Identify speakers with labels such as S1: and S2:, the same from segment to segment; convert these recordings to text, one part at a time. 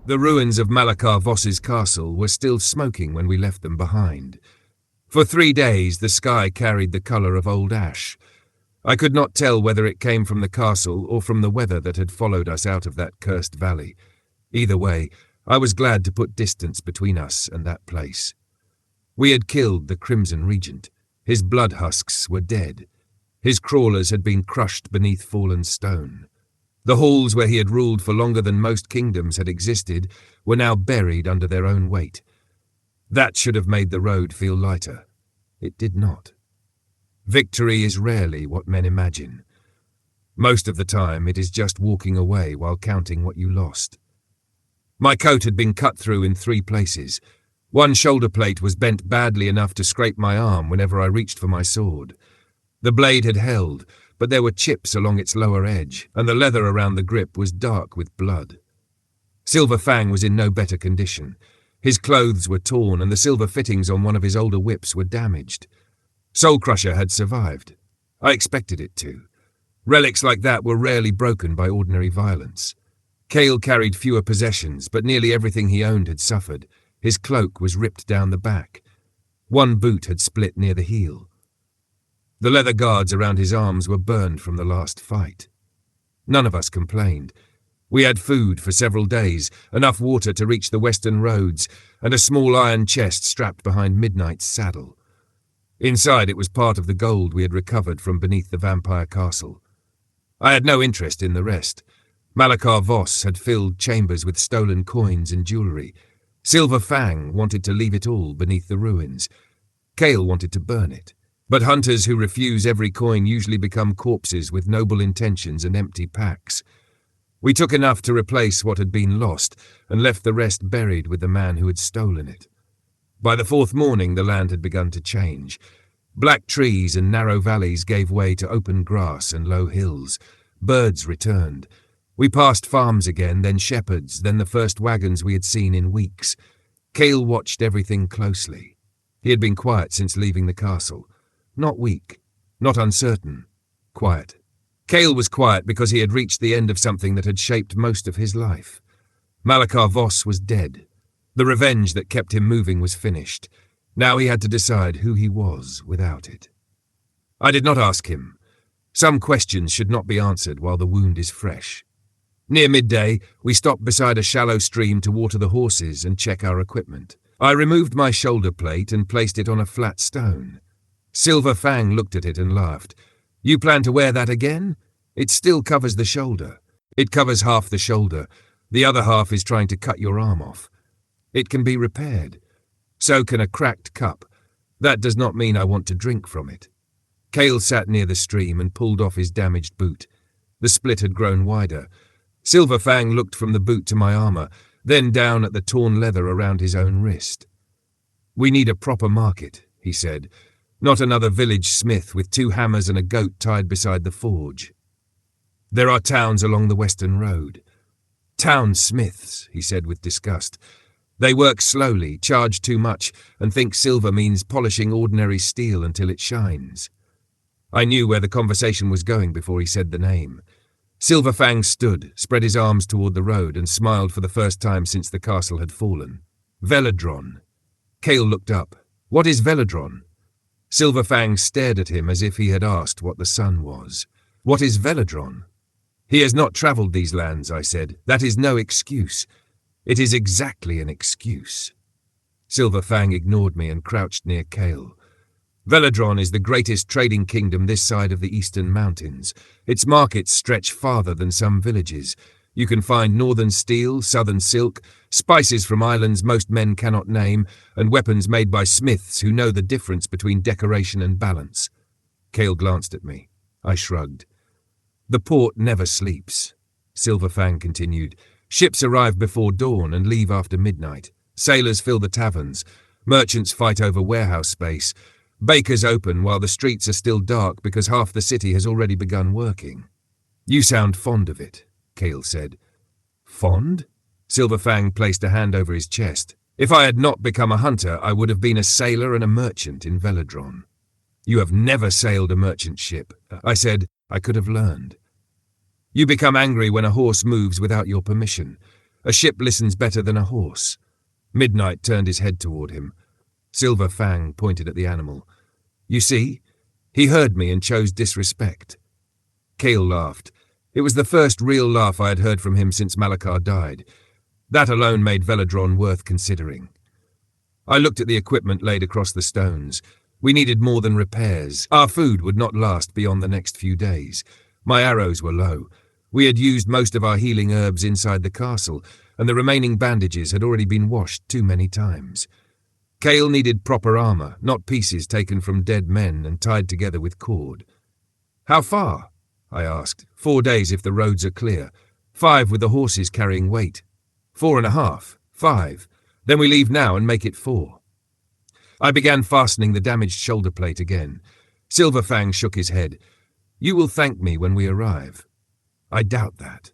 S1: The ruins of Malachar Voss's castle were still smoking when we left them behind. For 3 days the sky carried the colour of old ash. I could not tell whether it came from the castle or from the weather that had followed us out of that cursed valley. Either way, I was glad to put distance between us and that place. We had killed the Crimson Regent. His blood husks were dead. His crawlers had been crushed beneath fallen stone. The halls where he had ruled for longer than most kingdoms had existed were now buried under their own weight. That should have made the road feel lighter. It did not. Victory is rarely what men imagine. Most of the time it is just walking away while counting what you lost. My coat had been cut through in 3 places. One shoulder plate was bent badly enough to scrape my arm whenever I reached for my sword. The blade had held, but there were chips along its lower edge, and the leather around the grip was dark with blood. Silver Fang was in no better condition. His clothes were torn, and the silver fittings on one of his older whips were damaged. Soul Crusher had survived. I expected it to. Relics like that were rarely broken by ordinary violence. Kael carried fewer possessions, but nearly everything he owned had suffered. His cloak was ripped down the back. One boot had split near the heel. The leather guards around his arms were burned from the last fight. None of us complained. We had food for several days, enough water to reach the western roads, and a small iron chest strapped behind Midnight's saddle. Inside it was part of the gold we had recovered from beneath the vampire castle. I had no interest in the rest. Malachar Voss had filled chambers with stolen coins and jewellery. Silver Fang wanted to leave it all beneath the ruins. Kael wanted to burn it. But hunters who refuse every coin usually become corpses with noble intentions and empty packs. We took enough to replace what had been lost and left the rest buried with the man who had stolen it. By the 4th morning the land had begun to change. Black trees and narrow valleys gave way to open grass and low hills. Birds returned. We passed farms again, then shepherds, then the first wagons we had seen in weeks. Kael watched everything closely. He had been quiet since leaving the castle. Not weak, not uncertain, quiet. Kael was quiet because he had reached the end of something that had shaped most of his life. Malachar Voss was dead. The revenge that kept him moving was finished. Now he had to decide who he was without it. I did not ask him. Some questions should not be answered while the wound is fresh. Near midday, we stopped beside a shallow stream to water the horses and check our equipment. I removed my shoulder plate and placed it on a flat stone. Silver Fang looked at it and laughed. "You plan to wear that again? It still covers the shoulder. It covers half the shoulder. The other half is trying to cut your arm off. It can be repaired. So can a cracked cup. That does not mean I want to drink from it." Kael sat near the stream and pulled off his damaged boot. The split had grown wider. Silver Fang looked from the boot to my armour, then down at the torn leather around his own wrist. "We need a proper market," he said. "Not another village smith with 2 hammers and a goat tied beside the forge. There are towns along the western road." "Town smiths," he said with disgust. "They work slowly, charge too much, and think silver means polishing ordinary steel until it shines." I knew where the conversation was going before he said the name. Silver Fang stood, spread his arms toward the road, and smiled for the first time since the castle had fallen. "Velodron." Kael looked up. "What is Velodron?" Silver Fang stared at him as if he had asked what the sun was. "What is Velodron?" "He has not travelled these lands," I said. "That is no excuse." "It is exactly an excuse." Silver Fang ignored me and crouched near Kael. "Velodron is the greatest trading kingdom this side of the eastern mountains. Its markets stretch farther than some villages. You can find northern steel, southern silk, spices from islands most men cannot name, and weapons made by smiths who know the difference between decoration and balance." Kael glanced at me. I shrugged. "The port never sleeps," Silver Fang continued. "Ships arrive before dawn and leave after midnight. Sailors fill the taverns. Merchants fight over warehouse space. Bakers open while the streets are still dark because half the city has already begun working." "You sound fond of it," Kael said. "Fond?" Silver Fang placed a hand over his chest. "If I had not become a hunter, I would have been a sailor and a merchant in Velodron." "You have never sailed a merchant ship," I said. "I could have learned." "You become angry when a horse moves without your permission. A ship listens better than a horse. Midnight turned his head toward him. Silver Fang pointed at the animal. You see, he heard me and chose disrespect. Kael laughed. It was the first real laugh I had heard from him since Malachar died. That alone made Velodron worth considering. I looked at the equipment laid across the stones. We needed more than repairs. Our food would not last beyond the next few days. My arrows were low. We had used most of our healing herbs inside the castle, and the remaining bandages had already been washed too many times. Kael needed proper armour, not pieces taken from dead men and tied together with cord. How far? I asked. 4 days if the roads are clear. 5 with the horses carrying weight. 4.5. 5. Then we leave now and make it 4. I began fastening the damaged shoulder plate again. Silver Fang shook his head. You will thank me when we arrive. I doubt that.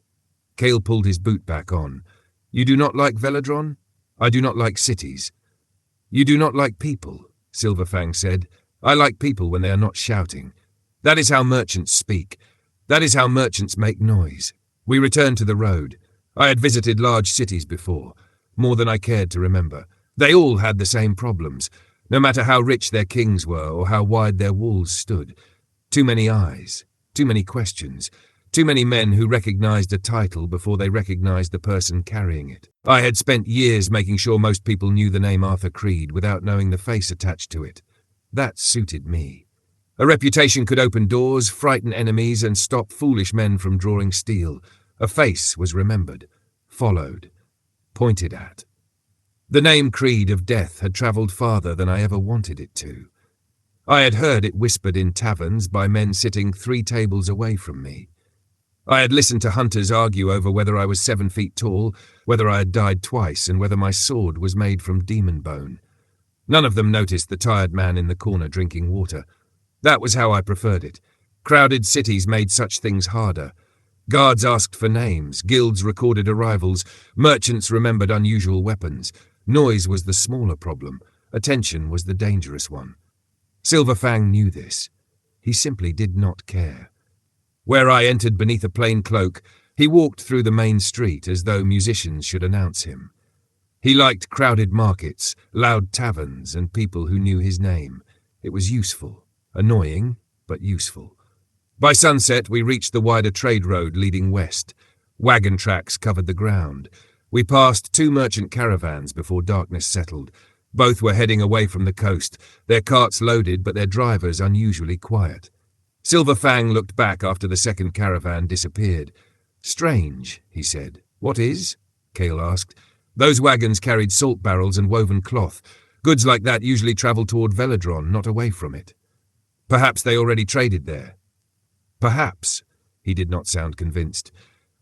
S1: Kael pulled his boot back on. You do not like Velodron? I do not like cities. You do not like people, Silver Fang said. I like people when they are not shouting. That is how merchants speak. That is how merchants make noise. We returned to the road. I had visited large cities before, more than I cared to remember. They all had the same problems, no matter how rich their kings were or how wide their walls stood. Too many eyes, too many questions, too many men who recognized a title before they recognized the person carrying it. I had spent years making sure most people knew the name Arthur Creed without knowing the face attached to it. That suited me. A reputation could open doors, frighten enemies, and stop foolish men from drawing steel. A face was remembered, followed, pointed at. The name Creed of Death had travelled farther than I ever wanted it to. I had heard it whispered in taverns by men sitting 3 tables away from me. I had listened to hunters argue over whether I was 7 feet tall, whether I had died twice, and whether my sword was made from demon bone. None of them noticed the tired man in the corner drinking water. That was how I preferred it. Crowded cities made such things harder. Guards asked for names, guilds recorded arrivals, merchants remembered unusual weapons. Noise was the smaller problem. Attention was the dangerous one. Silver Fang knew this. He simply did not care. Where I entered beneath a plain cloak, he walked through the main street as though musicians should announce him. He liked crowded markets, loud taverns, and people who knew his name. It was useful. Annoying, but useful. By sunset, we reached the wider trade road leading west. Wagon tracks covered the ground. We passed 2 merchant caravans before darkness settled. Both were heading away from the coast, their carts loaded but their drivers unusually quiet. Silver Fang looked back after the second caravan disappeared. Strange, he said. What is? Kael asked. Those wagons carried salt barrels and woven cloth. Goods like that usually travel toward Velodron, not away from it. Perhaps they already traded there. Perhaps. He did not sound convinced.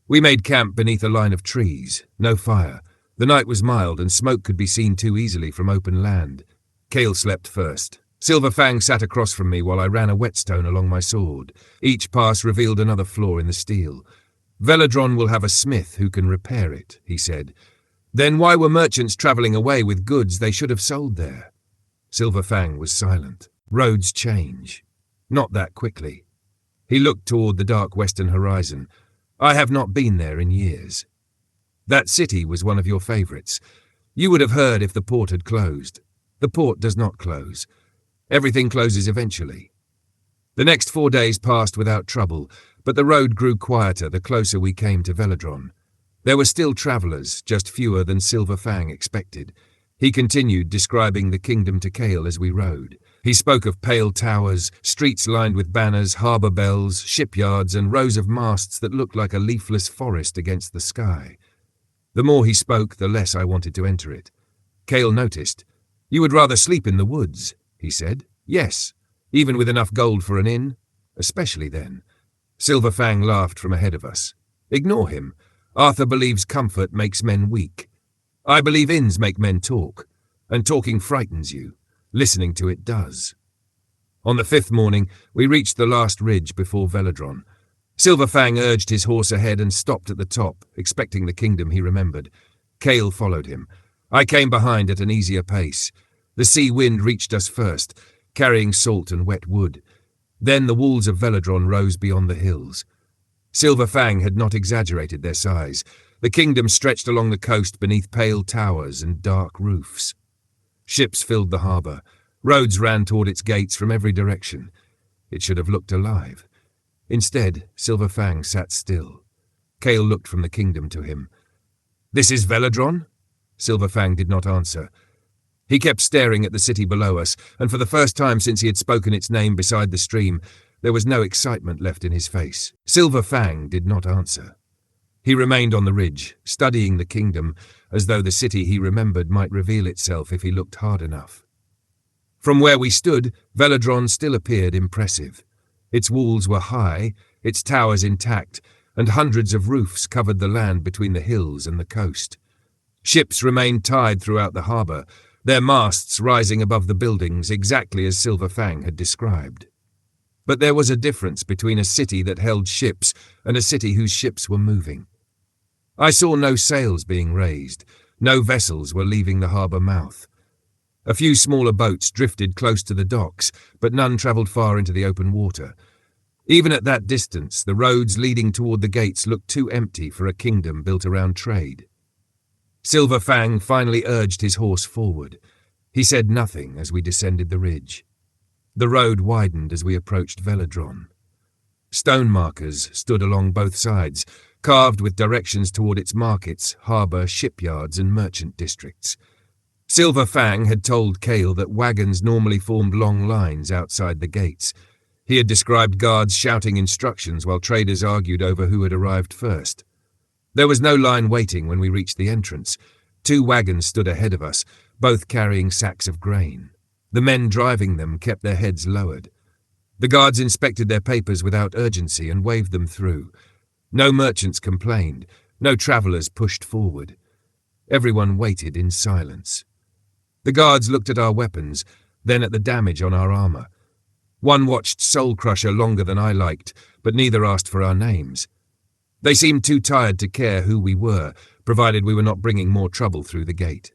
S1: We made camp beneath a line of trees. No fire. The night was mild and smoke could be seen too easily from open land. Kael slept first. Silver Fang sat across from me while I ran a whetstone along my sword. Each pass revealed another flaw in the steel. Velodron will have a smith who can repair it, he said. Then why were merchants travelling away with goods they should have sold there? Silver Fang was silent. Roads change. Not that quickly. He looked toward the dark western horizon. I have not been there in years. That city was one of your favourites. You would have heard if the port had closed. The port does not close. Everything closes eventually. The next 4 days passed without trouble, but the road grew quieter the closer we came to Velodron. There were still travellers, just fewer than Silver Fang expected. He continued describing the kingdom to Kael as we rode. He spoke of pale towers, streets lined with banners, harbour bells, shipyards, and rows of masts that looked like a leafless forest against the sky. The more he spoke, the less I wanted to enter it. Kael noticed. You would rather sleep in the woods, he said. Yes, even with enough gold for an inn. Especially then. Silver Fang laughed from ahead of us. Ignore him. Arthur believes comfort makes men weak. I believe inns make men talk, and talking frightens you. Listening to it does. On the 5th morning, we reached the last ridge before Velodron. Silver Fang urged his horse ahead and stopped at the top, expecting the kingdom he remembered. Kael followed him. I came behind at an easier pace. The sea wind reached us first, carrying salt and wet wood. Then the walls of Velodron rose beyond the hills. Silver Fang had not exaggerated their size. The kingdom stretched along the coast beneath pale towers and dark roofs. Ships filled the harbour. Roads ran toward its gates from every direction. It should have looked alive. Instead, Silver Fang sat still. Kael looked from the kingdom to him. "This is Velodron?" Silver Fang did not answer. He kept staring at the city below us, and for the first time since he had spoken its name beside the stream, there was no excitement left in his face. Silver Fang did not answer. He remained on the ridge, studying the kingdom, as though the city he remembered might reveal itself if he looked hard enough. From where we stood, Velodron still appeared impressive. Its walls were high, its towers intact, and hundreds of roofs covered the land between the hills and the coast. Ships remained tied throughout the harbour, their masts rising above the buildings exactly as Silver Fang had described. But there was a difference between a city that held ships and a city whose ships were moving. I saw no sails being raised, no vessels were leaving the harbour mouth. A few smaller boats drifted close to the docks, but none travelled far into the open water. Even at that distance, the roads leading toward the gates looked too empty for a kingdom built around trade. Silver Fang finally urged his horse forward. He said nothing as we descended the ridge. The road widened as we approached Velodron. Stone markers stood along both sides, carved with directions toward its markets, harbour, shipyards and merchant districts. Silver Fang had told Kael that wagons normally formed long lines outside the gates. He had described guards shouting instructions while traders argued over who had arrived first. There was no line waiting when we reached the entrance. 2 wagons stood ahead of us, both carrying sacks of grain. The men driving them kept their heads lowered. The guards inspected their papers without urgency and waved them through. No merchants complained, no travellers pushed forward. Everyone waited in silence. The guards looked at our weapons, then at the damage on our armour. One watched Soul Crusher longer than I liked, but neither asked for our names. They seemed too tired to care who we were, provided we were not bringing more trouble through the gate.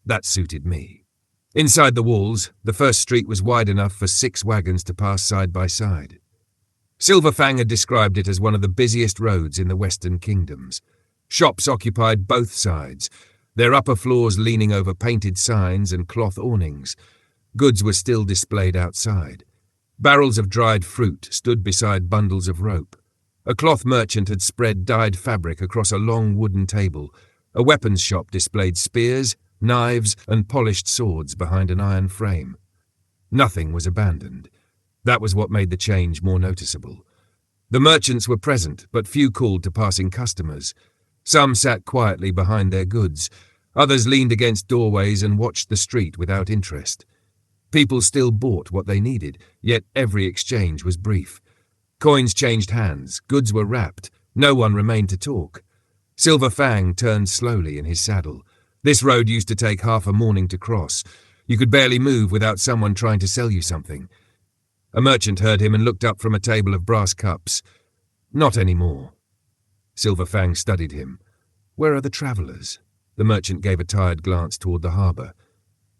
S1: That suited me. Inside the walls, the first street was wide enough for 6 wagons to pass side by side. Silver Fang had described it as one of the busiest roads in the Western Kingdoms. Shops occupied both sides, their upper floors leaning over painted signs and cloth awnings. Goods were still displayed outside. Barrels of dried fruit stood beside bundles of rope. A cloth merchant had spread dyed fabric across a long wooden table. A weapons shop displayed spears, knives, and polished swords behind an iron frame. Nothing was abandoned. That was what made the change more noticeable. The merchants were present, but few called to passing customers. Some sat quietly behind their goods. Others leaned against doorways and watched the street without interest. People still bought what they needed, yet every exchange was brief. Coins changed hands, goods were wrapped, no one remained to talk. Silver Fang turned slowly in his saddle. This road used to take half a morning to cross. You could barely move without someone trying to sell you something. A merchant heard him and looked up from a table of brass cups. Not anymore. Silver Fang studied him. Where are the travellers? The merchant gave a tired glance toward the harbour.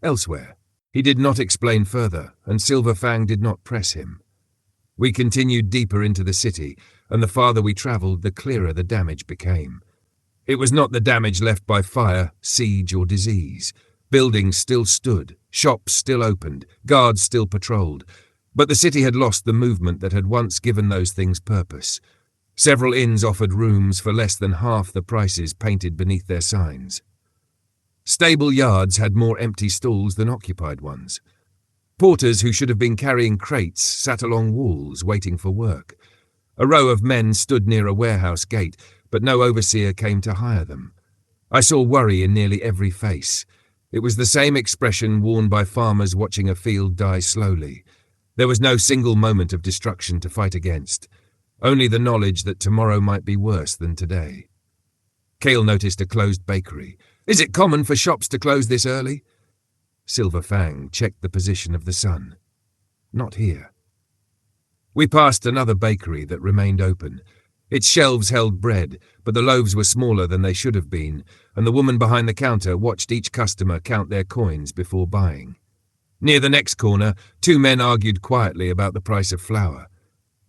S1: Elsewhere. He did not explain further, and Silver Fang did not press him. We continued deeper into the city, and the farther we travelled, the clearer the damage became. It was not the damage left by fire, siege, or disease. Buildings still stood, shops still opened, guards still patrolled, but the city had lost the movement that had once given those things purpose. Several inns offered rooms for less than half the prices painted beneath their signs. Stable yards had more empty stalls than occupied ones. Porters who should have been carrying crates sat along walls waiting for work. A row of men stood near a warehouse gate, but no overseer came to hire them. I saw worry in nearly every face. It was the same expression worn by farmers watching a field die slowly. There was no single moment of destruction to fight against, only the knowledge that tomorrow might be worse than today. Kael noticed a closed bakery. Is it common for shops to close this early? Silver Fang checked the position of the sun. Not here. We passed another bakery that remained open. Its shelves held bread, but the loaves were smaller than they should have been, and the woman behind the counter watched each customer count their coins before buying. Near the next corner, 2 men argued quietly about the price of flour.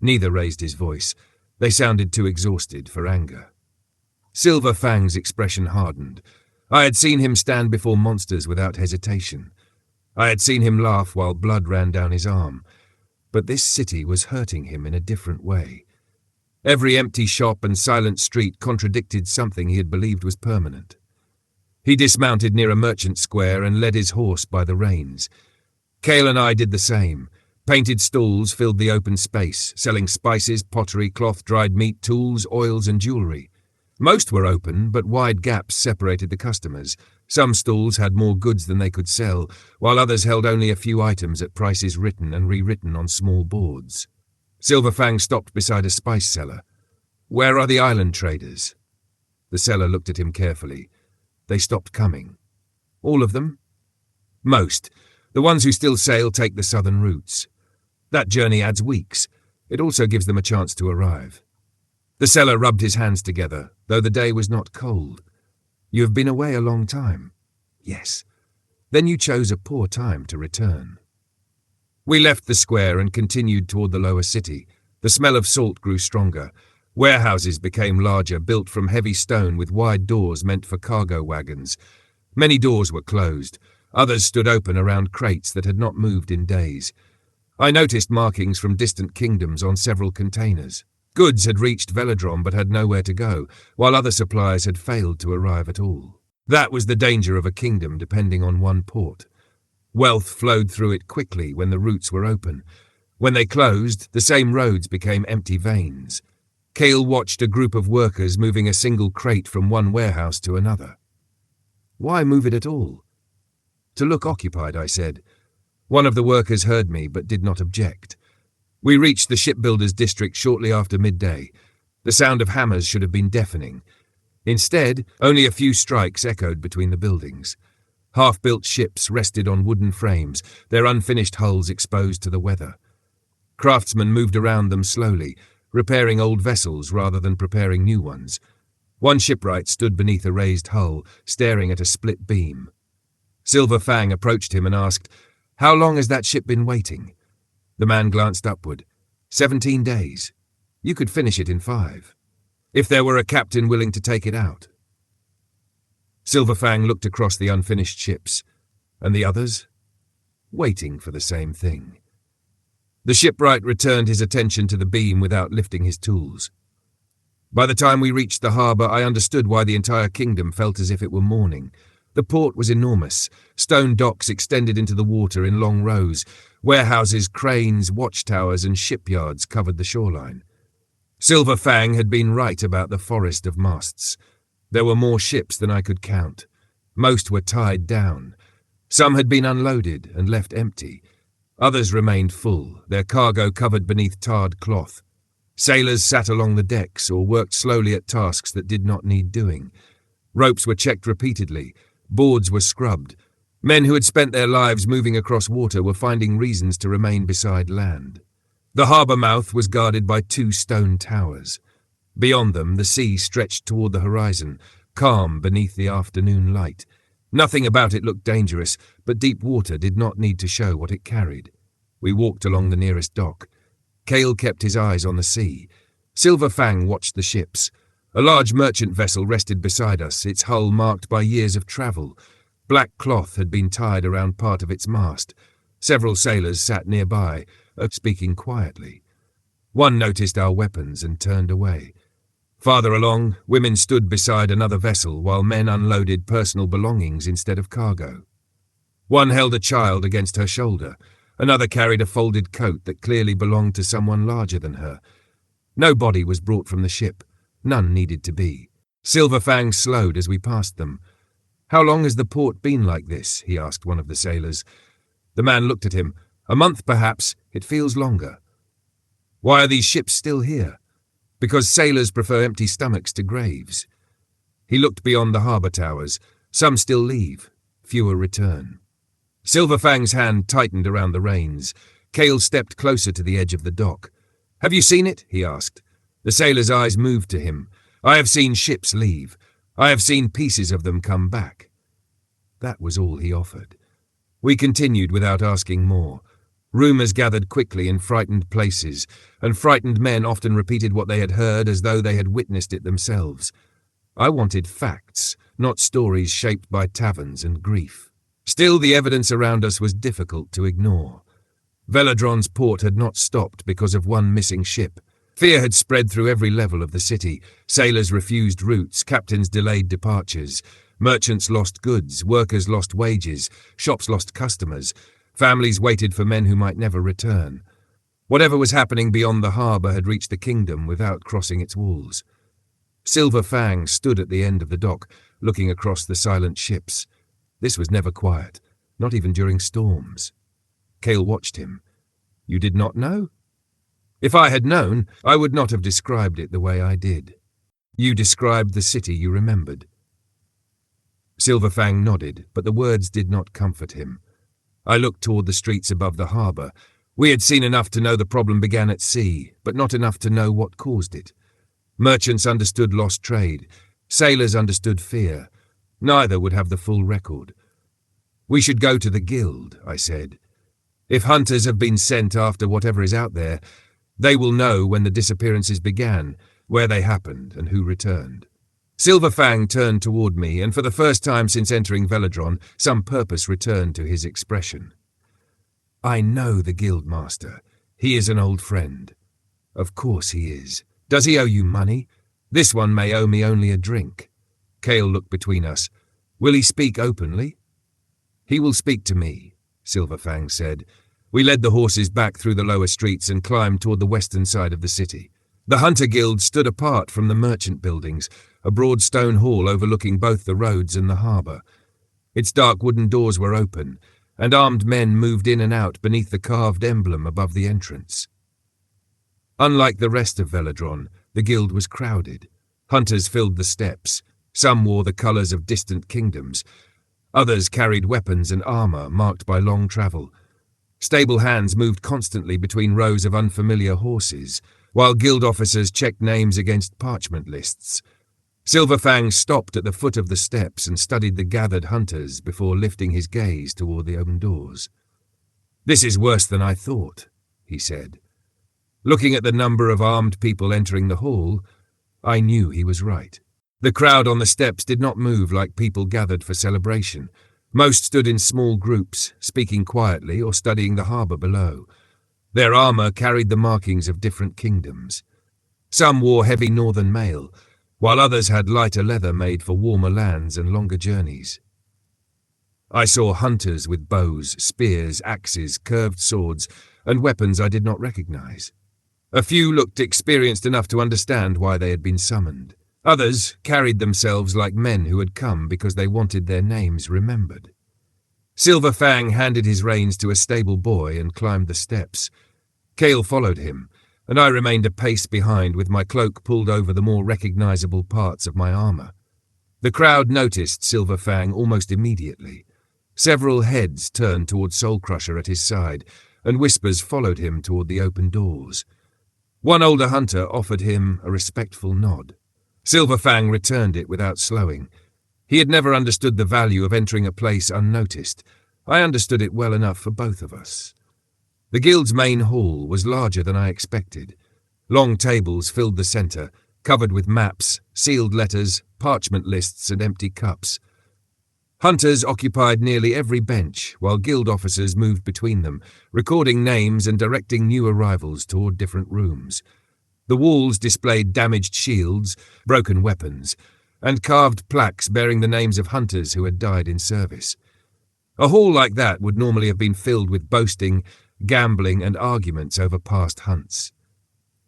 S1: Neither raised his voice. They sounded too exhausted for anger. Silver Fang's expression hardened. I had seen him stand before monsters without hesitation. I had seen him laugh while blood ran down his arm. But this city was hurting him in a different way. Every empty shop and silent street contradicted something he had believed was permanent. He dismounted near a merchant square and led his horse by the reins. Kael and I did the same. Painted stalls filled the open space, selling spices, pottery, cloth, dried meat, tools, oils and jewellery. Most were open, but wide gaps separated the customers. Some stalls had more goods than they could sell, while others held only a few items at prices written and rewritten on small boards. Silver Fang stopped beside a spice seller. "Where are the island traders?" The seller looked at him carefully. "They stopped coming." "All of them?" "Most. The ones who still sail take the southern routes. That journey adds weeks. It also gives them a chance to arrive." The seller rubbed his hands together, though the day was not cold. "You have been away a long time." "Yes." "Then you chose a poor time to return." We left the square and continued toward the lower city. The smell of salt grew stronger. Warehouses became larger, built from heavy stone with wide doors meant for cargo wagons. Many doors were closed. Others stood open around crates that had not moved in days. I noticed markings from distant kingdoms on several containers. Goods had reached Velodron but had nowhere to go, while other supplies had failed to arrive at all. That was the danger of a kingdom depending on one port. Wealth flowed through it quickly when the routes were open. When they closed, the same roads became empty veins. Kael watched a group of workers moving a single crate from one warehouse to another. "Why move it at all?" "To look occupied," I said. One of the workers heard me but did not object. We reached the shipbuilders' district shortly after midday. The sound of hammers should have been deafening. Instead, only a few strikes echoed between the buildings. Half-built ships rested on wooden frames, their unfinished hulls exposed to the weather. Craftsmen moved around them slowly, repairing old vessels rather than preparing new ones. One shipwright stood beneath a raised hull, staring at a split beam. Silver Fang approached him and asked, "How long has that ship been waiting?" The man glanced upward. 17 days. You could finish it in 5. If there were a captain willing to take it out." Silver Fang looked across the unfinished ships. And the others? Waiting for the same thing. The shipwright returned his attention to the beam without lifting his tools. By the time we reached the harbour, I understood why the entire kingdom felt as if it were mourning. The port was enormous. Stone docks extended into the water in long rows. Warehouses, cranes, watchtowers and shipyards covered the shoreline. Silver Fang had been right about the forest of masts. There were more ships than I could count. Most were tied down. Some had been unloaded and left empty. Others remained full, their cargo covered beneath tarred cloth. Sailors sat along the decks or worked slowly at tasks that did not need doing. Ropes were checked repeatedly. Boards were scrubbed. Men who had spent their lives moving across water were finding reasons to remain beside land. The harbour mouth was guarded by 2 stone towers. Beyond them, the sea stretched toward the horizon, calm beneath the afternoon light. Nothing about it looked dangerous, but deep water did not need to show what it carried. We walked along the nearest dock. Kael kept his eyes on the sea. Silver Fang watched the ships. A large merchant vessel rested beside us, its hull marked by years of travel. Black cloth had been tied around part of its mast. Several sailors sat nearby, speaking quietly. One noticed our weapons and turned away. Farther along, women stood beside another vessel while men unloaded personal belongings instead of cargo. One held a child against her shoulder. Another carried a folded coat that clearly belonged to someone larger than her. No body was brought from the ship. None needed to be. Silver Fang slowed as we passed them. "How long has the port been like this?" he asked one of the sailors. The man looked at him. "A month, perhaps. It feels longer." "Why are these ships still here?" "Because sailors prefer empty stomachs to graves." He looked beyond the harbour towers. Some still leave. Fewer return. Silver Fang's hand tightened around the reins. Kael stepped closer to the edge of the dock. "Have you seen it?" he asked. The sailor's eyes moved to him. "I have seen ships leave. I have seen pieces of them come back." That was all he offered. We continued without asking more. Rumours gathered quickly in frightened places, and frightened men often repeated what they had heard as though they had witnessed it themselves. I wanted facts, not stories shaped by taverns and grief. Still, the evidence around us was difficult to ignore. Velodron's port had not stopped because of one missing ship. Fear had spread through every level of the city. Sailors refused routes, captains delayed departures. Merchants lost goods, workers lost wages, shops lost customers. Families waited for men who might never return. Whatever was happening beyond the harbour had reached the kingdom without crossing its walls. Silver Fang stood at the end of the dock, looking across the silent ships. This was never quiet, not even during storms. Kael watched him. You did not know? If I had known, I would not have described it the way I did. You described the city you remembered. Silver Fang nodded, but the words did not comfort him. I looked toward the streets above the harbour. We had seen enough to know the problem began at sea, but not enough to know what caused it. Merchants understood lost trade. Sailors understood fear. Neither would have the full record. We should go to the guild, I said. If hunters have been sent after whatever is out there, they will know when the disappearances began, where they happened, and who returned. Silver Fang turned toward me, and for the first time since entering Velodron, some purpose returned to his expression. I know the guild master. He is an old friend. Of course he is. Does he owe you money? This one may owe me only a drink. Kael looked between us. Will he speak openly? He will speak to me, Silver Fang said. We led the horses back through the lower streets and climbed toward the western side of the city. The Hunter Guild stood apart from the merchant buildings, a broad stone hall overlooking both the roads and the harbour. Its dark wooden doors were open, and armed men moved in and out beneath the carved emblem above the entrance. Unlike the rest of Velodron, the guild was crowded. Hunters filled the steps. Some wore the colours of distant kingdoms. Others carried weapons and armour marked by long travel. Stable hands moved constantly between rows of unfamiliar horses, while guild officers checked names against parchment lists. Silver Fang stopped at the foot of the steps and studied the gathered hunters before lifting his gaze toward the open doors. This is worse than I thought, he said. Looking at the number of armed people entering the hall, I knew he was right. The crowd on the steps did not move like people gathered for celebration. Most stood in small groups, speaking quietly or studying the harbour below. Their armour carried the markings of different kingdoms. Some wore heavy northern mail, while others had lighter leather made for warmer lands and longer journeys. I saw hunters with bows, spears, axes, curved swords, and weapons I did not recognize. A few looked experienced enough to understand why they had been summoned. Others carried themselves like men who had come because they wanted their names remembered. Silver Fang handed his reins to a stable boy and climbed the steps. Kael followed him, and I remained a pace behind with my cloak pulled over the more recognizable parts of my armour. The crowd noticed Silver Fang almost immediately. Several heads turned toward Soul Crusher at his side, and whispers followed him toward the open doors. One older hunter offered him a respectful nod. Silver Fang returned it without slowing. He had never understood the value of entering a place unnoticed. I understood it well enough for both of us. The guild's main hall was larger than I expected. Long tables filled the centre, covered with maps, sealed letters, parchment lists, and empty cups. Hunters occupied nearly every bench, while guild officers moved between them, recording names and directing new arrivals toward different rooms. The walls displayed damaged shields, broken weapons, and carved plaques bearing the names of hunters who had died in service. A hall like that would normally have been filled with boasting, gambling, and arguments over past hunts.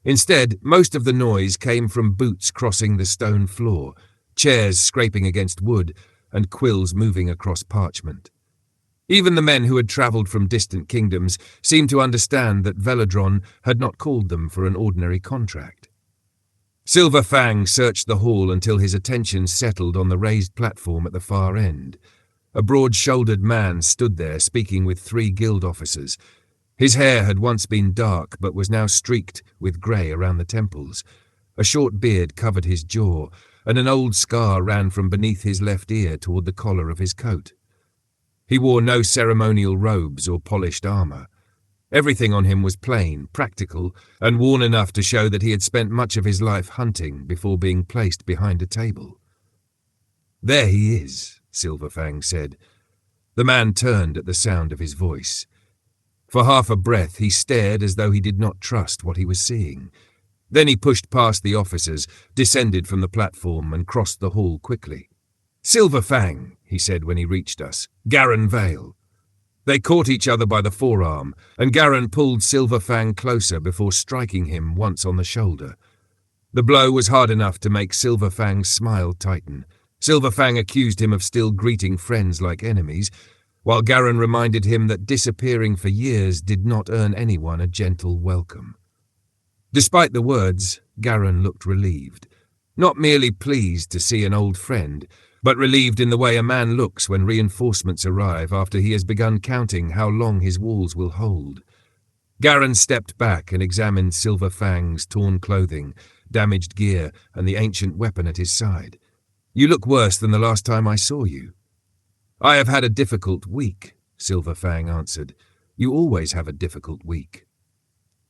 S1: Instead, most of the noise came from boots crossing the stone floor, chairs scraping against wood, and quills moving across parchment. Even the men who had travelled from distant kingdoms seemed to understand that Velodron had not called them for an ordinary contract. Silver Fang searched the hall until his attention settled on the raised platform at the far end. A broad-shouldered man stood there speaking with 3 guild officers. His hair had once been dark but was now streaked with grey around the temples. A short beard covered his jaw, and an old scar ran from beneath his left ear toward the collar of his coat. He wore no ceremonial robes or polished armour. Everything on him was plain, practical, and worn enough to show that he had spent much of his life hunting before being placed behind a table. "There he is," Silver Fang said. The man turned at the sound of his voice. For half a breath he stared as though he did not trust what he was seeing. Then he pushed past the officers, descended from the platform and crossed the hall quickly. "Silver Fang," he said when he reached us. "Garan Vale." They caught each other by the forearm, and Garan pulled Silver Fang closer before striking him once on the shoulder. The blow was hard enough to make Silver Fang's smile tighten. Silver Fang accused him of still greeting friends like enemies, while Garan reminded him that disappearing for years did not earn anyone a gentle welcome. Despite the words, Garan looked relieved. Not merely pleased to see an old friend, but relieved in the way a man looks when reinforcements arrive after he has begun counting how long his walls will hold. Garan stepped back and examined Silver Fang's torn clothing, damaged gear, and the ancient weapon at his side. "You look worse than the last time I saw you." "I have had a difficult week," Silver Fang answered. "You always have a difficult week."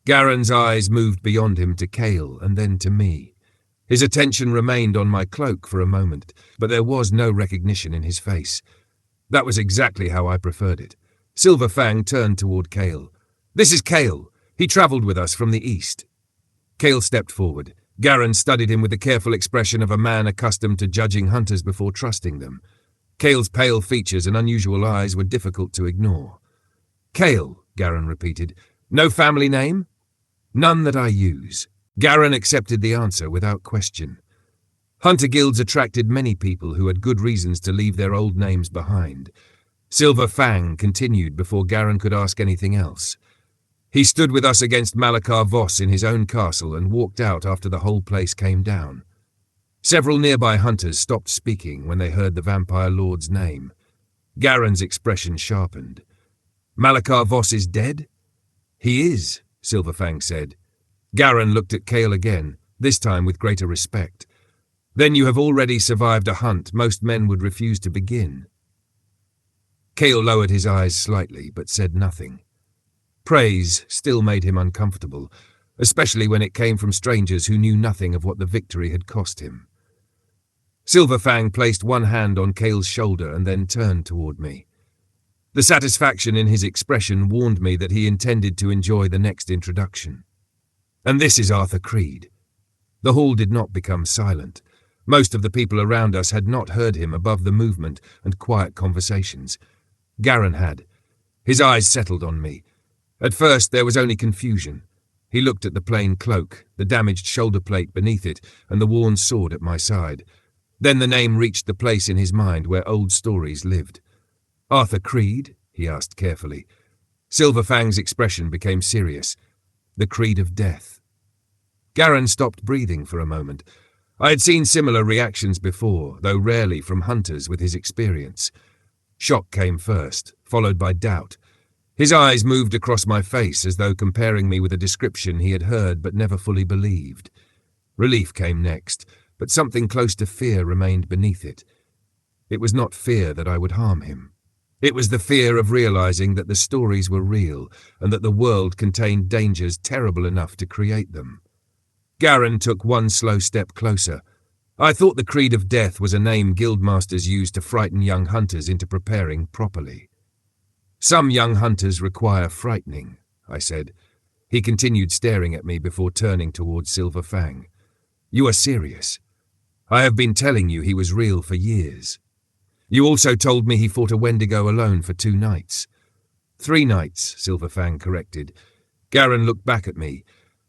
S1: Garen's eyes moved beyond him to Kael and then to me. His attention remained on my cloak for a moment, but there was no recognition in his face. That was exactly how I preferred it. Silver Fang turned toward Kael. "This is Kael. He travelled with us from the east." Kael stepped forward. Garan studied him with the careful expression of a man accustomed to judging hunters before trusting them. Kael's pale features and unusual eyes were difficult to ignore. "Kael," Garan repeated. "No family name?" "None that I use." Garan accepted the answer without question. Hunter guilds attracted many people who had good reasons to leave their old names behind. Silver Fang continued before Garan could ask anything else. "He stood with us against Malachar Voss in his own castle and walked out after the whole place came down." Several nearby hunters stopped speaking when they heard the vampire lord's name. Garen's expression sharpened. "Malachar Voss is dead?" "He is," Silver Fang said. Garan looked at Kael again, this time with greater respect. "Then you have already survived a hunt most men would refuse to begin." Kael lowered his eyes slightly, but said nothing. Praise still made him uncomfortable, especially when it came from strangers who knew nothing of what the victory had cost him. Silver Fang placed one hand on Kael's shoulder and then turned toward me. The satisfaction in his expression warned me that he intended to enjoy the next introduction. "And this is Arthur Creed." The hall did not become silent. Most of the people around us had not heard him above the movement and quiet conversations. Garan had. His eyes settled on me. At first there was only confusion. He looked at the plain cloak, the damaged shoulder plate beneath it, and the worn sword at my side. Then the name reached the place in his mind where old stories lived. "Arthur Creed?" he asked carefully. Silver Fang's expression became serious. "The Creed of Death." Garan stopped breathing for a moment. I had seen similar reactions before, though rarely from hunters with his experience. Shock came first, followed by doubt. His eyes moved across my face as though comparing me with a description he had heard but never fully believed. Relief came next, but something close to fear remained beneath it. It was not fear that I would harm him. It was the fear of realizing that the stories were real and that the world contained dangers terrible enough to create them. Garan took one slow step closer. "I thought the Creed of Death was a name guildmasters used to frighten young hunters into preparing properly." "Some young hunters require frightening," I said. He continued staring at me before turning towards Silver Fang. "You are serious? I have been telling you he was real for years. You also told me he fought a Wendigo alone for 2 nights. 3 nights, Silver Fang corrected. Garan looked back at me.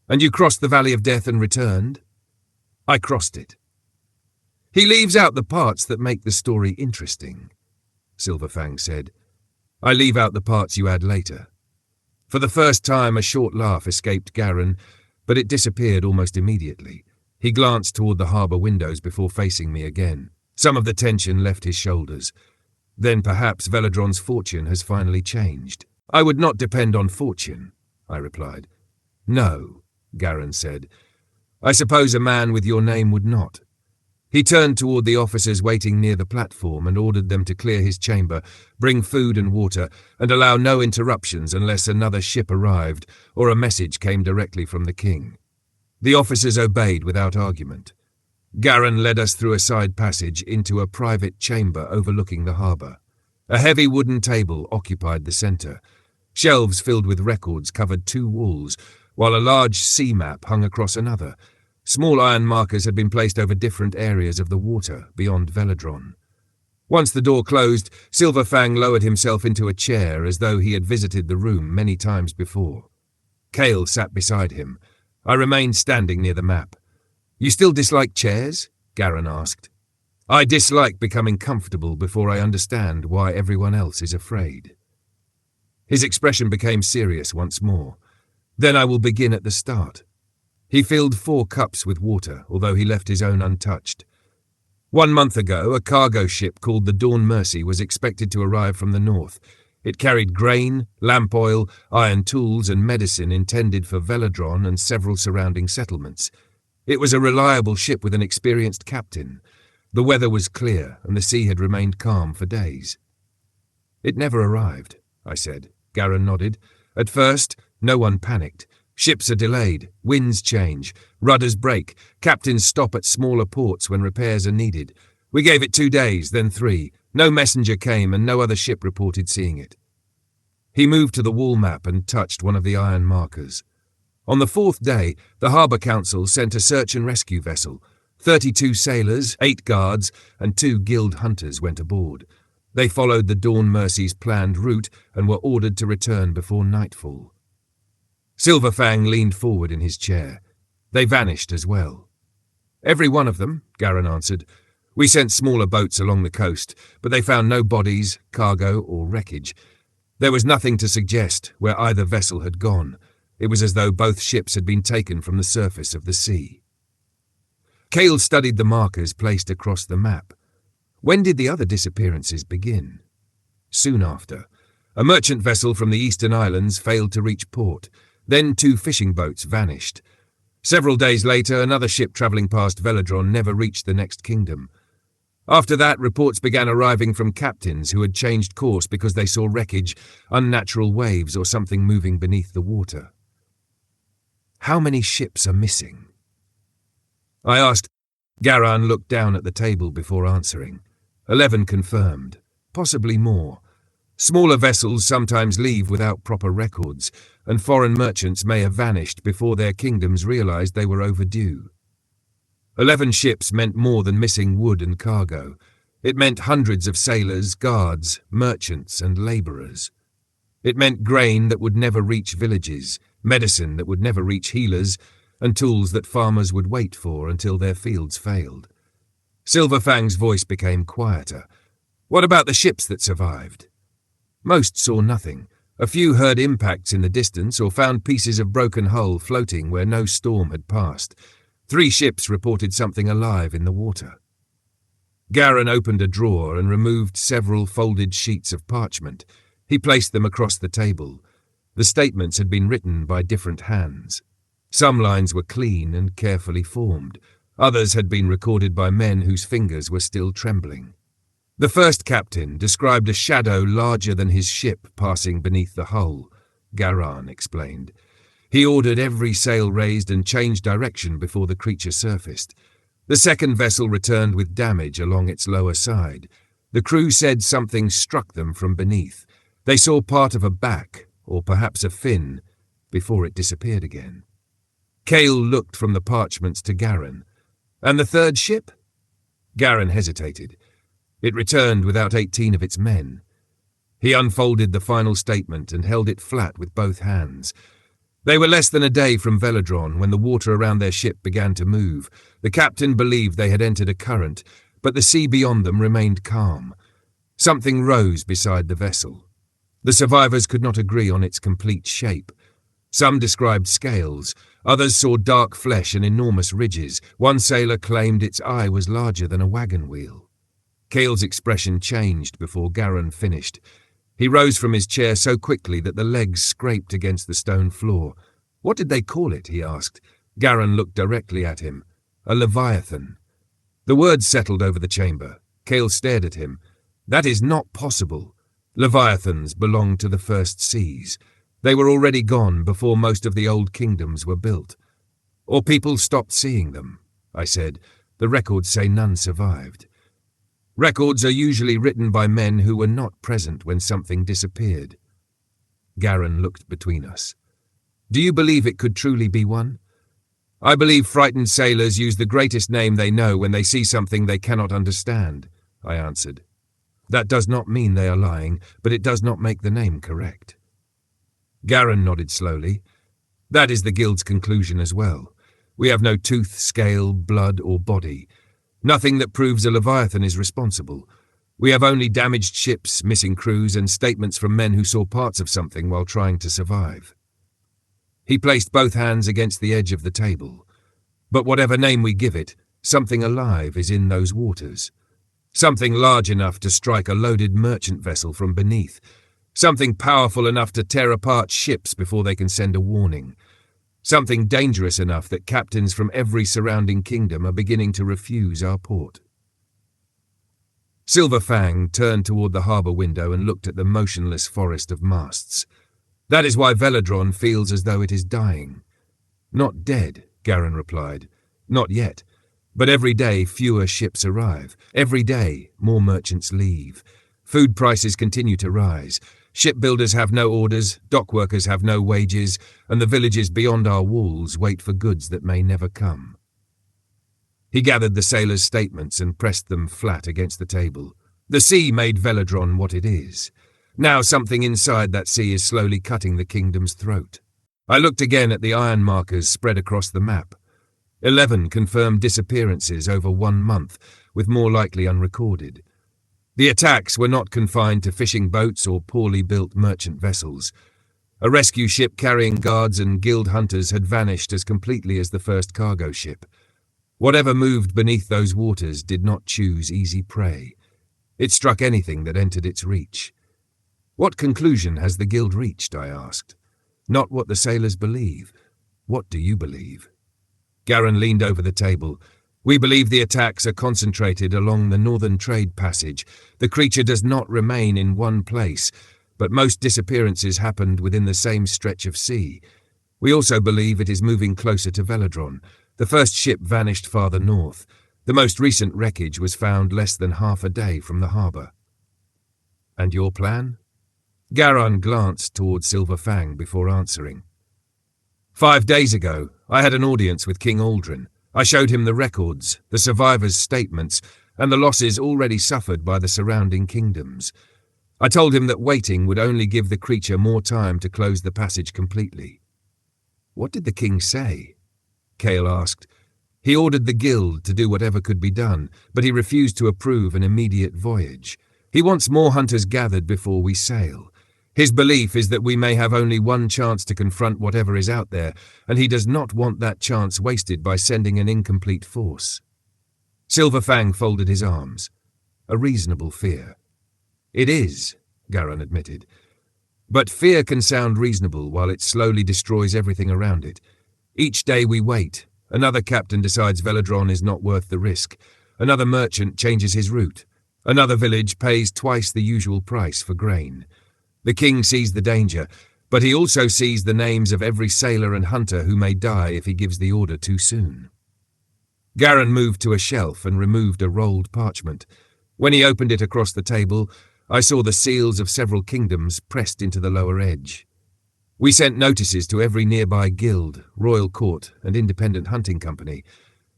S1: "And you crossed the Valley of Death and returned?" "I crossed it." "He leaves out the parts that make the story interesting," Silver Fang said. "I leave out the parts you add later." For the first time a short laugh escaped Garan, but it disappeared almost immediately. He glanced toward the harbour windows before facing me again. Some of the tension left his shoulders. "Then perhaps Velodron's fortune has finally changed." "I would not depend on fortune," I replied. "No," Garan said. "I suppose a man with your name would not." He turned toward the officers waiting near the platform and ordered them to clear his chamber, bring food and water, and allow no interruptions unless another ship arrived or a message came directly from the king. The officers obeyed without argument. Garan led us through a side passage into a private chamber overlooking the harbour. A heavy wooden table occupied the centre. Shelves filled with records covered 2 walls, while a large sea map hung across another. Small iron markers had been placed over different areas of the water beyond Velodron. Once the door closed, Silver Fang lowered himself into a chair as though he had visited the room many times before. Kael sat beside him. I remained standing near the map. "You still dislike chairs?" Garan asked. "I dislike becoming comfortable before I understand why everyone else is afraid." His expression became serious once more. "Then I will begin at the start." He filled 4 cups with water, although he left his own untouched. 1 month ago, a cargo ship called the Dawn Mercy was expected to arrive from the north. It carried grain, lamp oil, iron tools and medicine intended for Velodron and several surrounding settlements. It was a reliable ship with an experienced captain. The weather was clear and the sea had remained calm for days. "It never arrived," I said. Garan nodded. "At first, no one panicked. Ships are delayed, winds change, rudders break, captains stop at smaller ports when repairs are needed. We gave it 2 days, then 3. No messenger came and no other ship reported seeing it." He moved to the wall map and touched one of the iron markers. On the 4th day, the Harbour Council sent a search and rescue vessel. 32 sailors, 8 guards, and 2 guild hunters went aboard. They followed the Dawn Mercy's planned route and were ordered to return before nightfall. Silver Fang leaned forward in his chair. "They vanished as well." "Every one of them," Garan answered. "We sent smaller boats along the coast, but they found no bodies, cargo, or wreckage. There was nothing to suggest where either vessel had gone. It was as though both ships had been taken from the surface of the sea." Kael studied the markers placed across the map. "When did the other disappearances begin?" "Soon after. A merchant vessel from the Eastern Islands failed to reach port. Then 2 fishing boats vanished. Several days later, another ship travelling past Velodron never reached the next kingdom. After that, reports began arriving from captains who had changed course because they saw wreckage, unnatural waves, or something moving beneath the water." "How many ships are missing?" I asked. Garan looked down at the table before answering. 11 confirmed, possibly more. Smaller vessels sometimes leave without proper records, and foreign merchants may have vanished before their kingdoms realized they were overdue. 11 ships meant more than missing wood and cargo. It meant hundreds of sailors, guards, merchants, and labourers. It meant grain that would never reach villages, medicine that would never reach healers, and tools that farmers would wait for until their fields failed. Silver Fang's voice became quieter. "What about the ships that survived?" "Most saw nothing. A few heard impacts in the distance or found pieces of broken hull floating where no storm had passed. 3 ships reported something alive in the water." Garan opened a drawer and removed several folded sheets of parchment. He placed them across the table. The statements had been written by different hands. Some lines were clean and carefully formed. Others had been recorded by men whose fingers were still trembling. The first captain described a shadow larger than his ship passing beneath the hull, Garan explained. He ordered every sail raised and changed direction before the creature surfaced. The second vessel returned with damage along its lower side. The crew said something struck them from beneath. They saw part of a back, or perhaps a fin, before it disappeared again. Kael looked from the parchments to Garan. "And the third ship?" Garan hesitated. "It returned without 18 of its men." He unfolded the final statement and held it flat with both hands. They were less than a day from Velodron when the water around their ship began to move. The captain believed they had entered a current, but the sea beyond them remained calm. Something rose beside the vessel. The survivors could not agree on its complete shape. Some described scales, others saw dark flesh and enormous ridges. One sailor claimed its eye was larger than a wagon wheel. Kael's expression changed before Garan finished. He rose from his chair so quickly that the legs scraped against the stone floor. "What did they call it?" he asked. Garan looked directly at him. "A leviathan." The words settled over the chamber. Kael stared at him. "That is not possible. Leviathans belonged to the first seas. They were already gone before most of the old kingdoms were built. Or people stopped seeing them," I said. The records say none survived. Records are usually written by men who were not present when something disappeared. Garan looked between us. Do you believe it could truly be one? I believe frightened sailors use the greatest name they know when they see something they cannot understand, I answered. That does not mean they are lying, but it does not make the name correct. Garan nodded slowly. That is the Guild's conclusion as well. We have no tooth, scale, blood, or body. Nothing that proves a Leviathan is responsible. We have only damaged ships, missing crews, and statements from men who saw parts of something while trying to survive. He placed both hands against the edge of the table. But whatever name we give it, something alive is in those waters. Something large enough to strike a loaded merchant vessel from beneath. Something powerful enough to tear apart ships before they can send a warning. Something dangerous enough that captains from every surrounding kingdom are beginning to refuse our port. Silver Fang turned toward the harbour window and looked at the motionless forest of masts. That is why Velodron feels as though it is dying. Not dead, Garan replied. Not yet. But every day fewer ships arrive. Every day more merchants leave. Food prices continue to rise. Shipbuilders have no orders, dockworkers have no wages, and the villages beyond our walls wait for goods that may never come. He gathered the sailors' statements and pressed them flat against the table. The sea made Velodron what it is. Now something inside that sea is slowly cutting the kingdom's throat. I looked again at the iron markers spread across the map. 11 confirmed disappearances over 1 month, with more likely unrecorded. The attacks were not confined to fishing boats or poorly built merchant vessels. A rescue ship carrying guards and guild hunters had vanished as completely as the first cargo ship. Whatever moved beneath those waters did not choose easy prey. It struck anything that entered its reach. What conclusion has the guild reached? I asked. Not what the sailors believe. What do you believe? Garan leaned over the table. We believe the attacks are concentrated along the northern trade passage. The creature does not remain in one place, but most disappearances happened within the same stretch of sea. We also believe it is moving closer to Velodron. The first ship vanished farther north. The most recent wreckage was found less than half a day from the harbour. And your plan? Garan glanced toward Silver Fang before answering. 5 days ago, I had an audience with King Aldrin. I showed him the records, the survivors' statements, and the losses already suffered by the surrounding kingdoms. I told him that waiting would only give the creature more time to close the passage completely. What did the king say? Kael asked. He ordered the guild to do whatever could be done, but he refused to approve an immediate voyage. He wants more hunters gathered before we sail. His belief is that we may have only one chance to confront whatever is out there, and he does not want that chance wasted by sending an incomplete force. Silver Fang folded his arms. A reasonable fear. It is, Garan admitted. But fear can sound reasonable while it slowly destroys everything around it. Each day we wait, another captain decides Velodron is not worth the risk. Another merchant changes his route. Another village pays twice the usual price for grain. The king sees the danger, but he also sees the names of every sailor and hunter who may die if he gives the order too soon. Garan moved to a shelf and removed a rolled parchment. When he opened it across the table, I saw the seals of several kingdoms pressed into the lower edge. We sent notices to every nearby guild, royal court, and independent hunting company.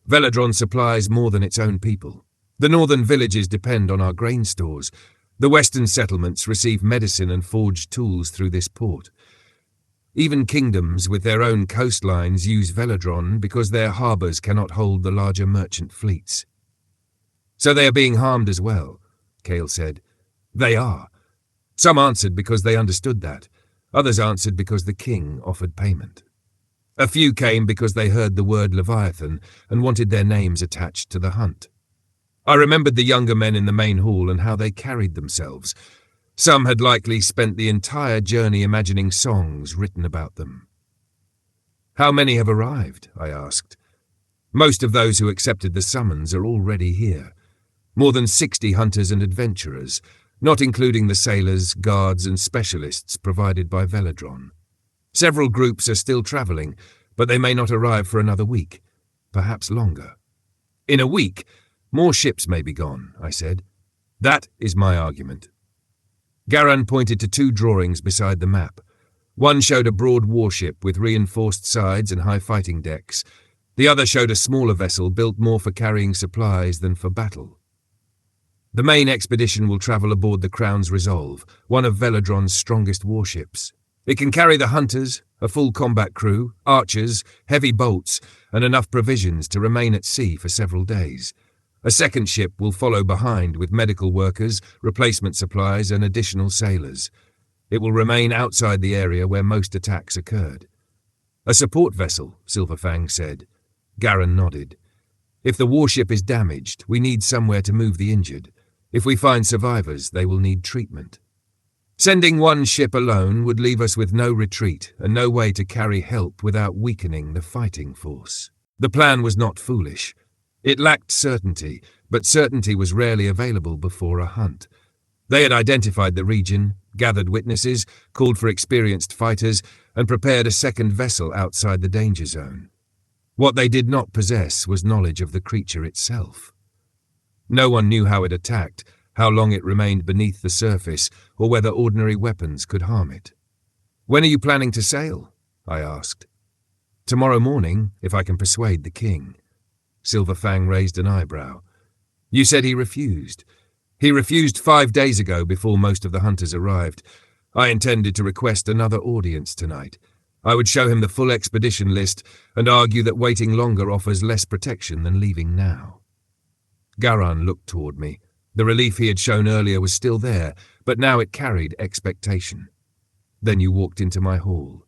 S1: Velodron supplies more than its own people. The northern villages depend on our grain stores. The western settlements receive medicine and forged tools through this port. Even kingdoms with their own coastlines use Velodron because their harbours cannot hold the larger merchant fleets. So they are being harmed as well, Kael said. They are. Some answered because they understood that. Others answered because the king offered payment. A few came because they heard the word Leviathan and wanted their names attached to the hunt. I remembered the younger men in the main hall and how they carried themselves. Some had likely spent the entire journey imagining songs written about them. How many have arrived? I asked. Most of those who accepted the summons are already here. More than 60 hunters and adventurers, not including the sailors, guards and specialists provided by Velodron. Several groups are still travelling, but they may not arrive for another week, perhaps longer. In a week, more ships may be gone, I said. That is my argument. Garan pointed to 2 drawings beside the map. One showed a broad warship with reinforced sides and high fighting decks. The other showed a smaller vessel built more for carrying supplies than for battle. The main expedition will travel aboard the Crown's Resolve, one of Velodron's strongest warships. It can carry the hunters, a full combat crew, archers, heavy bolts, and enough provisions to remain at sea for several days. A second ship will follow behind with medical workers, replacement supplies, and additional sailors. It will remain outside the area where most attacks occurred. A support vessel, Silver Fang said. Garan nodded. If the warship is damaged, we need somewhere to move the injured. If we find survivors, they will need treatment. Sending one ship alone would leave us with no retreat and no way to carry help without weakening the fighting force. The plan was not foolish. It lacked certainty, but certainty was rarely available before a hunt. They had identified the region, gathered witnesses, called for experienced fighters, and prepared a second vessel outside the danger zone. What they did not possess was knowledge of the creature itself. No one knew how it attacked, how long it remained beneath the surface, or whether ordinary weapons could harm it. "When are you planning to sail?" I asked. "Tomorrow morning, if I can persuade the king." Silver Fang raised an eyebrow. "You said he refused." "He refused 5 days ago before most of the hunters arrived. I intended to request another audience tonight. I would show him the full expedition list and argue that waiting longer offers less protection than leaving now." Garan looked toward me. The relief he had shown earlier was still there, but now it carried expectation. "Then you walked into my hall."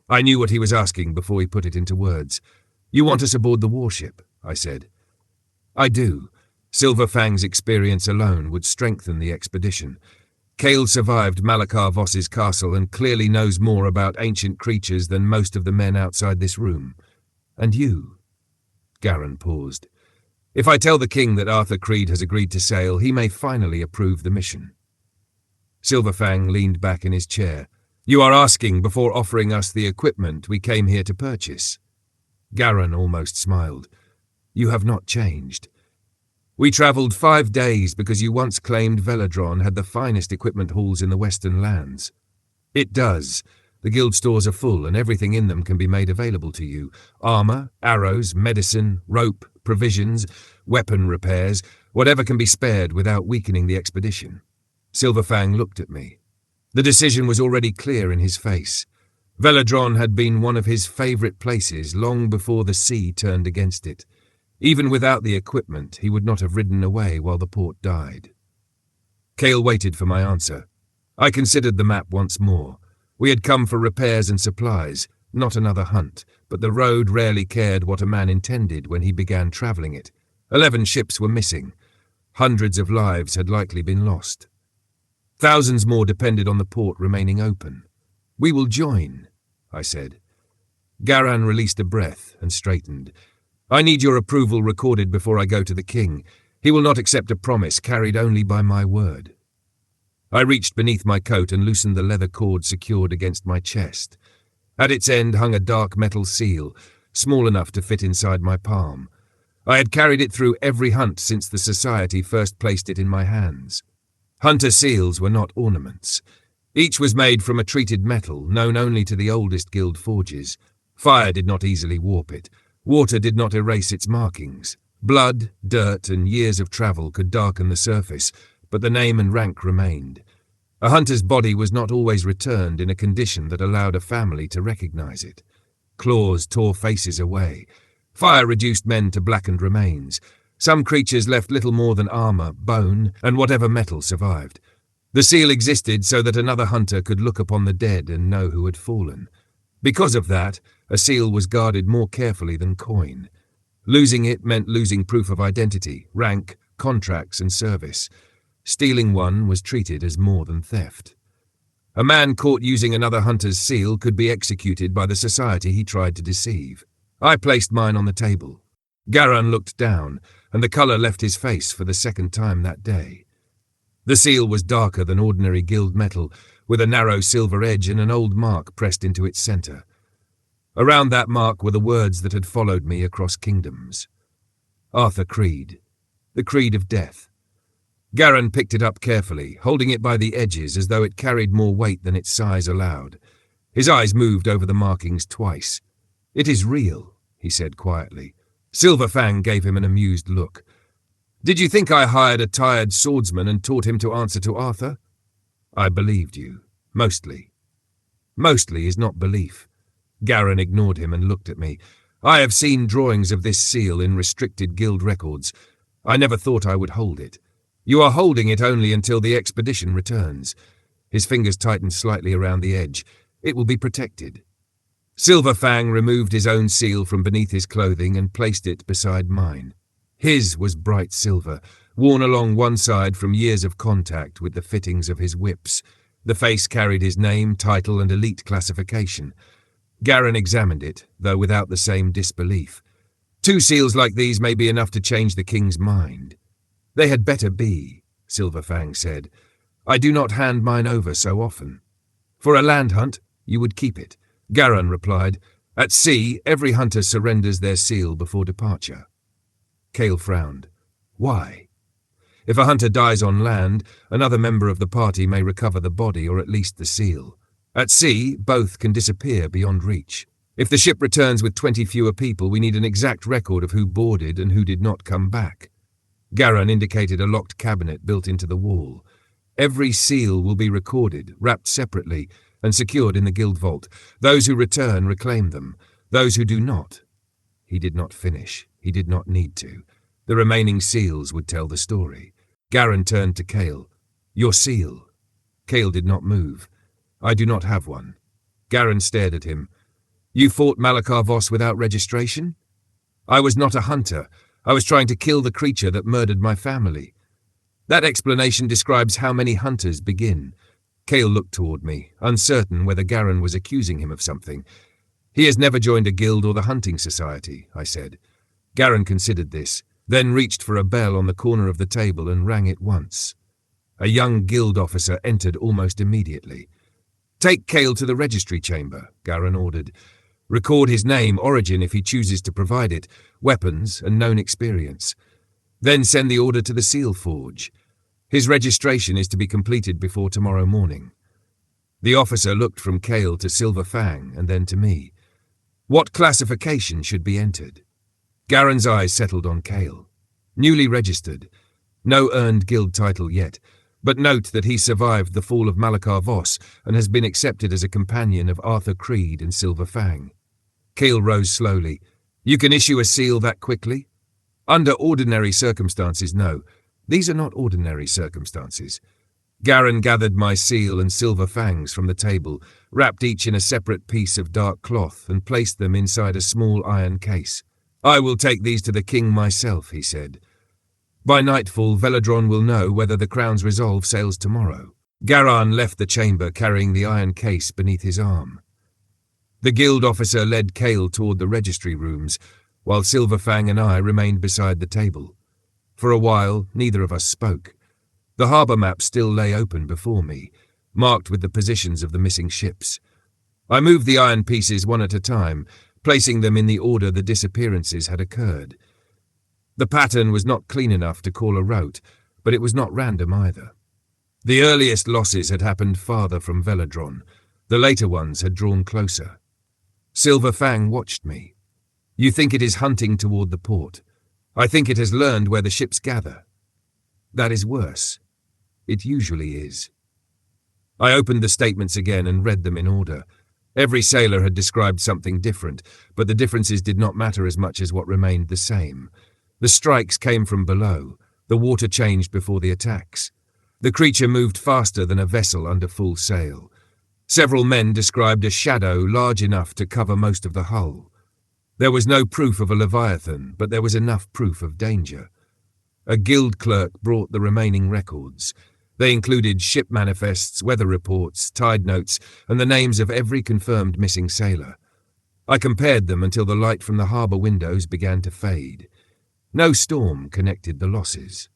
S1: I knew what he was asking before he put it into words. "You want us aboard the warship," I said. "I do. Silver Fang's experience alone would strengthen the expedition. Kael survived Malachar Voss's castle and clearly knows more about ancient creatures than most of the men outside this room. And you?" Garan paused. "If I tell the king that Arthur Creed has agreed to sail, he may finally approve the mission." Silver Fang leaned back in his chair. "You are asking before offering us the equipment we came here to purchase." Garan almost smiled. "You have not changed. We travelled 5 days because you once claimed Velodron had the finest equipment halls in the Western lands. It does. The guild stores are full and everything in them can be made available to you. Armour, arrows, medicine, rope, provisions, weapon repairs, whatever can be spared without weakening the expedition." Silver Fang looked at me. The decision was already clear in his face. Velodron had been one of his favourite places long before the sea turned against it. Even without the equipment, he would not have ridden away while the port died. Kael waited for my answer. I considered the map once more. We had come for repairs and supplies, not another hunt, but the road rarely cared what a man intended when he began travelling it. 11 ships were missing. Hundreds of lives had likely been lost. Thousands more depended on the port remaining open. "We will join," I said. Garan released a breath and straightened. "I need your approval recorded before I go to the king. He will not accept a promise carried only by my word." I reached beneath my coat and loosened the leather cord secured against my chest. At its end hung a dark metal seal, small enough to fit inside my palm. I had carried it through every hunt since the society first placed it in my hands. Hunter seals were not ornaments. Each was made from a treated metal known only to the oldest guild forges. Fire did not easily warp it. Water did not erase its markings. Blood, dirt, and years of travel could darken the surface, but the name and rank remained. A hunter's body was not always returned in a condition that allowed a family to recognize it. Claws tore faces away. Fire reduced men to blackened remains. Some creatures left little more than armor, bone, and whatever metal survived. The seal existed so that another hunter could look upon the dead and know who had fallen. Because of that, a seal was guarded more carefully than coin. Losing it meant losing proof of identity, rank, contracts, and service. Stealing one was treated as more than theft. A man caught using another hunter's seal could be executed by the society he tried to deceive. I placed mine on the table. Garan looked down, and the colour left his face for the second time that day. The seal was darker than ordinary guild metal, with a narrow silver edge and an old mark pressed into its centre. Around that mark were the words that had followed me across kingdoms. Arthur Creed. The Creed of Death. Garan picked it up carefully, holding it by the edges as though it carried more weight than its size allowed. His eyes moved over the markings twice. "It is real," he said quietly. Silver Fang gave him an amused look. "Did you think I hired a tired swordsman and taught him to answer to Arthur?" "I believed you. Mostly." "Mostly is not belief." Garan ignored him and looked at me. "I have seen drawings of this seal in restricted guild records. I never thought I would hold it. You are holding it only until the expedition returns." His fingers tightened slightly around the edge. "It will be protected." Silver Fang removed his own seal from beneath his clothing and placed it beside mine. His was bright silver, worn along one side from years of contact with the fittings of his whips. The face carried his name, title, and elite classification. Garan examined it, though without the same disbelief. "Two seals like these may be enough to change the king's mind." "They had better be," Silver Fang said. "I do not hand mine over so often." "For a land hunt, you would keep it," Garan replied. "At sea, every hunter surrenders their seal before departure." Kael frowned. "Why?" "If a hunter dies on land, another member of the party may recover the body or at least the seal. At sea, both can disappear beyond reach. If the ship returns with 20 fewer people, we need an exact record of who boarded and who did not come back." Garan indicated a locked cabinet built into the wall. "Every seal will be recorded, wrapped separately, and secured in the guild vault. Those who return reclaim them. Those who do not—" He did not finish. He did not need to. The remaining seals would tell the story. Garan turned to Kael. "Your seal." Kael did not move. "I do not have one." Garan stared at him. "You fought Malachar Voss without registration?" "I was not a hunter. I was trying to kill the creature that murdered my family." "That explanation describes how many hunters begin." Kael looked toward me, uncertain whether Garan was accusing him of something. "He has never joined a guild or the hunting society," I said. Garan considered this, then reached for a bell on the corner of the table and rang it once. A young guild officer entered almost immediately. "Take Kael to the registry chamber," Garan ordered. "Record his name, origin if he chooses to provide it, weapons and known experience. Then send the order to the seal forge. His registration is to be completed before tomorrow morning." The officer looked from Kael to Silver Fang and then to me. "What classification should be entered?" Garen's eyes settled on Kael. "Newly registered. No earned guild title yet, but note that he survived the fall of Malachar Voss and has been accepted as a companion of Arthur Creed and Silver Fang." Kael rose slowly. "You can issue a seal that quickly?" "Under ordinary circumstances, no. These are not ordinary circumstances." Garan gathered my seal and Silver Fang's from the table, wrapped each in a separate piece of dark cloth and placed them inside a small iron case. "I will take these to the king myself," he said. "By nightfall, Velodron will know whether the Crown's resolve sails tomorrow." Garan left the chamber carrying the iron case beneath his arm. The guild officer led Kael toward the registry rooms, while Silver Fang and I remained beside the table. For a while, neither of us spoke. The harbour map still lay open before me, marked with the positions of the missing ships. I moved the iron pieces one at a time, placing them in the order the disappearances had occurred. The pattern was not clean enough to call a rote, but it was not random either. The earliest losses had happened farther from Velodron. The later ones had drawn closer. Silver Fang watched me. "You think it is hunting toward the port. I think it has learned where the ships gather." "That is worse." "It usually is." I opened the statements again and read them in order. Every sailor had described something different, but the differences did not matter as much as what remained the same. The strikes came from below. The water changed before the attacks. The creature moved faster than a vessel under full sail. Several men described a shadow large enough to cover most of the hull. There was no proof of a Leviathan, but there was enough proof of danger. A guild clerk brought the remaining records. They included ship manifests, weather reports, tide notes, and the names of every confirmed missing sailor. I compared them until the light from the harbour windows began to fade. No storm connected the losses.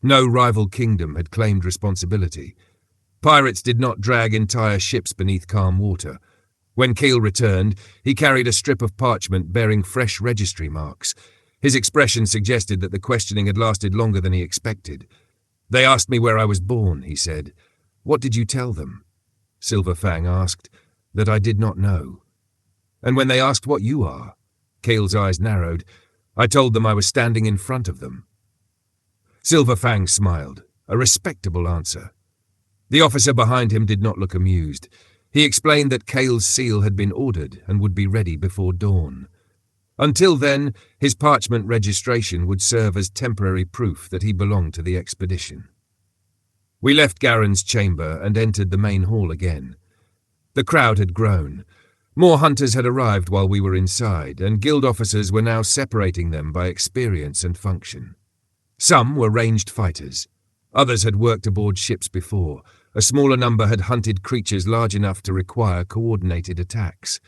S1: No rival kingdom had claimed responsibility. Pirates did not drag entire ships beneath calm water. When Kael returned, he carried a strip of parchment bearing fresh registry marks. His expression suggested that the questioning had lasted longer than he expected. "They asked me where I was born," he said. "What did you tell them?" Silver Fang asked. "That I did not know." "And when they asked what you are?" Kael's eyes narrowed. "I told them I was standing in front of them." Silver Fang smiled. A respectable answer. The officer behind him did not look amused. He explained that Kael's seal had been ordered and would be ready before dawn. Until then, his parchment registration would serve as temporary proof that he belonged to the expedition. We left Garen's chamber and entered the main hall again. The crowd had grown. More hunters had arrived while we were inside, and guild officers were now separating them by experience and function. Some were ranged fighters. Others had worked aboard ships before. A smaller number had hunted creatures large enough to require coordinated attacks.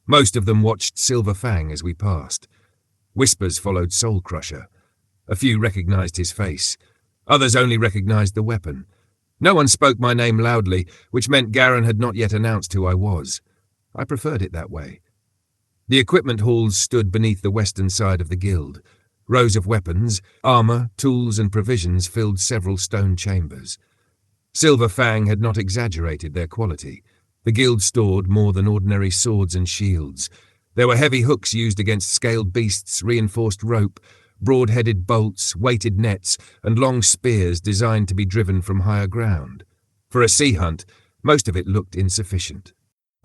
S1: Most of them watched Silver Fang as we passed. Whispers followed Soul Crusher. A few recognized his face. Others only recognized the weapon. No one spoke my name loudly, which meant Garen had not yet announced who I was. I preferred it that way. The equipment halls stood beneath the western side of the guild. Rows of weapons, armor, tools, and provisions filled several stone chambers. Silver Fang had not exaggerated their quality. The guild stored more than ordinary swords and shields. There were heavy hooks used against scaled beasts, reinforced rope, broad-headed bolts, weighted nets, and long spears designed to be driven from higher ground. For a sea hunt, most of it looked insufficient.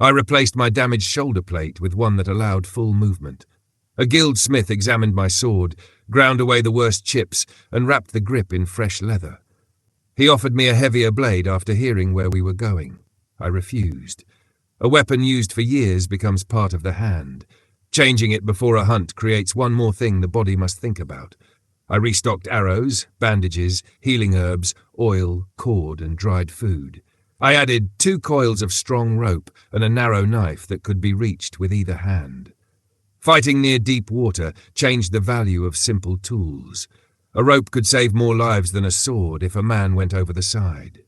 S1: I replaced my damaged shoulder plate with one that allowed full movement. A guild smith examined my sword, ground away the worst chips, and wrapped the grip in fresh leather. He offered me a heavier blade after hearing where we were going. I refused. A weapon used for years becomes part of the hand. Changing it before a hunt creates one more thing the body must think about. I restocked arrows, bandages, healing herbs, oil, cord, and dried food. I added 2 coils of strong rope and a narrow knife that could be reached with either hand. Fighting near deep water changed the value of simple tools. A rope could save more lives than a sword if a man went over the side.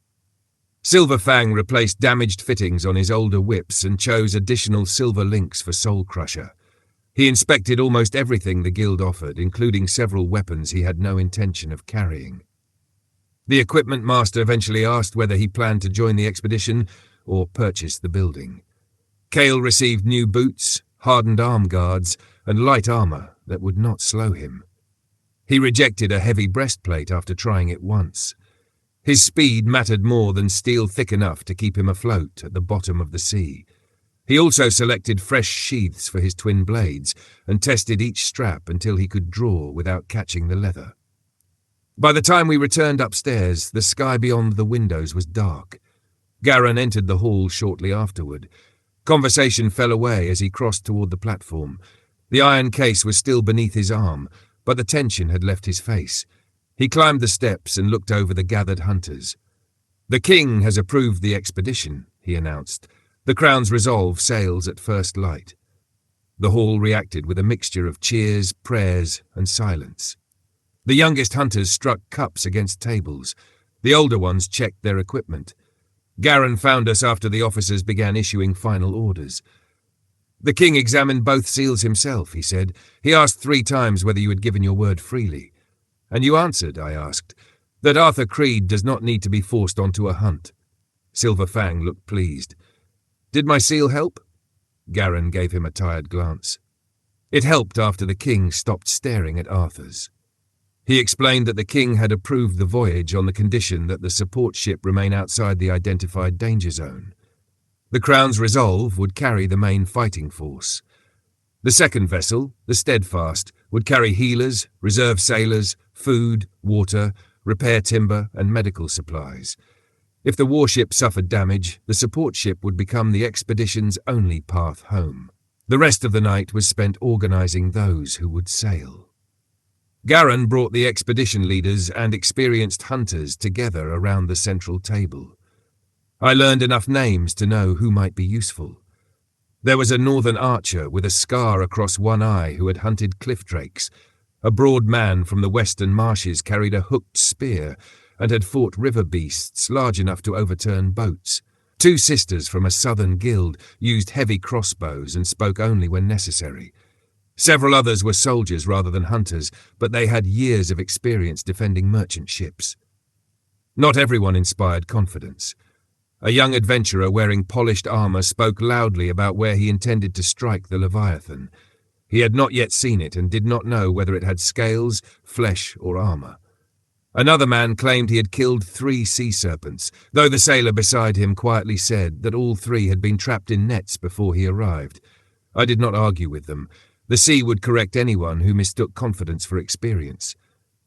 S1: Silver Fang replaced damaged fittings on his older whips and chose additional silver links for Soul Crusher. He inspected almost everything the guild offered, including several weapons he had no intention of carrying. The equipment master eventually asked whether he planned to join the expedition or purchase the building. Kael received new boots, hardened arm guards, and light armor that would not slow him. He rejected a heavy breastplate after trying it once. His speed mattered more than steel thick enough to keep him afloat at the bottom of the sea. He also selected fresh sheaths for his twin blades and tested each strap until he could draw without catching the leather. By the time we returned upstairs, the sky beyond the windows was dark. Garen entered the hall shortly afterward. Conversation fell away as he crossed toward the platform. The iron case was still beneath his arm, but the tension had left his face. He climbed the steps and looked over the gathered hunters. "The king has approved the expedition," he announced. "The Crown's resolve sails at first light." The hall reacted with a mixture of cheers, prayers, and silence. The youngest hunters struck cups against tables. The older ones checked their equipment. Garen found us after the officers began issuing final orders. "The king examined both seals himself," he said. "He asked 3 times whether you had given your word freely." "And you answered," I asked, "that Arthur Creed does not need to be forced onto a hunt." Silver Fang looked pleased. "Did my seal help?" Garen gave him a tired glance. It helped after the king stopped staring at Arthur's. He explained that the king had approved the voyage on the condition that the support ship remain outside the identified danger zone. The Crown's resolve would carry the main fighting force. The second vessel, the Steadfast, would carry healers, reserve sailors, food, water, repair timber, and medical supplies. If the warship suffered damage, the support ship would become the expedition's only path home. The rest of the night was spent organizing those who would sail. Garen brought the expedition leaders and experienced hunters together around the central table. I learned enough names to know who might be useful. There was a northern archer with a scar across one eye who had hunted cliff drakes. A broad man from the western marshes carried a hooked spear and had fought river beasts large enough to overturn boats. 2 sisters from a southern guild used heavy crossbows and spoke only when necessary. Several others were soldiers rather than hunters, but they had years of experience defending merchant ships. Not everyone inspired confidence. A young adventurer wearing polished armour spoke loudly about where he intended to strike the Leviathan. He had not yet seen it and did not know whether it had scales, flesh, or armour. Another man claimed he had killed 3 sea serpents, though the sailor beside him quietly said that all 3 had been trapped in nets before he arrived. I did not argue with them. The sea would correct anyone who mistook confidence for experience.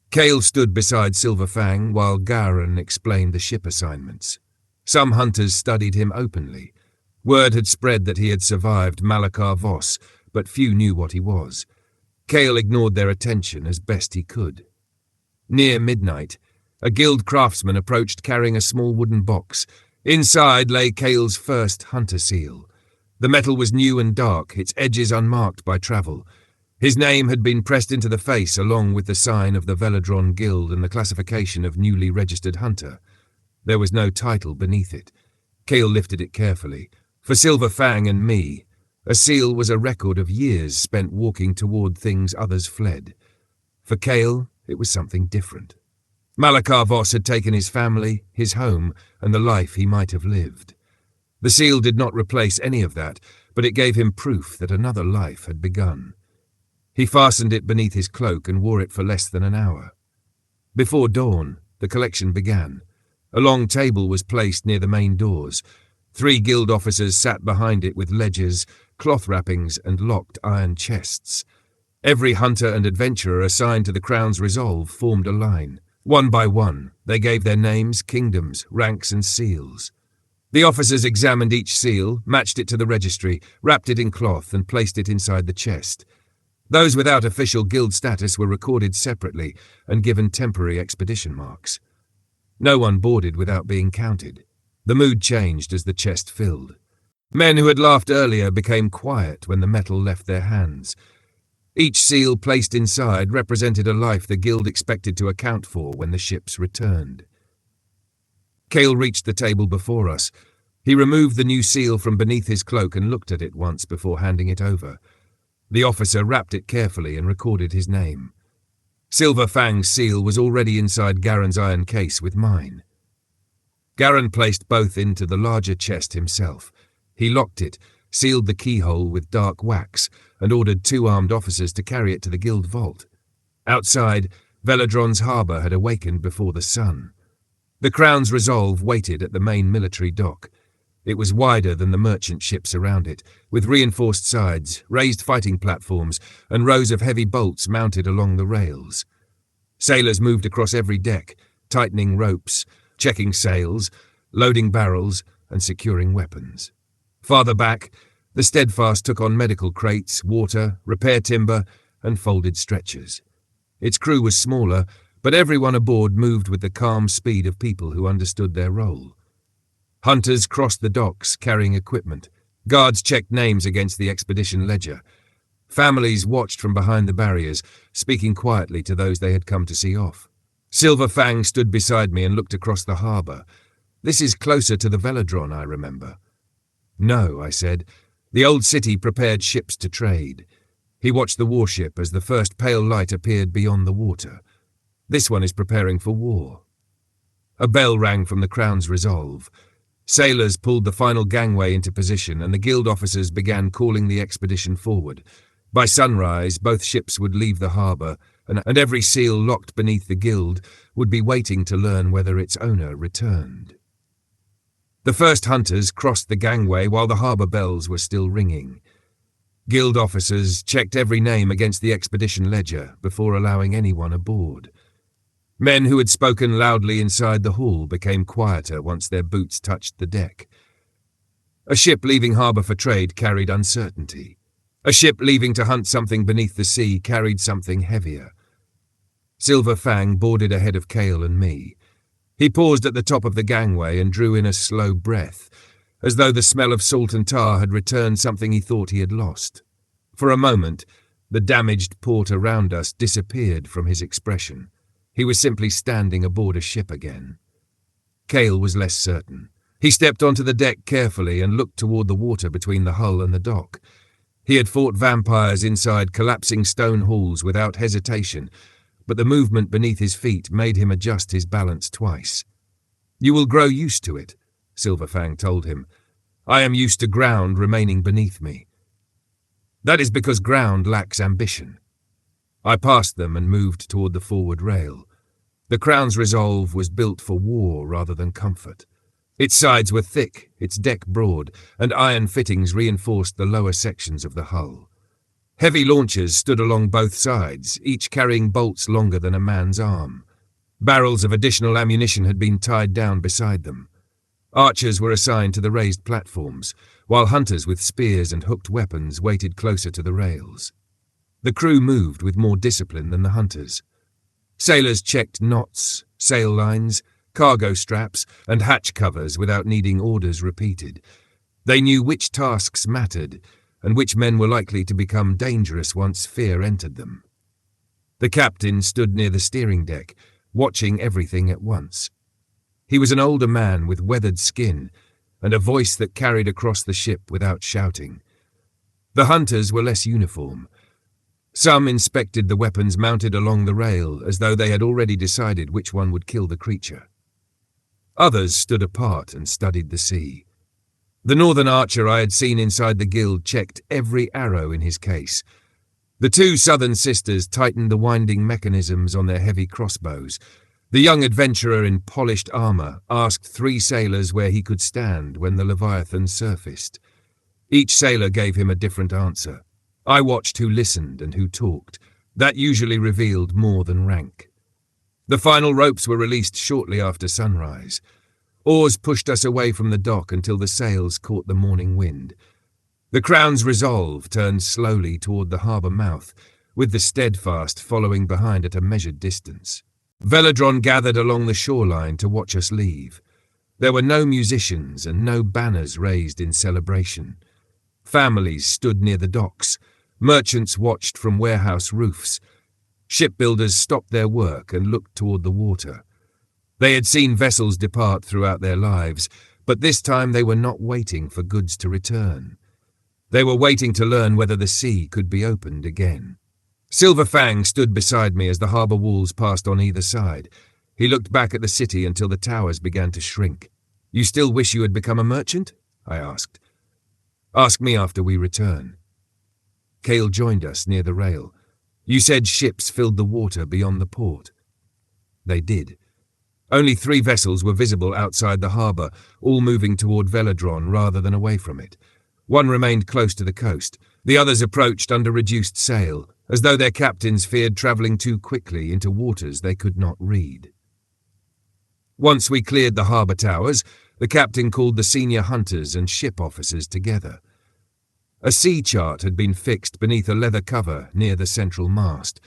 S1: Kael stood beside Silver Fang while Garin explained the ship assignments. Some hunters studied him openly. Word had spread that he had survived Malachar Voss, but few knew what he was. Kael ignored their attention as best he could. Near midnight, a guild craftsman approached carrying a small wooden box. Inside lay Kael's first hunter seal. The metal was new and dark, its edges unmarked by travel. His name had been pressed into the face along with the sign of the Velodron Guild and the classification of newly registered hunter. There was no title beneath it. Kael lifted it carefully. For Silver Fang and me, a seal was a record of years spent walking toward things others fled. For Kael, it was something different. Malachar Voss had taken his family, his home, and the life he might have lived. The seal did not replace any of that, but it gave him proof that another life had begun. He fastened it beneath his cloak and wore it for less than an hour. Before dawn, the collection began. A long table was placed near the main doors. 3 guild officers sat behind it with ledgers, cloth wrappings, and locked iron chests. Every hunter and adventurer assigned to the Crown's resolve formed a line. One by one, they gave their names, kingdoms, ranks, and seals. The officers examined each seal, matched it to the registry, wrapped it in cloth, and placed it inside the chest. Those without official guild status were recorded separately and given temporary expedition marks. No one boarded without being counted. The mood changed as the chest filled. Men who had laughed earlier became quiet when the metal left their hands. Each seal placed inside represented a life the guild expected to account for when the ships returned. Kael reached the table before us. He removed the new seal from beneath his cloak and looked at it once before handing it over. The officer wrapped it carefully and recorded his name. Silver Fang's seal was already inside Garen's iron case with mine. Garen placed both into the larger chest himself. He locked it, sealed the keyhole with dark wax, and ordered 2 armed officers to carry it to the guild vault. Outside, Velodron's harbour had awakened before the sun. The Crown's resolve waited at the main military dock. It was wider than the merchant ships around it, with reinforced sides, raised fighting platforms, and rows of heavy bolts mounted along the rails. Sailors moved across every deck, tightening ropes, checking sails, loading barrels, and securing weapons. Farther back, the Steadfast took on medical crates, water, repair timber, and folded stretchers. Its crew was smaller, but everyone aboard moved with the calm speed of people who understood their role. Hunters crossed the docks, carrying equipment. Guards checked names against the expedition ledger. Families watched from behind the barriers, speaking quietly to those they had come to see off. Silver Fang stood beside me and looked across the harbour. "This is closer to the Velodron, I remember." "No," I said. "The old city prepared ships to trade." He watched the warship as the first pale light appeared beyond the water. "This one is preparing for war." A bell rang from the Crown's resolve. Sailors pulled the final gangway into position and the guild officers began calling the expedition forward. By sunrise, both ships would leave the harbour, and every seal locked beneath the guild would be waiting to learn whether its owner returned. The first hunters crossed the gangway while the harbour bells were still ringing. Guild officers checked every name against the expedition ledger before allowing anyone aboard. Men who had spoken loudly inside the hall became quieter once their boots touched the deck. A ship leaving harbour for trade carried uncertainty. A ship leaving to hunt something beneath the sea carried something heavier. Silver Fang boarded ahead of Kael and me. He paused at the top of the gangway and drew in a slow breath, as though the smell of salt and tar had returned something he thought he had lost. For a moment, the damaged port around us disappeared from his expression. He was simply standing aboard a ship again. Kael was less certain. He stepped onto the deck carefully and looked toward the water between the hull and the dock. He had fought vampires inside collapsing stone halls without hesitation, but the movement beneath his feet made him adjust his balance twice. "You will grow used to it," Silver Fang told him. "I am used to ground remaining beneath me." "That is because ground lacks ambition." I passed them and moved toward the forward rail. The Crown's resolve was built for war rather than comfort. Its sides were thick, its deck broad, and iron fittings reinforced the lower sections of the hull. Heavy launchers stood along both sides, each carrying bolts longer than a man's arm. Barrels of additional ammunition had been tied down beside them. Archers were assigned to the raised platforms, while hunters with spears and hooked weapons waited closer to the rails. The crew moved with more discipline than the hunters. Sailors checked knots, sail lines, cargo straps, and hatch covers without needing orders repeated. They knew which tasks mattered, and which men were likely to become dangerous once fear entered them. The captain stood near the steering deck, watching everything at once. He was an older man with weathered skin, and a voice that carried across the ship without shouting. The hunters were less uniform. Some inspected the weapons mounted along the rail as though they had already decided which one would kill the creature. Others stood apart and studied the sea. The northern archer I had seen inside the guild checked every arrow in his case. The two southern sisters tightened the winding mechanisms on their heavy crossbows. The young adventurer in polished armour asked 3 sailors where he could stand when the Leviathan surfaced. Each sailor gave him a different answer. I watched who listened and who talked. That usually revealed more than rank. The final ropes were released shortly after sunrise. Oars pushed us away from the dock until the sails caught the morning wind. The Crown's resolve turned slowly toward the harbour mouth, with the Steadfast following behind at a measured distance. Velodron gathered along the shoreline to watch us leave. There were no musicians and no banners raised in celebration. Families stood near the docks. Merchants watched from warehouse roofs. Shipbuilders stopped their work and looked toward the water. They had seen vessels depart throughout their lives, but this time they were not waiting for goods to return. They were waiting to learn whether the sea could be opened again. Silver Fang stood beside me as the harbour walls passed on either side. He looked back at the city until the towers began to shrink. "You still wish you had become a merchant?" I asked. "Ask me after we return." Kael joined us near the rail. "You said ships filled the water beyond the port." They did. Only 3 vessels were visible outside the harbour, all moving toward Velodron rather than away from it. One remained close to the coast. The others approached under reduced sail, as though their captains feared travelling too quickly into waters they could not read. Once we cleared the harbour towers, the captain called the senior hunters and ship officers together. A sea chart had been fixed beneath a leather cover near the central mast.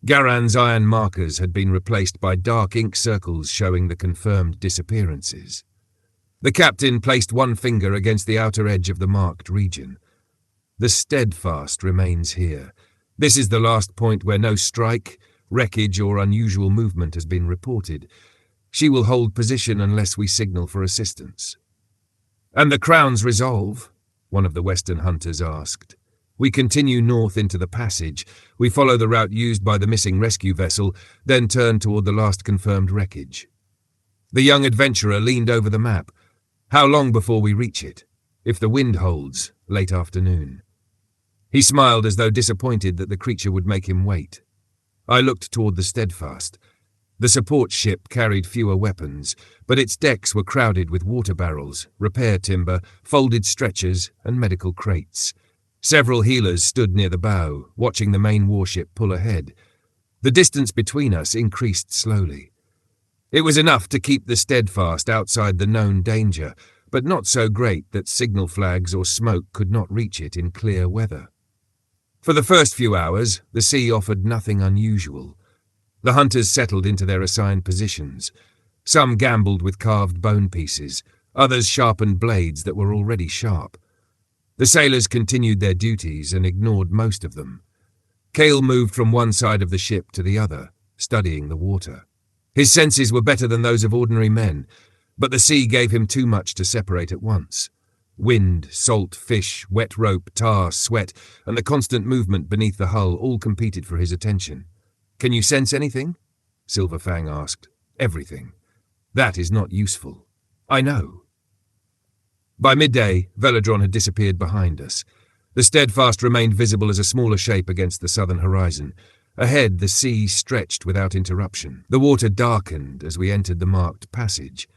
S1: Garan's iron markers had been replaced by dark ink circles showing the confirmed disappearances. The captain placed one finger against the outer edge of the marked region. "The Steadfast remains here. This is the last point where no strike, wreckage, or unusual movement has been reported. She will hold position unless we signal for assistance." "And the Crown's resolve?" one of the western hunters asked. "We continue north into the passage. We follow the route used by the missing rescue vessel, then turn toward the last confirmed wreckage." The young adventurer leaned over the map. "How long before we reach it?" "If the wind holds, late afternoon." He smiled as though disappointed that the creature would make him wait. I looked toward the Steadfast. The support ship carried fewer weapons, but its decks were crowded with water barrels, repair timber, folded stretchers, and medical crates. Several healers stood near the bow, watching the main warship pull ahead. The distance between us increased slowly. It was enough to keep the Steadfast outside the known danger, but not so great that signal flags or smoke could not reach it in clear weather. For the first few hours, the sea offered nothing unusual. The hunters settled into their assigned positions. Some gambled with carved bone pieces, others sharpened blades that were already sharp. The sailors continued their duties and ignored most of them. Kael moved from one side of the ship to the other, studying the water. His senses were better than those of ordinary men, but the sea gave him too much to separate at once. Wind, salt, fish, wet rope, tar, sweat, and the constant movement beneath the hull all competed for his attention. "Can you sense anything?" Silver Fang asked. "Everything. That is not useful." "I know." By midday, Velodron had disappeared behind us. The Steadfast remained visible as a smaller shape against the southern horizon. Ahead, the sea stretched without interruption. The water darkened as we entered the marked passage.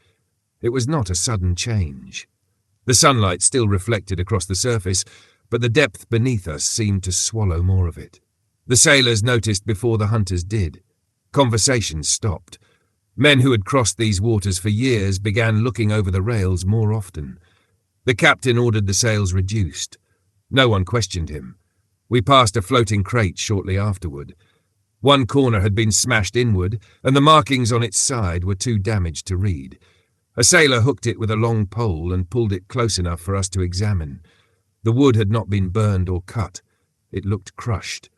S1: It was not a sudden change. The sunlight still reflected across the surface, but the depth beneath us seemed to swallow more of it. The sailors noticed before the hunters did. Conversations stopped. Men who had crossed these waters for years began looking over the rails more often. The captain ordered the sails reduced. No one questioned him. We passed a floating crate shortly afterward. One corner had been smashed inward, and the markings on its side were too damaged to read. A sailor hooked it with a long pole and pulled it close enough for us to examine. The wood had not been burned or cut. It looked crushed.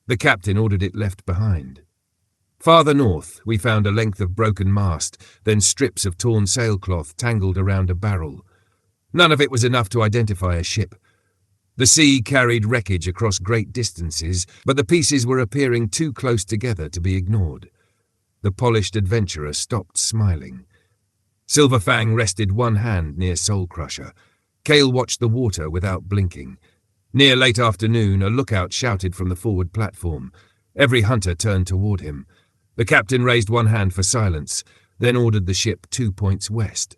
S1: The captain ordered it left behind. Farther north, we found a length of broken mast, then strips of torn sailcloth tangled around a barrel. None of it was enough to identify a ship. The sea carried wreckage across great distances, but the pieces were appearing too close together to be ignored. The polished adventurer stopped smiling. Silver Fang rested one hand near Soul Crusher. Kael watched the water without blinking. Near late afternoon, a lookout shouted from the forward platform. Every hunter turned toward him. The captain raised one hand for silence, then ordered the ship 2 points west.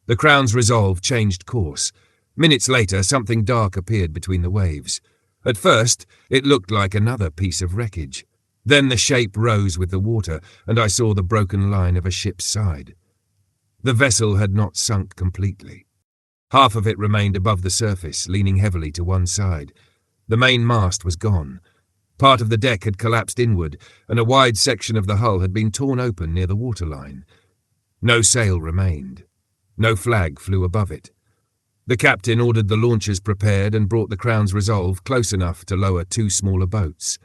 S1: The Crown's resolve changed course. Minutes later, something dark appeared between the waves. At first, it looked like another piece of wreckage. Then the shape rose with the water, and I saw the broken line of a ship's side. The vessel had not sunk completely. Half of it remained above the surface, leaning heavily to one side. The main mast was gone. Part of the deck had collapsed inward, and a wide section of the hull had been torn open near the waterline. No sail remained. No flag flew above it. The captain ordered the launchers prepared and brought the Crown's resolve close enough to lower 2 smaller boats.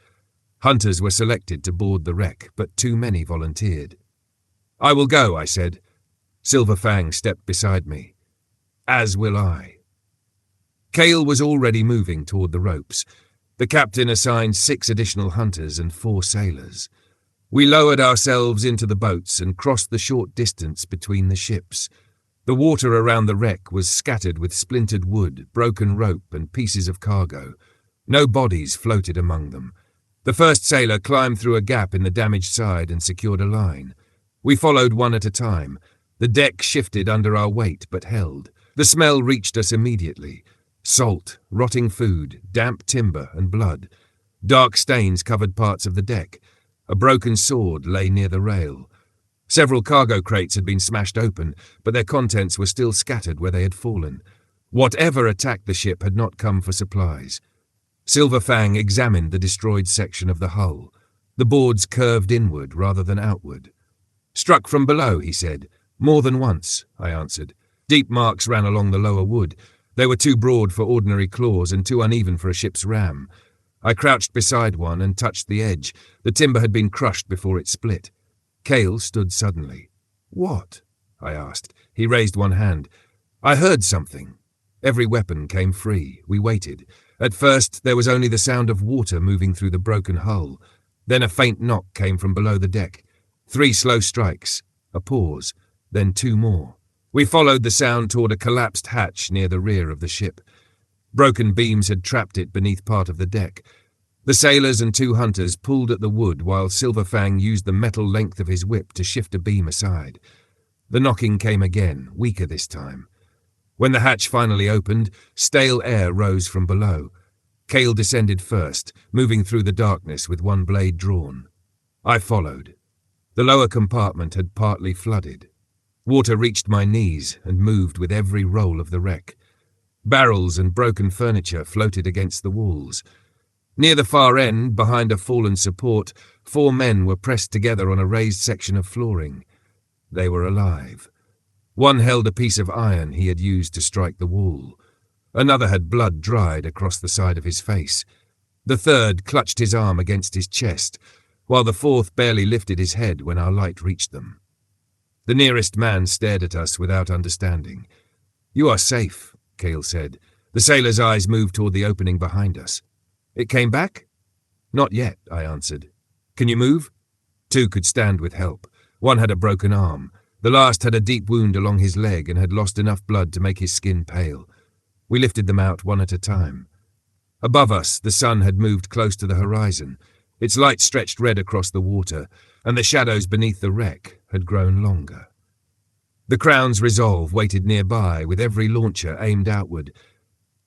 S1: Hunters were selected to board the wreck, but too many volunteered. "I will go," I said. Silver Fang stepped beside me. "As will I." Kael was already moving toward the ropes. The captain assigned 6 additional hunters and 4 sailors. We lowered ourselves into the boats and crossed the short distance between the ships. The water around the wreck was scattered with splintered wood, broken rope, and pieces of cargo. No bodies floated among them. The first sailor climbed through a gap in the damaged side and secured a line. We followed one at a time. The deck shifted under our weight, but held. The smell reached us immediately. Salt, rotting food, damp timber, and blood. Dark stains covered parts of the deck. A broken sword lay near the rail. Several cargo crates had been smashed open, but their contents were still scattered where they had fallen. Whatever attacked the ship had not come for supplies. Silver Fang examined the destroyed section of the hull. The boards curved inward rather than outward. "Struck from below," he said. "More than once," I answered. Deep marks ran along the lower wood. They were too broad for ordinary claws and too uneven for a ship's ram. I crouched beside one and touched the edge. The timber had been crushed before it split. Kael stood suddenly. "What?" I asked. He raised one hand. "I heard something." Every weapon came free. We waited. At first, there was only the sound of water moving through the broken hull. Then a faint knock came from below the deck. 3 slow strikes. A pause. Then 2 more. We followed the sound toward a collapsed hatch near the rear of the ship. Broken beams had trapped it beneath part of the deck. The sailors and 2 hunters pulled at the wood while Silver Fang used the metal length of his whip to shift a beam aside. The knocking came again, weaker this time. When the hatch finally opened, stale air rose from below. Kael descended first, moving through the darkness with one blade drawn. I followed. The lower compartment had partly flooded. Water reached my knees and moved with every roll of the wreck. Barrels and broken furniture floated against the walls. Near the far end, behind a fallen support, 4 men were pressed together on a raised section of flooring. They were alive. One held a piece of iron he had used to strike the wall. Another had blood dried across the side of his face. The third clutched his arm against his chest, while the 4th barely lifted his head when our light reached them. The nearest man stared at us without understanding. "You are safe," Kael said. The sailor's eyes moved toward the opening behind us. It came back? Not yet, I answered. Can you move? 2 could stand with help. 1 had a broken arm. The last had a deep wound along his leg and had lost enough blood to make his skin pale. We lifted them out 1 at a time. Above us, the sun had moved close to the horizon. Its light stretched red across the water, and the shadows beneath the wreck had grown longer. The Crown's resolve waited nearby, with every launcher aimed outward.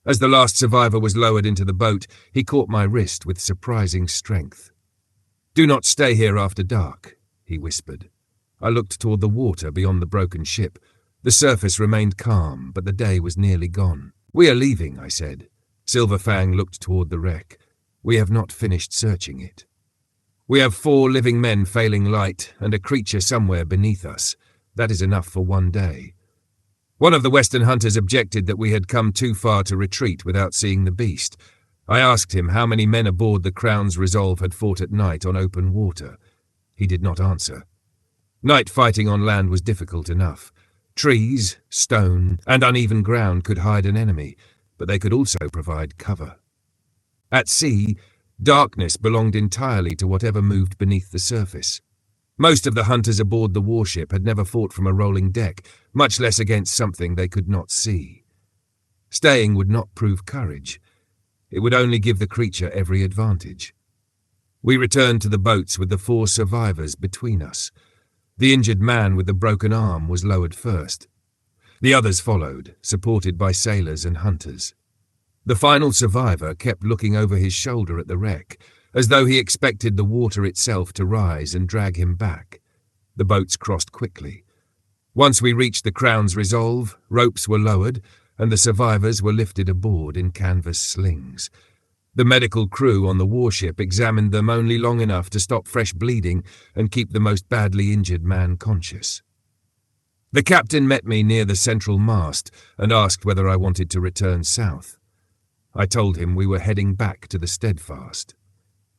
S1: As the last survivor was lowered into the boat, he caught my wrist with surprising strength. "Do not stay here after dark," he whispered. I looked toward the water beyond the broken ship. The surface remained calm, but the day was nearly gone. "We are leaving," I said. Silver Fang looked toward the wreck. "We have not finished searching it. We have 4 living men failing light and a creature somewhere beneath us. That is enough for 1 day." One of the Western hunters objected that we had come too far to retreat without seeing the beast. I asked him how many men aboard the Crown's Resolve had fought at night on open water. He did not answer. Night fighting on land was difficult enough. Trees, stone, and uneven ground could hide an enemy, but they could also provide cover. At sea, darkness belonged entirely to whatever moved beneath the surface. Most of the hunters aboard the warship had never fought from a rolling deck, much less against something they could not see. Staying would not prove courage. It would only give the creature every advantage. We returned to the boats with the 4 survivors between us. The injured man with the broken arm was lowered first. The others followed, supported by sailors and hunters. The final survivor kept looking over his shoulder at the wreck, as though he expected the water itself to rise and drag him back. The boats crossed quickly. Once we reached the Crown's Resolve, ropes were lowered, and the survivors were lifted aboard in canvas slings. The medical crew on the warship examined them only long enough to stop fresh bleeding and keep the most badly injured man conscious. The captain met me near the central mast and asked whether I wanted to return south. I told him we were heading back to the Steadfast.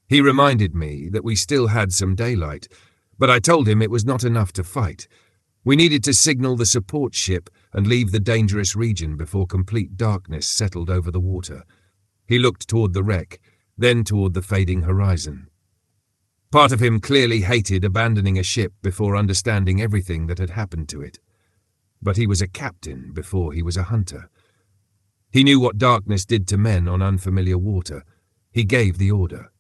S1: He reminded me that we still had some daylight, but I told him it was not enough to fight. We needed to signal the support ship and leave the dangerous region before complete darkness settled over the water. He looked toward the wreck, then toward the fading horizon. Part of him clearly hated abandoning a ship before understanding everything that had happened to it. But he was a captain before he was a hunter. He knew what darkness did to men on unfamiliar water. He gave the order.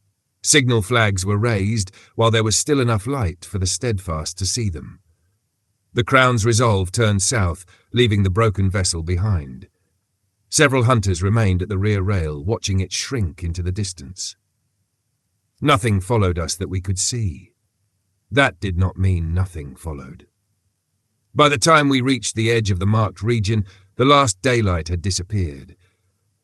S1: Signal flags were raised while there was still enough light for the Steadfast to see them. The Crown's Resolve turned south, leaving the broken vessel behind. Several hunters remained at the rear rail, watching it shrink into the distance. Nothing followed us that we could see. That did not mean nothing followed. By the time we reached the edge of the marked region, the last daylight had disappeared.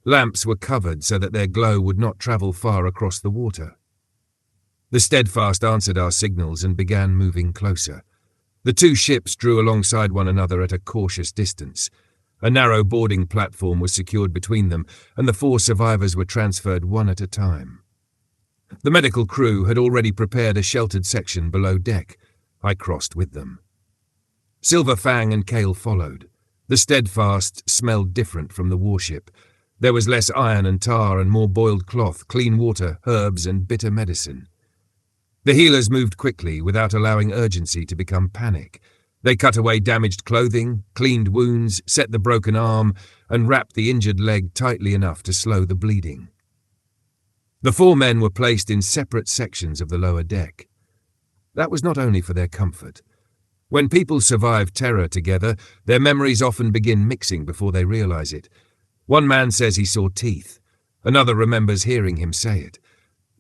S1: Lamps were covered so that their glow would not travel far across the water. The Steadfast answered our signals and began moving closer. The 2 ships drew alongside one another at a cautious distance. A narrow boarding platform was secured between them, and the 4 survivors were transferred 1 at a time. The medical crew had already prepared a sheltered section below deck. I crossed with them. Silver Fang and Kael followed. The Steadfast smelled different from the warship. There was less iron and tar and more boiled cloth, clean water, herbs, and bitter medicine. The healers moved quickly without allowing urgency to become panic. They cut away damaged clothing, cleaned wounds, set the broken arm, and wrapped the injured leg tightly enough to slow the bleeding. The 4 men were placed in separate sections of the lower deck. That was not only for their comfort. When people survive terror together, their memories often begin mixing before they realize it. One man says he saw teeth. Another remembers hearing him say it.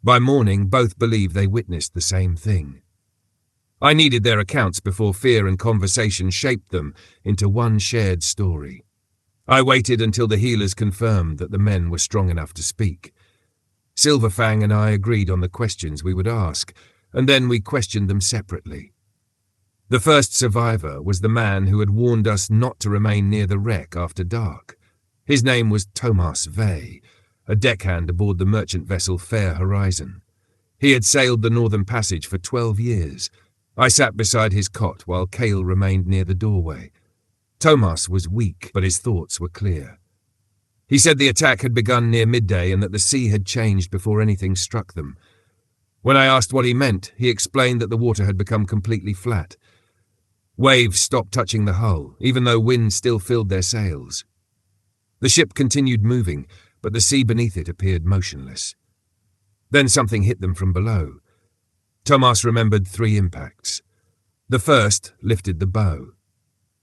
S1: By morning, both believe they witnessed the same thing. I needed their accounts before fear and conversation shaped them into one shared story. I waited until the healers confirmed that the men were strong enough to speak. Silver Fang and I agreed on the questions we would ask, and then we questioned them separately. The first survivor was the man who had warned us not to remain near the wreck after dark. His name was Thomas Vey, a deckhand aboard the merchant vessel Fair Horizon. He had sailed the Northern Passage for 12 years. I sat beside his cot while Kael remained near the doorway. Thomas was weak, but his thoughts were clear. He said the attack had begun near midday and that the sea had changed before anything struck them. When I asked what he meant, he explained that the water had become completely flat. Waves stopped touching the hull, even though wind still filled their sails. The ship continued moving, but the sea beneath it appeared motionless. Then something hit them from below. Tomas remembered 3 impacts. The first lifted the bow.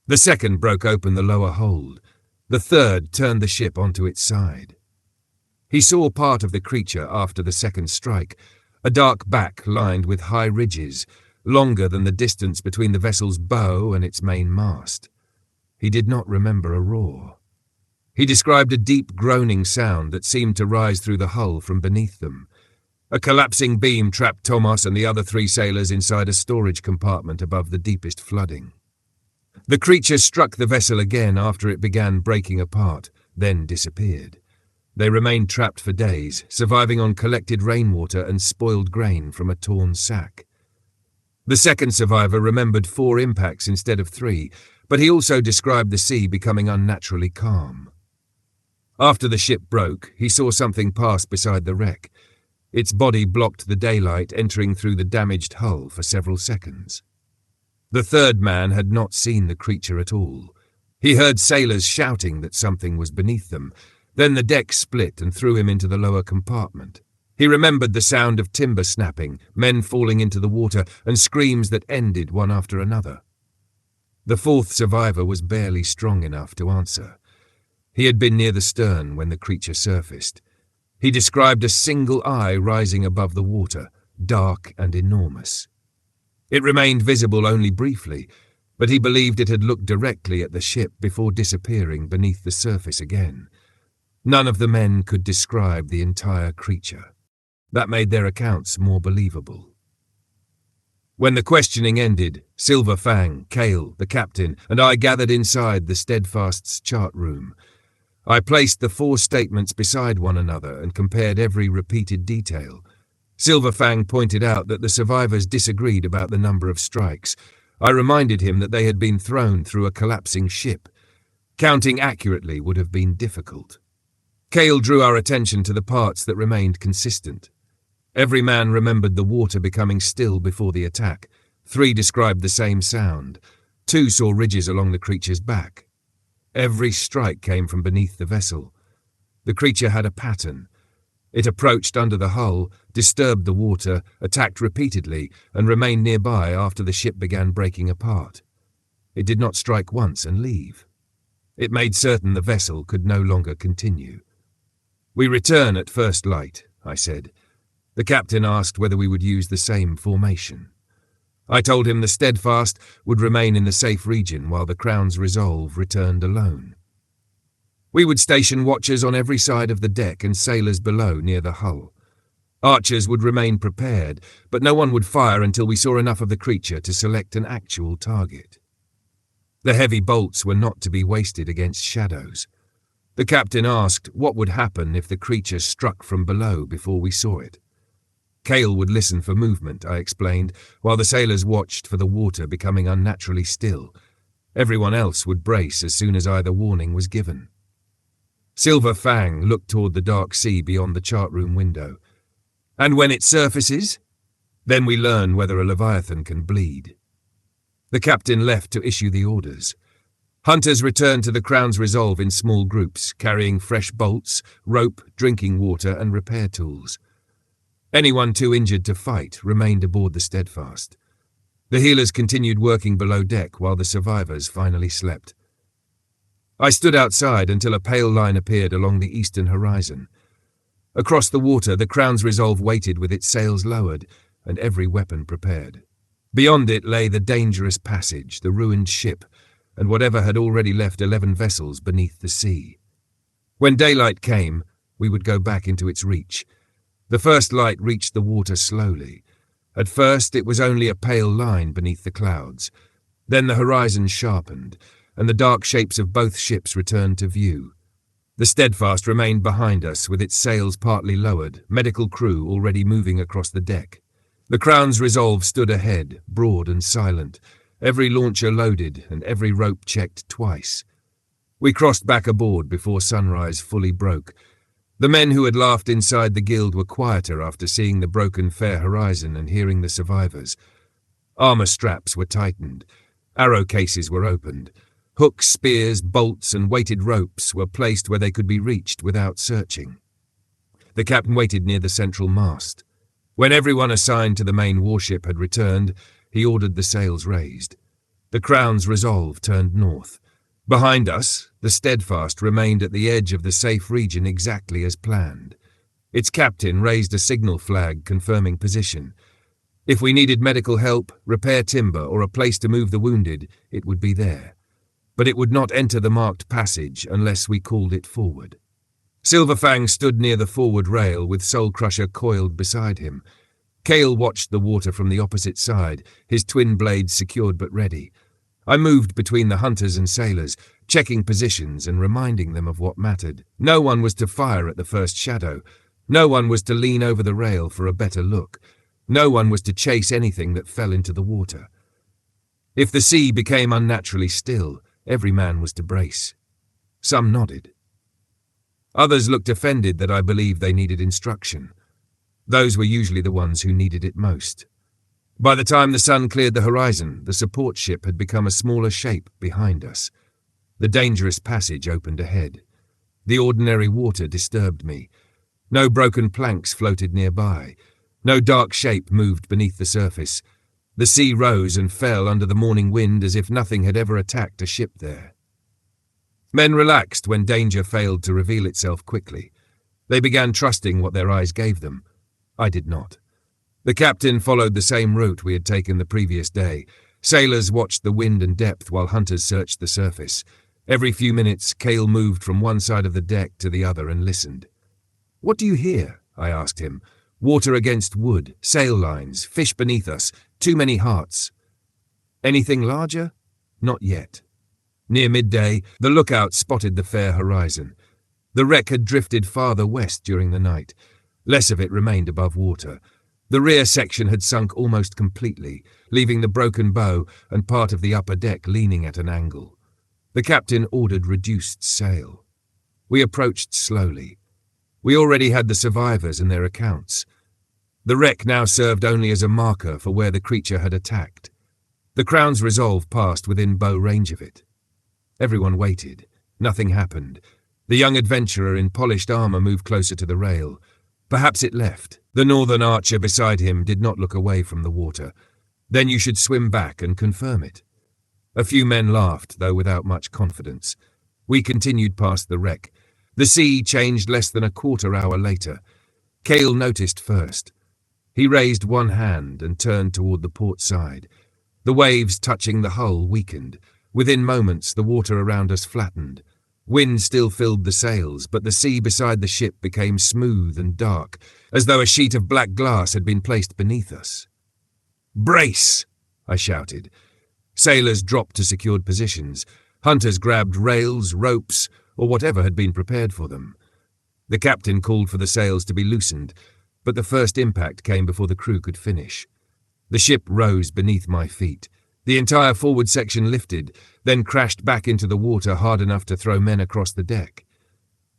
S1: The second broke open the lower hold. The third turned the ship onto its side. He saw part of the creature after the second strike, a dark back lined with high ridges, longer than the distance between the vessel's bow and its main mast. He did not remember a roar. He described a deep groaning sound that seemed to rise through the hull from beneath them. A collapsing beam trapped Tomas and the other 3 sailors inside a storage compartment above the deepest flooding. The creature struck the vessel again after it began breaking apart, then disappeared. They remained trapped for days, surviving on collected rainwater and spoiled grain from a torn sack. The second survivor remembered 4 impacts instead of 3, but he also described the sea becoming unnaturally calm. After the ship broke, he saw something pass beside the wreck. Its body blocked the daylight entering through the damaged hull for several seconds. The third man had not seen the creature at all. He heard sailors shouting that something was beneath them. Then the deck split and threw him into the lower compartment. He remembered the sound of timber snapping, men falling into the water, and screams that ended one after another. The 4th survivor was barely strong enough to answer. He had been near the stern when the creature surfaced. He described a single eye rising above the water, dark and enormous. It remained visible only briefly, but he believed it had looked directly at the ship before disappearing beneath the surface again. None of the men could describe the entire creature. That made their accounts more believable. When the questioning ended, Silver Fang, Kael, the captain, and I gathered inside the Steadfast's chart room. I placed the 4 statements beside one another and compared every repeated detail. Silver Fang pointed out that the survivors disagreed about the number of strikes. I reminded him that they had been thrown through a collapsing ship. Counting accurately would have been difficult. Kael drew our attention to the parts that remained consistent. Every man remembered the water becoming still before the attack. 3 described the same sound. 2 saw ridges along the creature's back. Every strike came from beneath the vessel. The creature had a pattern. It approached under the hull, disturbed the water, attacked repeatedly, and remained nearby after the ship began breaking apart. It did not strike once and leave. It made certain the vessel could no longer continue. "We return at first light," I said. The captain asked whether we would use the same formation. I told him the Steadfast would remain in the safe region while the Crown's Resolve returned alone. We would station watchers on every side of the deck and sailors below near the hull. Archers would remain prepared, but no one would fire until we saw enough of the creature to select an actual target. The heavy bolts were not to be wasted against shadows. The captain asked what would happen if the creature struck from below before we saw it. Kael would listen for movement, I explained, while the sailors watched for the water becoming unnaturally still. Everyone else would brace as soon as either warning was given. Silver Fang looked toward the dark sea beyond the chart room window. "And when it surfaces? Then we learn whether a Leviathan can bleed." The captain left to issue the orders. Hunters returned to the Crown's Resolve in small groups, carrying fresh bolts, rope, drinking water, and repair tools. Anyone too injured to fight remained aboard the Steadfast. The healers continued working below deck while the survivors finally slept. I stood outside until a pale line appeared along the eastern horizon. Across the water, the Crown's Resolve waited with its sails lowered and every weapon prepared. Beyond it lay the dangerous passage, the ruined ship, and whatever had already left 11 vessels beneath the sea. When daylight came, we would go back into its reach. The first light reached the water slowly. At first it was only a pale line beneath the clouds. Then the horizon sharpened, and the dark shapes of both ships returned to view. The Steadfast remained behind us with its sails partly lowered, medical crew already moving across the deck. The Crown's Resolve stood ahead, broad and silent, every launcher loaded and every rope checked twice. We crossed back aboard before sunrise fully broke. The men who had laughed inside the guild were quieter after seeing the broken fair horizon and hearing the survivors. Armour straps were tightened. Arrow cases were opened. Hooks, spears, bolts, and weighted ropes were placed where they could be reached without searching. The captain waited near the central mast. When everyone assigned to the main warship had returned, he ordered the sails raised. The Crown's resolve turned north. Behind us, the Steadfast remained at the edge of the safe region exactly as planned. Its captain raised a signal flag confirming position. If we needed medical help, repair timber, or a place to move the wounded, it would be there. But it would not enter the marked passage unless we called it forward. Silver Fang stood near the forward rail with Soul Crusher coiled beside him. Kael watched the water from the opposite side, his twin blades secured but ready. I moved between the hunters and sailors, checking positions and reminding them of what mattered. No one was to fire at the first shadow. No one was to lean over the rail for a better look. No one was to chase anything that fell into the water. If the sea became unnaturally still, every man was to brace. Some nodded. Others looked offended that I believed they needed instruction. Those were usually the ones who needed it most. By the time the sun cleared the horizon, the support ship had become a smaller shape behind us. The dangerous passage opened ahead. The ordinary water disturbed me. No broken planks floated nearby. No dark shape moved beneath the surface. The sea rose and fell under the morning wind as if nothing had ever attacked a ship there. Men relaxed when danger failed to reveal itself quickly. They began trusting what their eyes gave them. I did not. The captain followed the same route we had taken the previous day. Sailors watched the wind and depth while hunters searched the surface. Every few minutes, Kael moved from one side of the deck to the other and listened. "What do you hear?" I asked him. "Water against wood, sail lines, fish beneath us, too many hearts." "Anything larger?" "Not yet." Near midday, the lookout spotted the fair horizon. The wreck had drifted farther west during the night. Less of it remained above water. The rear section had sunk almost completely, leaving the broken bow and part of the upper deck leaning at an angle. The captain ordered reduced sail. We approached slowly. We already had the survivors and their accounts. The wreck now served only as a marker for where the creature had attacked. The Crown's resolve passed within bow range of it. Everyone waited. Nothing happened. The young adventurer in polished armour moved closer to the rail. Perhaps it left. The northern archer beside him did not look away from the water. Then you should swim back and confirm it. A few men laughed, though without much confidence. We continued past the wreck. The sea changed less than a quarter-hour later. Kael noticed first. He raised one hand and turned toward the port side. The waves touching the hull weakened. Within moments, the water around us flattened. Wind still filled the sails, but the sea beside the ship became smooth and dark, as though a sheet of black glass had been placed beneath us. "Brace!" I shouted. Sailors dropped to secured positions. Hunters grabbed rails, ropes, or whatever had been prepared for them. The captain called for the sails to be loosened, but the first impact came before the crew could finish. The ship rose beneath my feet. The entire forward section lifted, then crashed back into the water hard enough to throw men across the deck.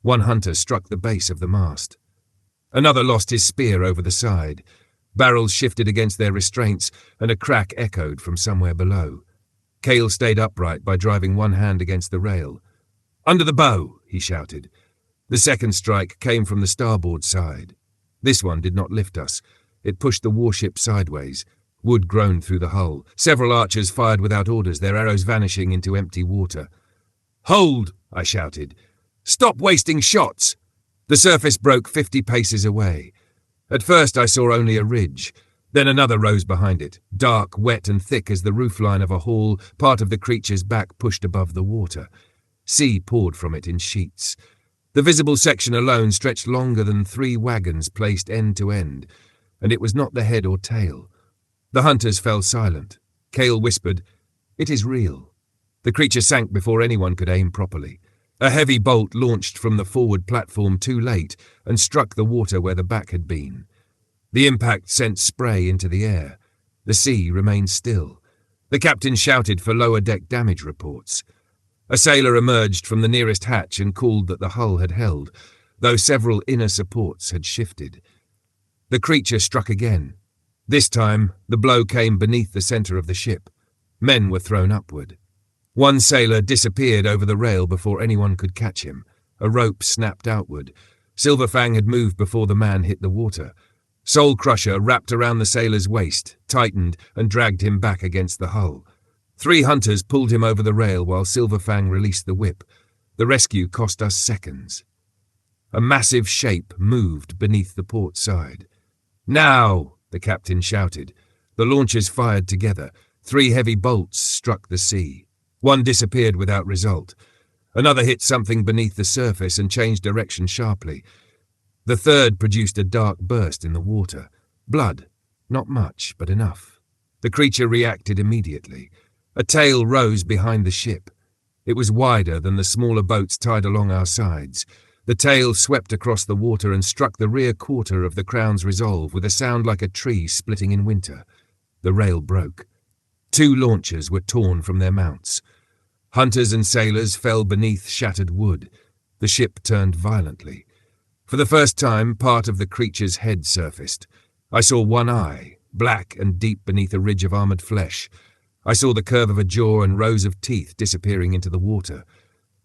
S1: One hunter struck the base of the mast. Another lost his spear over the side. Barrels shifted against their restraints, and a crack echoed from somewhere below. Kael stayed upright by driving one hand against the rail. "Under the bow!" he shouted. The second strike came from the starboard side. This one did not lift us. It pushed the warship sideways. Wood groaned through the hull. Several archers fired without orders, their arrows vanishing into empty water. "Hold!" I shouted. "Stop wasting shots!" The surface broke 50 paces away. At first I saw only a ridge. Then another rose behind it, dark, wet and thick as the roofline of a hall, part of the creature's back pushed above the water. Sea poured from it in sheets. The visible section alone stretched longer than 3 wagons placed end to end, and it was not the head or tail. The hunters fell silent. Kael whispered, "It is real." The creature sank before anyone could aim properly. A heavy bolt launched from the forward platform too late and struck the water where the back had been. The impact sent spray into the air. The sea remained still. The captain shouted for lower deck damage reports. A sailor emerged from the nearest hatch and called that the hull had held, though several inner supports had shifted. The creature struck again. This time, the blow came beneath the centre of the ship. Men were thrown upward. One sailor disappeared over the rail before anyone could catch him. A rope snapped outward. Silver Fang had moved before the man hit the water. Soul Crusher wrapped around the sailor's waist, tightened, and dragged him back against the hull. 3 hunters pulled him over the rail while Silver Fang released the whip. The rescue cost us seconds. A massive shape moved beneath the port side. "Now!" the captain shouted. The launchers fired together. 3 heavy bolts struck the sea. One disappeared without result. Another hit something beneath the surface and changed direction sharply. The third produced a dark burst in the water. Blood. Not much, but enough. The creature reacted immediately. A tail rose behind the ship. It was wider than the smaller boats tied along our sides. The tail swept across the water and struck the rear quarter of the Crown's Resolve with a sound like a tree splitting in winter. The rail broke. 2 launchers were torn from their mounts. Hunters and sailors fell beneath shattered wood. The ship turned violently. For the first time, part of the creature's head surfaced. I saw one eye, black and deep beneath a ridge of armoured flesh. I saw the curve of a jaw and rows of teeth disappearing into the water.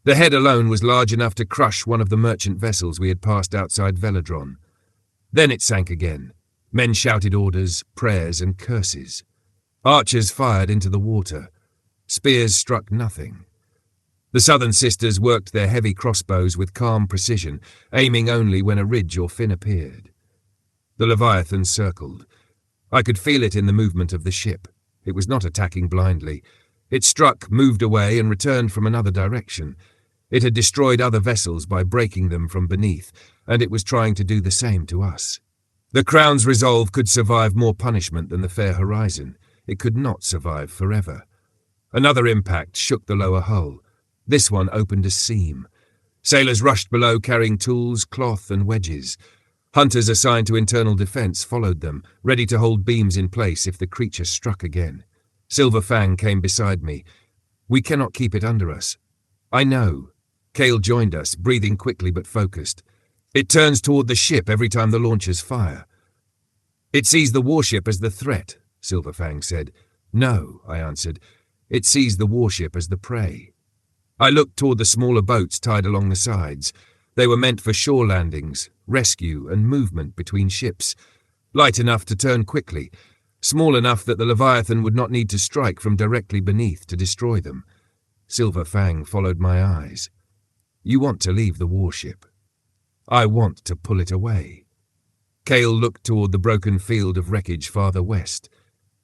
S1: The head alone was large enough to crush one of the merchant vessels we had passed outside Velodron. Then it sank again. Men shouted orders, prayers, and curses. Archers fired into the water. Spears struck nothing. The Southern Sisters worked their heavy crossbows with calm precision, aiming only when a ridge or fin appeared. The Leviathan circled. I could feel it in the movement of the ship. It was not attacking blindly. It struck, moved away, and returned from another direction. It had destroyed other vessels by breaking them from beneath, and it was trying to do the same to us. The Crown's Resolve could survive more punishment than the Fair Horizon. It could not survive forever. Another impact shook the lower hull. This one opened a seam. Sailors rushed below carrying tools, cloth, and wedges. Hunters assigned to internal defence followed them, ready to hold beams in place if the creature struck again. Silver Fang came beside me. "We cannot keep it under us." "I know." Kael joined us, breathing quickly but focused. "It turns toward the ship every time the launchers fire." "It sees the warship as the threat," Silver Fang said. "No," I answered. "It sees the warship as the prey." I looked toward the smaller boats tied along the sides. They were meant for shore landings, rescue, and movement between ships. Light enough to turn quickly, small enough that the Leviathan would not need to strike from directly beneath to destroy them. Silver Fang followed my eyes. "You want to leave the warship." "I want to pull it away." Kael looked toward the broken field of wreckage farther west.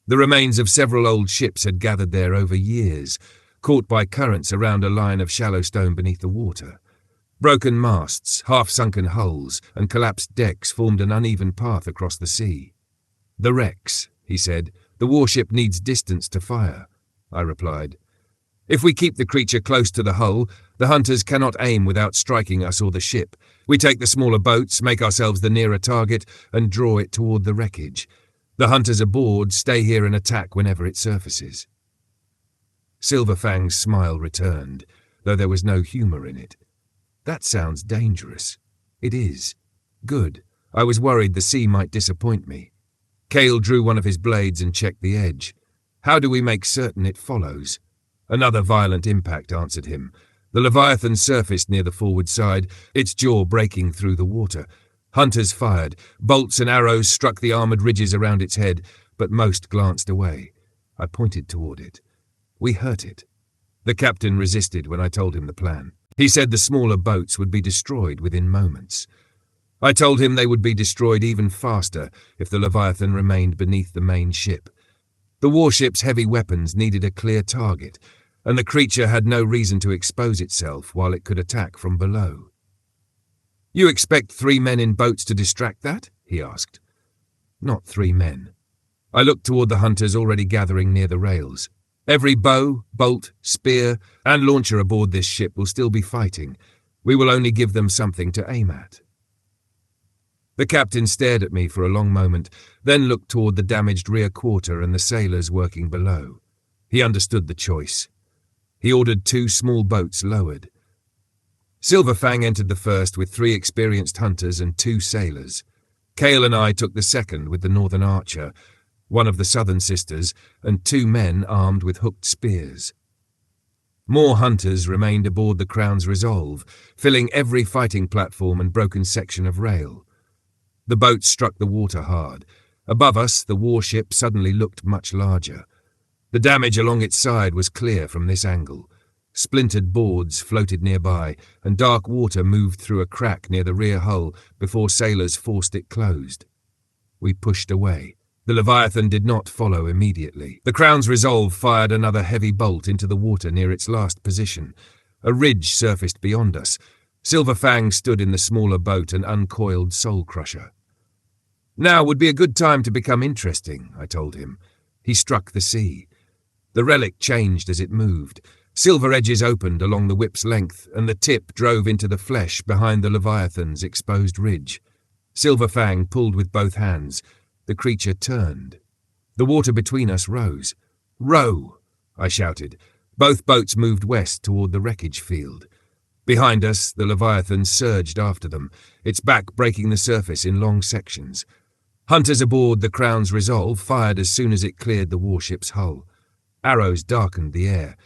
S1: The remains of several old ships had gathered there over years, caught by currents around a line of shallow stone beneath the water. Broken masts, half-sunken hulls, and collapsed decks formed an uneven path across the sea. "The wrecks," he said. "The warship needs distance to fire," I replied. "If we keep the creature close to the hull, the hunters cannot aim without striking us or the ship. We take the smaller boats, make ourselves the nearer target, and draw it toward the wreckage. The hunters aboard stay here and attack whenever it surfaces." Silver Fang's smile returned, though there was no humour in it. "That sounds dangerous." "It is." "Good. I was worried the sea might disappoint me." Kael drew one of his blades and checked the edge. "How do we make certain it follows?" Another violent impact answered him. The Leviathan surfaced near the forward side, its jaw breaking through the water. Hunters fired. Bolts and arrows struck the armoured ridges around its head, but most glanced away. I pointed toward it. "We hurt it." The captain resisted when I told him the plan. He said the smaller boats would be destroyed within moments. I told him they would be destroyed even faster if the Leviathan remained beneath the main ship. The warship's heavy weapons needed a clear target, and the creature had no reason to expose itself while it could attack from below. "You expect 3 men in boats to distract that?" he asked. "Not 3 men." I looked toward the hunters already gathering near the rails. "Every bow, bolt, spear, and launcher aboard this ship will still be fighting. We will only give them something to aim at." The captain stared at me for a long moment, then looked toward the damaged rear quarter and the sailors working below. He understood the choice. He ordered 2 small boats lowered. Silver Fang entered the first with 3 experienced hunters and 2 sailors. Kael and I took the second with the northern archer, one of the southern sisters, and 2 men armed with hooked spears. More hunters remained aboard the Crown's Resolve, filling every fighting platform and broken section of rail. The boat struck the water hard. Above us, the warship suddenly looked much larger. The damage along its side was clear from this angle. Splintered boards floated nearby, and dark water moved through a crack near the rear hull before sailors forced it closed. We pushed away. The Leviathan did not follow immediately. The Crown's Resolve fired another heavy bolt into the water near its last position. A ridge surfaced beyond us. Silver Fang stood in the smaller boat and uncoiled Soul Crusher. "Now would be a good time to become interesting," I told him. He struck the sea. The relic changed as it moved. Silver edges opened along the whip's length, and the tip drove into the flesh behind the Leviathan's exposed ridge. Silver Fang pulled with both hands. The creature turned. The water between us rose. "Row!" I shouted. Both boats moved west toward the wreckage field. Behind us, the Leviathan surged after them, its back breaking the surface in long sections. Hunters aboard the Crown's Resolve fired as soon as it cleared the warship's hull. Arrows darkened the air.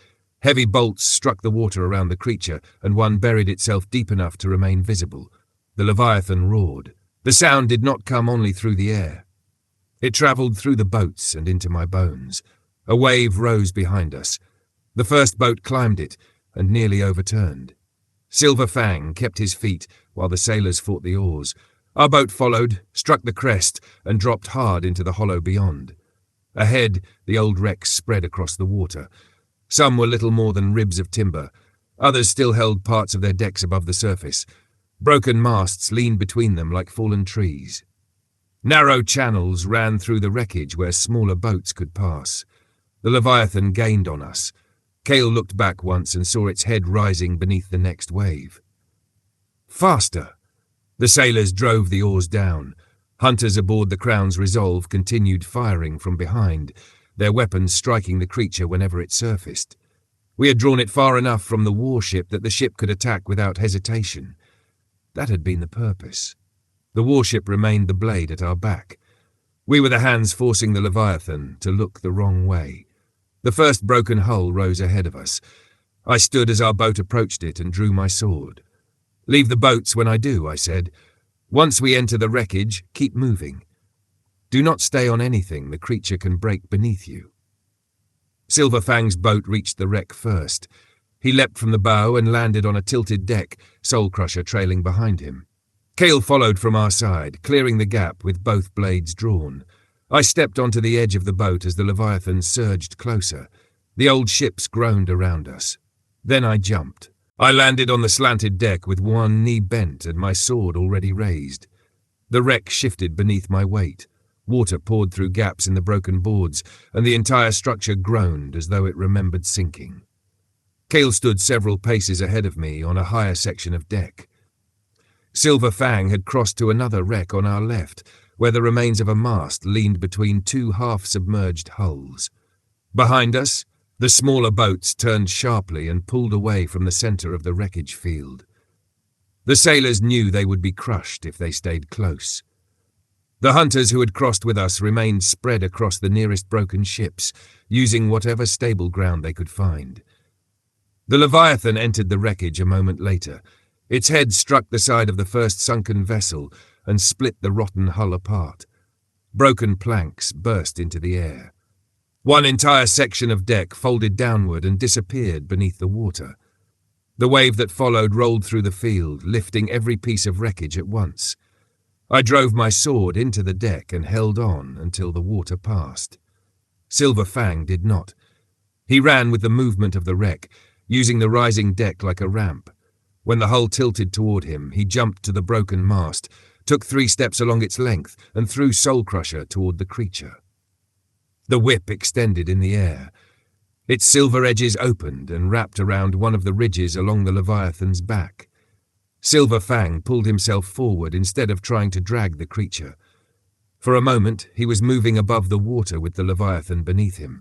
S1: Heavy bolts struck the water around the creature, and one buried itself deep enough to remain visible. The Leviathan roared. The sound did not come only through the air. It travelled through the boats and into my bones. A wave rose behind us. The first boat climbed it and nearly overturned. Silver Fang kept his feet while the sailors fought the oars. Our boat followed, struck the crest, and dropped hard into the hollow beyond. Ahead, the old wrecks spread across the water. Some were little more than ribs of timber. Others still held parts of their decks above the surface. Broken masts leaned between them like fallen trees. Narrow channels ran through the wreckage where smaller boats could pass. The Leviathan gained on us. Kael looked back once and saw its head rising beneath the next wave. "Faster!" The sailors drove the oars down. Hunters aboard the Crown's Resolve continued firing from behind, their weapons striking the creature whenever it surfaced. We had drawn it far enough from the warship that the ship could attack without hesitation. That had been the purpose. The warship remained the blade at our back. We were the hands forcing the Leviathan to look the wrong way. The first broken hull rose ahead of us. I stood as our boat approached it and drew my sword. "Leave the boats when I do," I said. "Once we enter the wreckage, keep moving. Do not stay on anything, the creature can break beneath you." Silver Fang's boat reached the wreck first. He leapt from the bow and landed on a tilted deck, Soul Crusher trailing behind him. Kael followed from our side, clearing the gap with both blades drawn. I stepped onto the edge of the boat as the Leviathan surged closer. The old ships groaned around us. Then I jumped. I landed on the slanted deck with one knee bent and my sword already raised. The wreck shifted beneath my weight. Water poured through gaps in the broken boards, and the entire structure groaned as though it remembered sinking. Kael stood several paces ahead of me on a higher section of deck. Silver Fang had crossed to another wreck on our left, where the remains of a mast leaned between 2 half-submerged hulls. Behind us, the smaller boats turned sharply and pulled away from the centre of the wreckage field. The sailors knew they would be crushed if they stayed close. The hunters who had crossed with us remained spread across the nearest broken ships, using whatever stable ground they could find. The Leviathan entered the wreckage a moment later. Its head struck the side of the first sunken vessel and split the rotten hull apart. Broken planks burst into the air. One entire section of deck folded downward and disappeared beneath the water. The wave that followed rolled through the field, lifting every piece of wreckage at once. I drove my sword into the deck and held on until the water passed. Silver Fang did not. He ran with the movement of the wreck, using the rising deck like a ramp. When the hull tilted toward him, he jumped to the broken mast, took 3 steps along its length, and threw Soul Crusher toward the creature. The whip extended in the air. Its silver edges opened and wrapped around one of the ridges along the Leviathan's back. Silver Fang pulled himself forward instead of trying to drag the creature. For a moment, he was moving above the water with the Leviathan beneath him.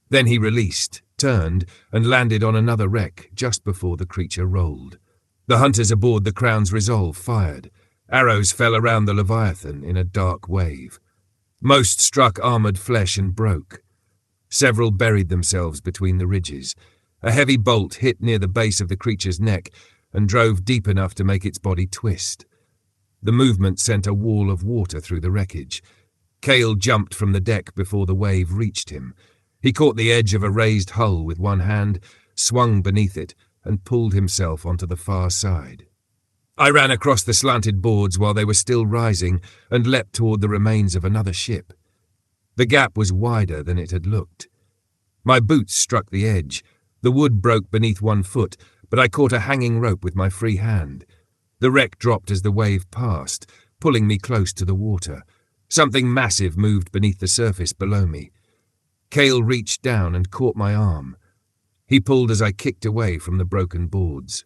S1: Then he released, turned, and landed on another wreck just before the creature rolled. The hunters aboard the Crown's Resolve fired. Arrows fell around the Leviathan in a dark wave. Most struck armoured flesh and broke. Several buried themselves between the ridges. A heavy bolt hit near the base of the creature's neck and drove deep enough to make its body twist. The movement sent a wall of water through the wreckage. Kael jumped from the deck before the wave reached him. He caught the edge of a raised hull with one hand, swung beneath it, and pulled himself onto the far side. I ran across the slanted boards while they were still rising and leapt toward the remains of another ship. The gap was wider than it had looked. My boots struck the edge. The wood broke beneath one foot, but I caught a hanging rope with my free hand. The wreck dropped as the wave passed, pulling me close to the water. Something massive moved beneath the surface below me. Kael reached down and caught my arm. He pulled as I kicked away from the broken boards.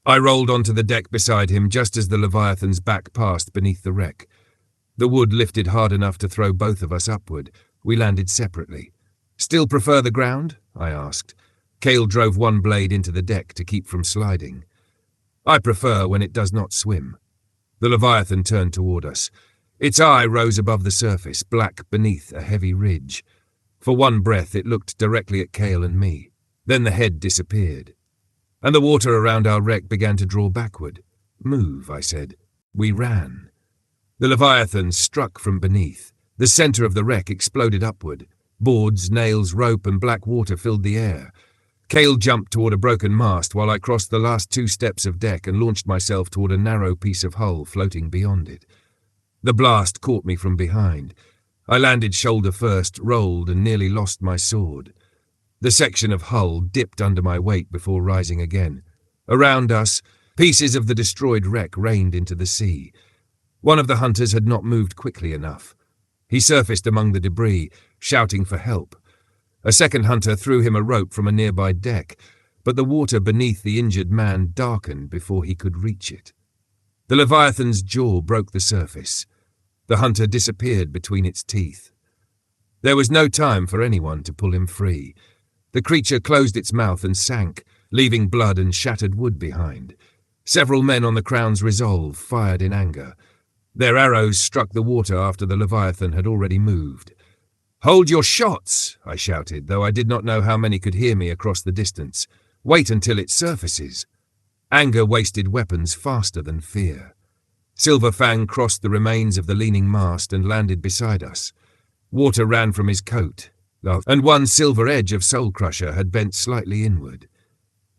S1: I rolled onto the deck beside him just as the Leviathan's back passed beneath the wreck. The wood lifted hard enough to throw both of us upward. We landed separately. "Still prefer the ground?" I asked. Kael drove one blade into the deck to keep from sliding. "I prefer when it does not swim." The Leviathan turned toward us. Its eye rose above the surface, black beneath a heavy ridge. For one breath it looked directly at Kael and me. Then the head disappeared. And the water around our wreck began to draw backward. "Move," I said. We ran. The Leviathan struck from beneath. The centre of the wreck exploded upward. Boards, nails, rope, and black water filled the air. Kael jumped toward a broken mast while I crossed the last 2 steps of deck and launched myself toward a narrow piece of hull floating beyond it. The blast caught me from behind. I landed shoulder first, rolled, and nearly lost my sword. The section of hull dipped under my weight before rising again. Around us, pieces of the destroyed wreck rained into the sea. One of the hunters had not moved quickly enough. He surfaced among the debris, shouting for help. A second hunter threw him a rope from a nearby deck, but the water beneath the injured man darkened before he could reach it. The Leviathan's jaw broke the surface. The hunter disappeared between its teeth. There was no time for anyone to pull him free. The creature closed its mouth and sank, leaving blood and shattered wood behind. Several men on the Crown's Resolve fired in anger. Their arrows struck the water after the Leviathan had already moved. "Hold your shots!" I shouted, though I did not know how many could hear me across the distance. "Wait until it surfaces." Anger wasted weapons faster than fear. Silver Fang crossed the remains of the leaning mast and landed beside us. Water ran from his coat, and one silver edge of Soul Crusher had bent slightly inward.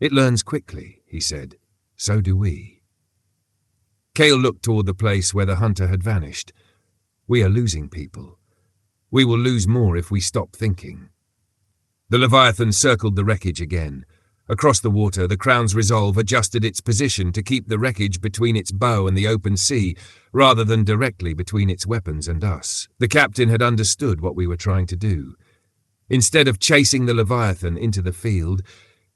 S1: "It learns quickly," he said. "So do we." Kael looked toward the place where the hunter had vanished. "We are losing people. We will lose more if we stop thinking." The Leviathan circled the wreckage again. Across the water, the Crown's Resolve adjusted its position to keep the wreckage between its bow and the open sea, rather than directly between its weapons and us. The captain had understood what we were trying to do. Instead of chasing the Leviathan into the field,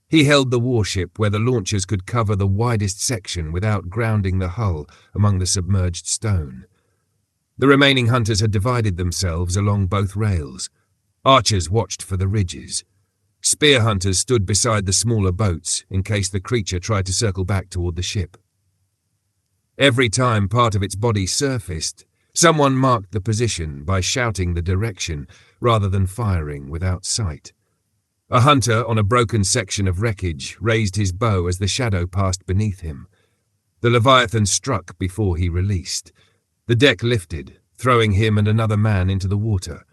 S1: he held the warship where the launchers could cover the widest section without grounding the hull among the submerged stone. The remaining hunters had divided themselves along both rails. Archers watched for the ridges. Spear hunters stood beside the smaller boats in case the creature tried to circle back toward the ship. Every time part of its body surfaced, someone marked the position by shouting the direction rather than firing without sight. A hunter on a broken section of wreckage raised his bow as the shadow passed beneath him. The Leviathan struck before he released. The deck lifted, throwing him and another man into the water.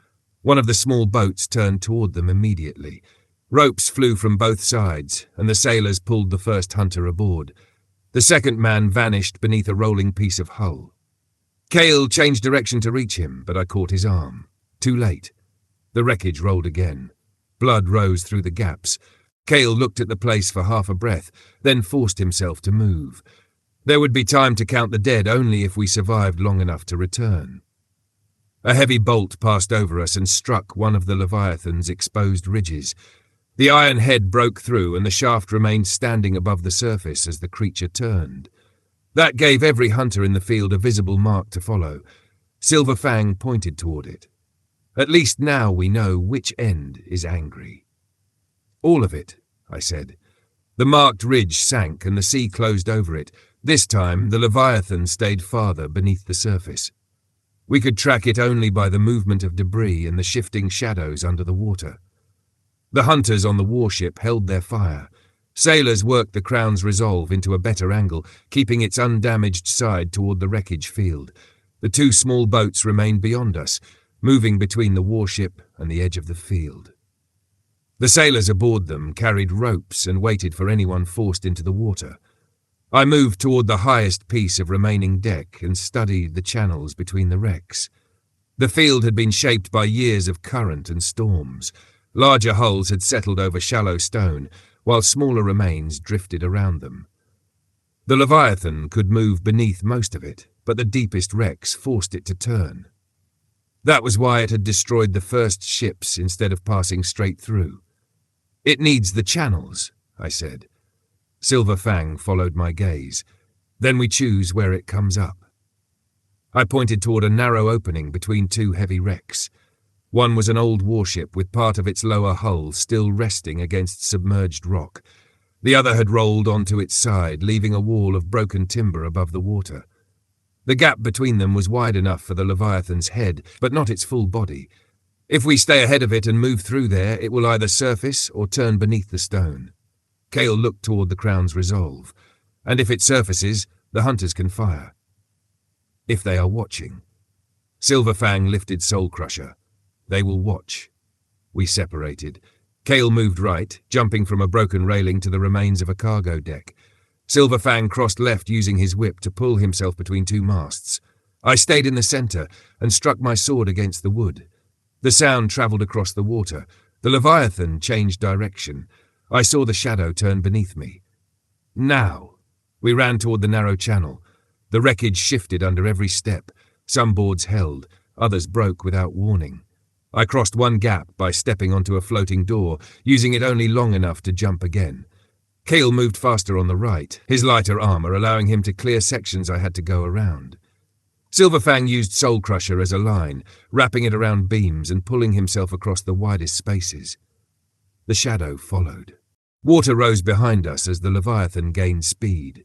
S1: One of the small boats turned toward them immediately. Ropes flew from both sides, and the sailors pulled the first hunter aboard. The second man vanished beneath a rolling piece of hull. Kael changed direction to reach him, but I caught his arm. Too late. The wreckage rolled again. Blood rose through the gaps. Kael looked at the place for half a breath, then forced himself to move. There would be time to count the dead only if we survived long enough to return. A heavy bolt passed over us and struck one of the Leviathan's exposed ridges. The iron head broke through and the shaft remained standing above the surface as the creature turned. That gave every hunter in the field a visible mark to follow. Silver Fang pointed toward it. At least now we know which end is angry. All of it, I said. The marked ridge sank and the sea closed over it. This time, the Leviathan stayed farther beneath the surface. We could track it only by the movement of debris and the shifting shadows under the water. The hunters on the warship held their fire. Sailors worked the Crown's Resolve into a better angle, keeping its undamaged side toward the wreckage field. The two small boats remained beyond us, moving between the warship and the edge of the field. The sailors aboard them carried ropes and waited for anyone forced into the water. I moved toward the highest piece of remaining deck and studied the channels between the wrecks. The field had been shaped by years of current and storms. Larger hulls had settled over shallow stone, while smaller remains drifted around them. The Leviathan could move beneath most of it, but the deepest wrecks forced it to turn. That was why it had destroyed the first ships instead of passing straight through. "It needs the channels," I said. Silver Fang followed my gaze. "Then we choose where it comes up." I pointed toward a narrow opening between two heavy wrecks. One was an old warship with part of its lower hull still resting against submerged rock. The other had rolled onto its side, leaving a wall of broken timber above the water. The gap between them was wide enough for the Leviathan's head, but not its full body. If we stay ahead of it and move through there, it will either surface or turn beneath the stone. Kael looked toward the Crown's Resolve, and if it surfaces, the hunters can fire. If they are watching. Silver Fang lifted Soul Crusher. They will watch. We separated. Kael moved right, jumping from a broken railing to the remains of a cargo deck. Silver Fang crossed left using his whip to pull himself between two masts. I stayed in the center and struck my sword against the wood. The sound travelled across the water. The Leviathan changed direction. I saw the shadow turn beneath me. Now! We ran toward the narrow channel. The wreckage shifted under every step. Some boards held, others broke without warning. I crossed one gap by stepping onto a floating door, using it only long enough to jump again. Kael moved faster on the right, his lighter armour allowing him to clear sections I had to go around. Silver Fang used Soul Crusher as a line, wrapping it around beams and pulling himself across the widest spaces. The shadow followed. Water rose behind us as the Leviathan gained speed.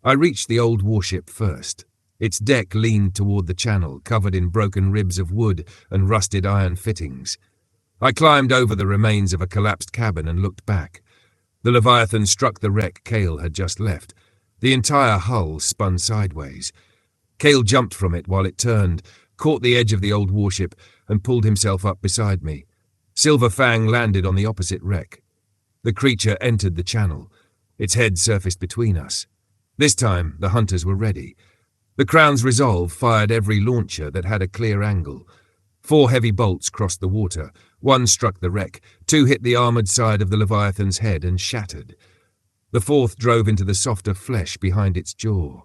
S1: I reached the old warship first. Its deck leaned toward the channel, covered in broken ribs of wood and rusted iron fittings. I climbed over the remains of a collapsed cabin and looked back. The Leviathan struck the wreck Kael had just left. The entire hull spun sideways. Kael jumped from it while it turned, caught the edge of the old warship, and pulled himself up beside me. Silver Fang landed on the opposite wreck. The creature entered the channel. Its head surfaced between us. This time, the hunters were ready. The Crown's Resolve fired every launcher that had a clear angle. 4 heavy bolts crossed the water. 1 struck the wreck, 2 hit the armoured side of the Leviathan's head and shattered. The 4th drove into the softer flesh behind its jaw.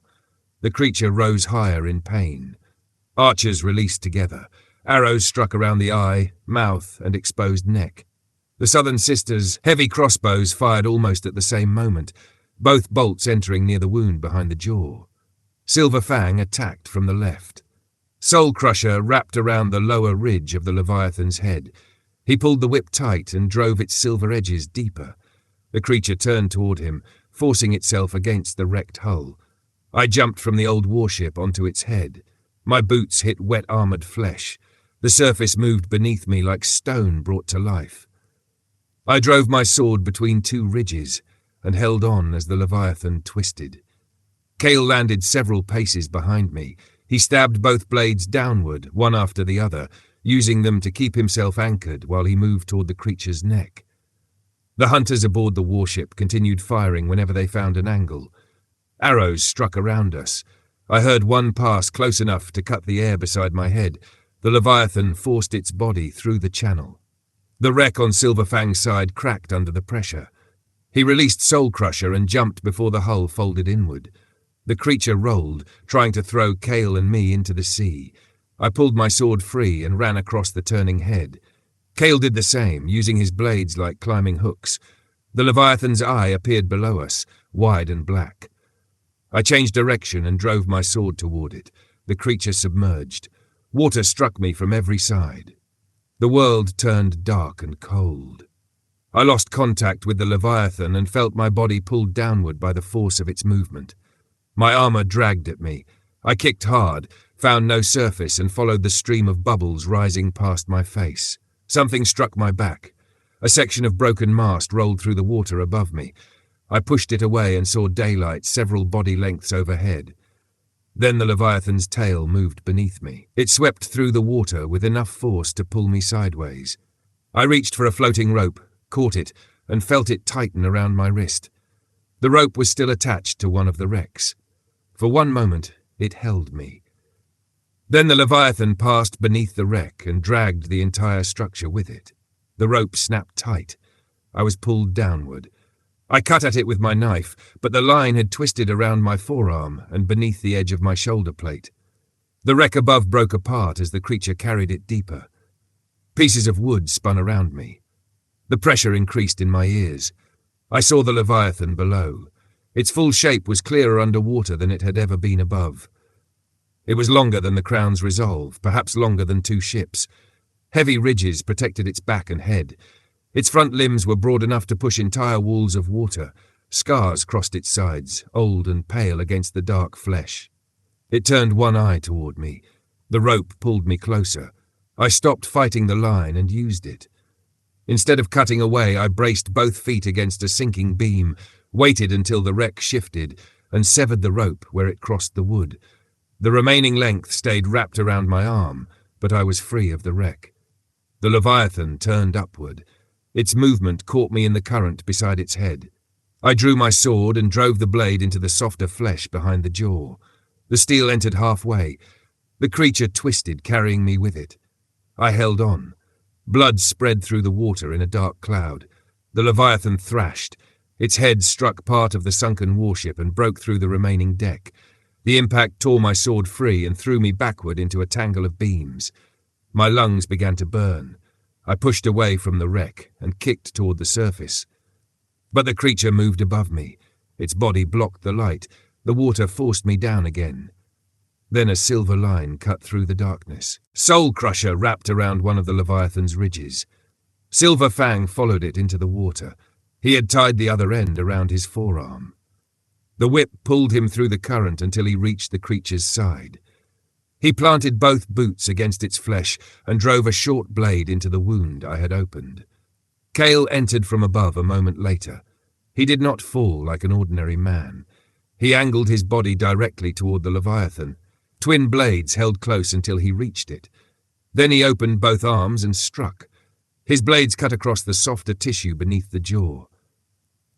S1: The creature rose higher in pain. Archers released together. Arrows struck around the eye, mouth, and exposed neck. The Southern Sisters' heavy crossbows fired almost at the same moment, both bolts entering near the wound behind the jaw. Silver Fang attacked from the left. Soul Crusher wrapped around the lower ridge of the Leviathan's head. He pulled the whip tight and drove its silver edges deeper. The creature turned toward him, forcing itself against the wrecked hull. I jumped from the old warship onto its head. My boots hit wet armoured flesh. The surface moved beneath me like stone brought to life. I drove my sword between 2 ridges and held on as the Leviathan twisted. Kael landed several paces behind me. He stabbed both blades downward, one after the other, using them to keep himself anchored while he moved toward the creature's neck. The hunters aboard the warship continued firing whenever they found an angle. Arrows struck around us. I heard one pass close enough to cut the air beside my head. The Leviathan forced its body through the channel. The wreck on Silver Fang's side cracked under the pressure. He released Soul Crusher and jumped before the hull folded inward. The creature rolled, trying to throw Kael and me into the sea. I pulled my sword free and ran across the turning head. Kael did the same, using his blades like climbing hooks. The Leviathan's eye appeared below us, wide and black. I changed direction and drove my sword toward it. The creature submerged. Water struck me from every side. The world turned dark and cold. I lost contact with the Leviathan and felt my body pulled downward by the force of its movement. My armour dragged at me. I kicked hard, found no surface, and followed the stream of bubbles rising past my face. Something struck my back. A section of broken mast rolled through the water above me. I pushed it away and saw daylight several body lengths overhead. Then the Leviathan's tail moved beneath me. It swept through the water with enough force to pull me sideways. I reached for a floating rope, caught it, and felt it tighten around my wrist. The rope was still attached to one of the wrecks. For one moment, it held me. Then the Leviathan passed beneath the wreck and dragged the entire structure with it. The rope snapped tight. I was pulled downward. I cut at it with my knife, but the line had twisted around my forearm and beneath the edge of my shoulder plate. The wreck above broke apart as the creature carried it deeper. Pieces of wood spun around me. The pressure increased in my ears. I saw the Leviathan below. Its full shape was clearer underwater than it had ever been above. It was longer than the Crown's Resolve, perhaps longer than 2 ships. Heavy ridges protected its back and head. Its front limbs were broad enough to push entire walls of water. Scars crossed its sides, old and pale against the dark flesh. It turned one eye toward me. The rope pulled me closer. I stopped fighting the line and used it. Instead of cutting away, I braced both feet against a sinking beam, waited until the wreck shifted, and severed the rope where it crossed the wood. The remaining length stayed wrapped around my arm, but I was free of the wreck. The Leviathan turned upward. Its movement caught me in the current beside its head. I drew my sword and drove the blade into the softer flesh behind the jaw. The steel entered halfway. The creature twisted, carrying me with it. I held on. Blood spread through the water in a dark cloud. The Leviathan thrashed. Its head struck part of the sunken warship and broke through the remaining deck. The impact tore my sword free and threw me backward into a tangle of beams. My lungs began to burn. I pushed away from the wreck and kicked toward the surface. But the creature moved above me. Its body blocked the light. The water forced me down again. Then a silver line cut through the darkness. Soul Crusher wrapped around one of the Leviathan's ridges. Silver Fang followed it into the water. He had tied the other end around his forearm. The whip pulled him through the current until he reached the creature's side. He planted both boots against its flesh and drove a short blade into the wound I had opened. Kael entered from above a moment later. He did not fall like an ordinary man. He angled his body directly toward the Leviathan. Twin blades held close until he reached it. Then he opened both arms and struck. His blades cut across the softer tissue beneath the jaw.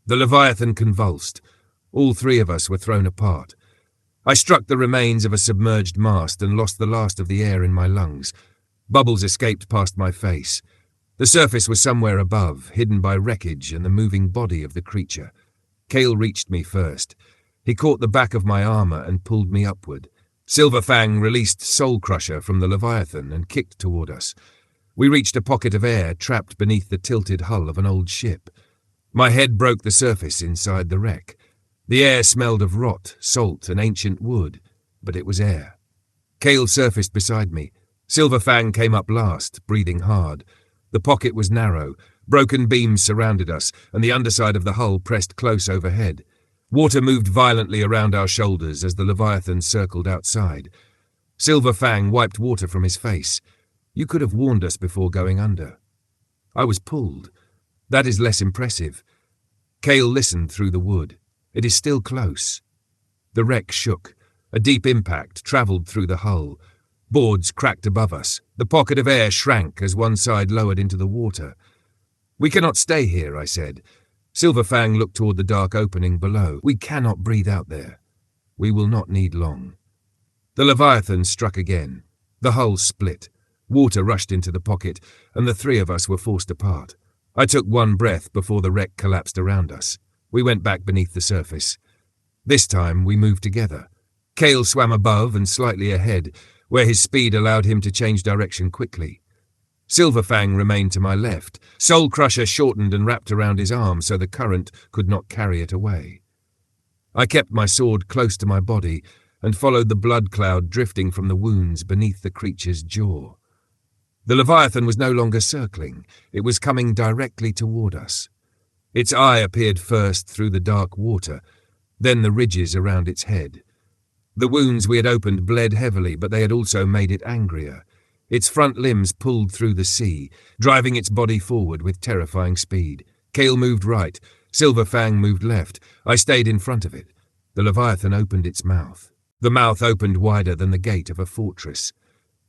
S1: The Leviathan convulsed. All 3 of us were thrown apart. I struck the remains of a submerged mast and lost the last of the air in my lungs. Bubbles escaped past my face. The surface was somewhere above, hidden by wreckage and the moving body of the creature. Kael reached me first. He caught the back of my armour and pulled me upward. Silver Fang released Soul Crusher from the Leviathan and kicked toward us. We reached a pocket of air trapped beneath the tilted hull of an old ship. My head broke the surface inside the wreck. The air smelled of rot, salt, and ancient wood, but it was air. Kael surfaced beside me. Silver Fang came up last, breathing hard. The pocket was narrow. Broken beams surrounded us, and the underside of the hull pressed close overhead. Water moved violently around our shoulders as the Leviathan circled outside. Silver Fang wiped water from his face. You could have warned us before going under. I was pulled. That is less impressive. Kael listened through the wood. It is still close. The wreck shook. A deep impact travelled through the hull. Boards cracked above us. The pocket of air shrank as one side lowered into the water. We cannot stay here, I said. Silver Fang looked toward the dark opening below. We cannot breathe out there. We will not need long. The Leviathan struck again. The hull split. Water rushed into the pocket, and the 3 of us were forced apart. I took one breath before the wreck collapsed around us. We went back beneath the surface. This time we moved together. Kael swam above and slightly ahead, where his speed allowed him to change direction quickly. Silver Fang remained to my left. Soul Crusher shortened and wrapped around his arm so the current could not carry it away. I kept my sword close to my body and followed the blood cloud drifting from the wounds beneath the creature's jaw. The Leviathan was no longer circling. It was coming directly toward us. Its eye appeared first through the dark water, then the ridges around its head. The wounds we had opened bled heavily, but they had also made it angrier. Its front limbs pulled through the sea, driving its body forward with terrifying speed. Kael moved right. Silver Fang moved left. I stayed in front of it. The Leviathan opened its mouth. The mouth opened wider than the gate of a fortress.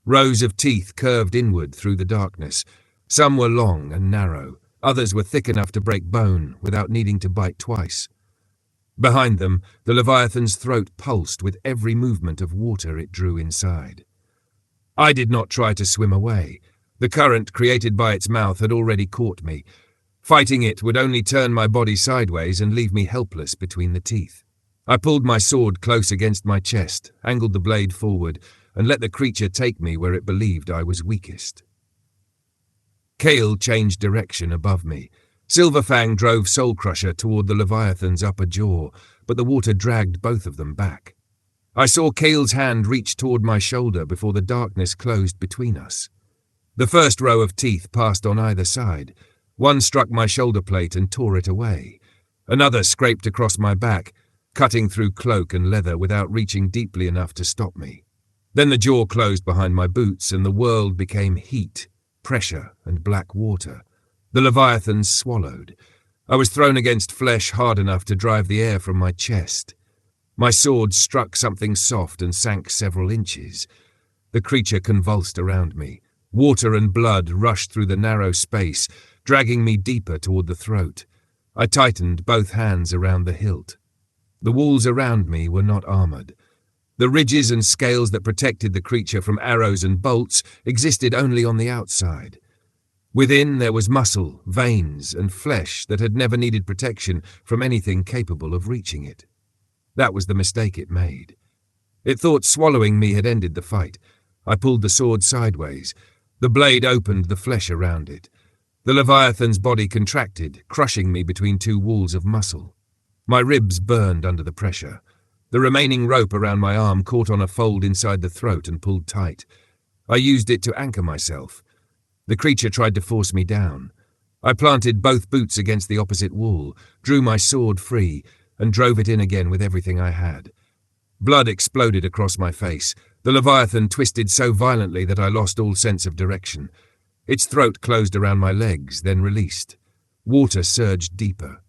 S1: Rows of teeth curved inward through the darkness. Some were long and narrow. Others were thick enough to break bone without needing to bite twice. Behind them, the Leviathan's throat pulsed with every movement of water it drew inside. I did not try to swim away. The current created by its mouth had already caught me. Fighting it would only turn my body sideways and leave me helpless between the teeth. I pulled my sword close against my chest, angled the blade forward, and let the creature take me where it believed I was weakest. Kael changed direction above me. Silver Fang drove Soul Crusher toward the Leviathan's upper jaw, but the water dragged both of them back. I saw Kael's hand reach toward my shoulder before the darkness closed between us. The first row of teeth passed on either side. One struck my shoulder plate and tore it away. Another scraped across my back, cutting through cloak and leather without reaching deeply enough to stop me. Then the jaw closed behind my boots and the world became heat, pressure, and black water. The Leviathan swallowed. I was thrown against flesh hard enough to drive the air from my chest. My sword struck something soft and sank several inches. The creature convulsed around me. Water and blood rushed through the narrow space, dragging me deeper toward the throat. I tightened both hands around the hilt. The walls around me were not armored. The ridges and scales that protected the creature from arrows and bolts existed only on the outside. Within there was muscle, veins, and flesh that had never needed protection from anything capable of reaching it. That was the mistake it made. It thought swallowing me had ended the fight. I pulled the sword sideways. The blade opened the flesh around it. The Leviathan's body contracted, crushing me between two walls of muscle. My ribs burned under the pressure. The remaining rope around my arm caught on a fold inside the throat and pulled tight. I used it to anchor myself. The creature tried to force me down. I planted both boots against the opposite wall, drew my sword free, and drove it in again with everything I had. Blood exploded across my face. The Leviathan twisted so violently that I lost all sense of direction. Its throat closed around my legs, then released. Water surged deeper.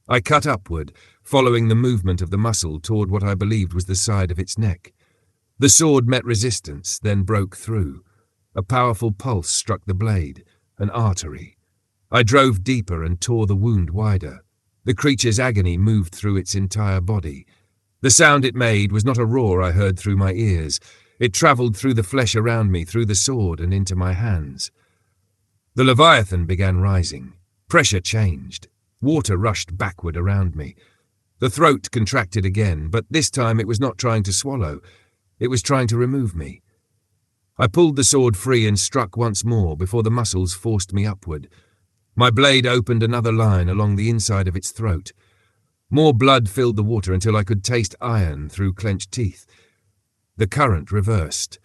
S1: I cut upward, following the movement of the muscle toward what I believed was the side of its neck. The sword met resistance, then broke through. A powerful pulse struck the blade, an artery. I drove deeper and tore the wound wider. The creature's agony moved through its entire body. The sound it made was not a roar I heard through my ears. It travelled through the flesh around me, through the sword, and into my hands. The Leviathan began rising. Pressure changed. Water rushed backward around me. The throat contracted again, but this time it was not trying to swallow. It was trying to remove me. I pulled the sword free and struck once more before the muscles forced me upward. My blade opened another line along the inside of its throat. More blood filled the water until I could taste iron through clenched teeth. The current reversed.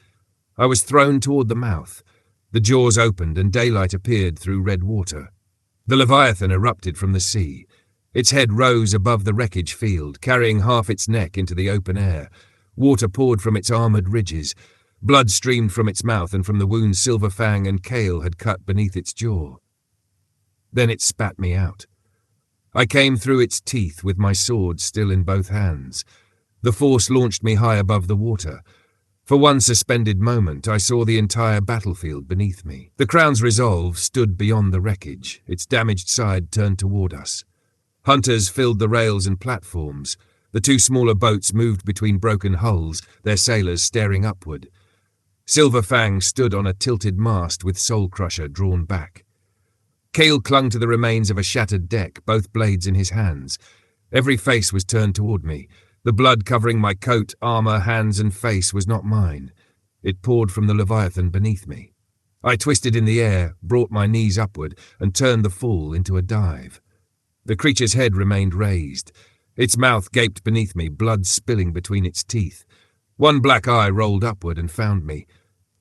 S1: I was thrown toward the mouth. The jaws opened and daylight appeared through red water. The Leviathan erupted from the sea. Its head rose above the wreckage field, carrying half its neck into the open air. Water poured from its armoured ridges. Blood streamed from its mouth and from the wounds Silver Fang and Kael had cut beneath its jaw. Then it spat me out. I came through its teeth with my sword still in both hands. The force launched me high above the water. For one suspended moment, I saw the entire battlefield beneath me. The Crown's Resolve stood beyond the wreckage, its damaged side turned toward us. Hunters filled the rails and platforms. The two smaller boats moved between broken hulls, their sailors staring upward. Silver Fang stood on a tilted mast with Soul Crusher drawn back. Kael clung to the remains of a shattered deck, both blades in his hands. Every face was turned toward me. The blood covering my coat, armour, hands and face was not mine. It poured from the Leviathan beneath me. I twisted in the air, brought my knees upward, and turned the fall into a dive. The creature's head remained raised. Its mouth gaped beneath me, blood spilling between its teeth. One black eye rolled upward and found me.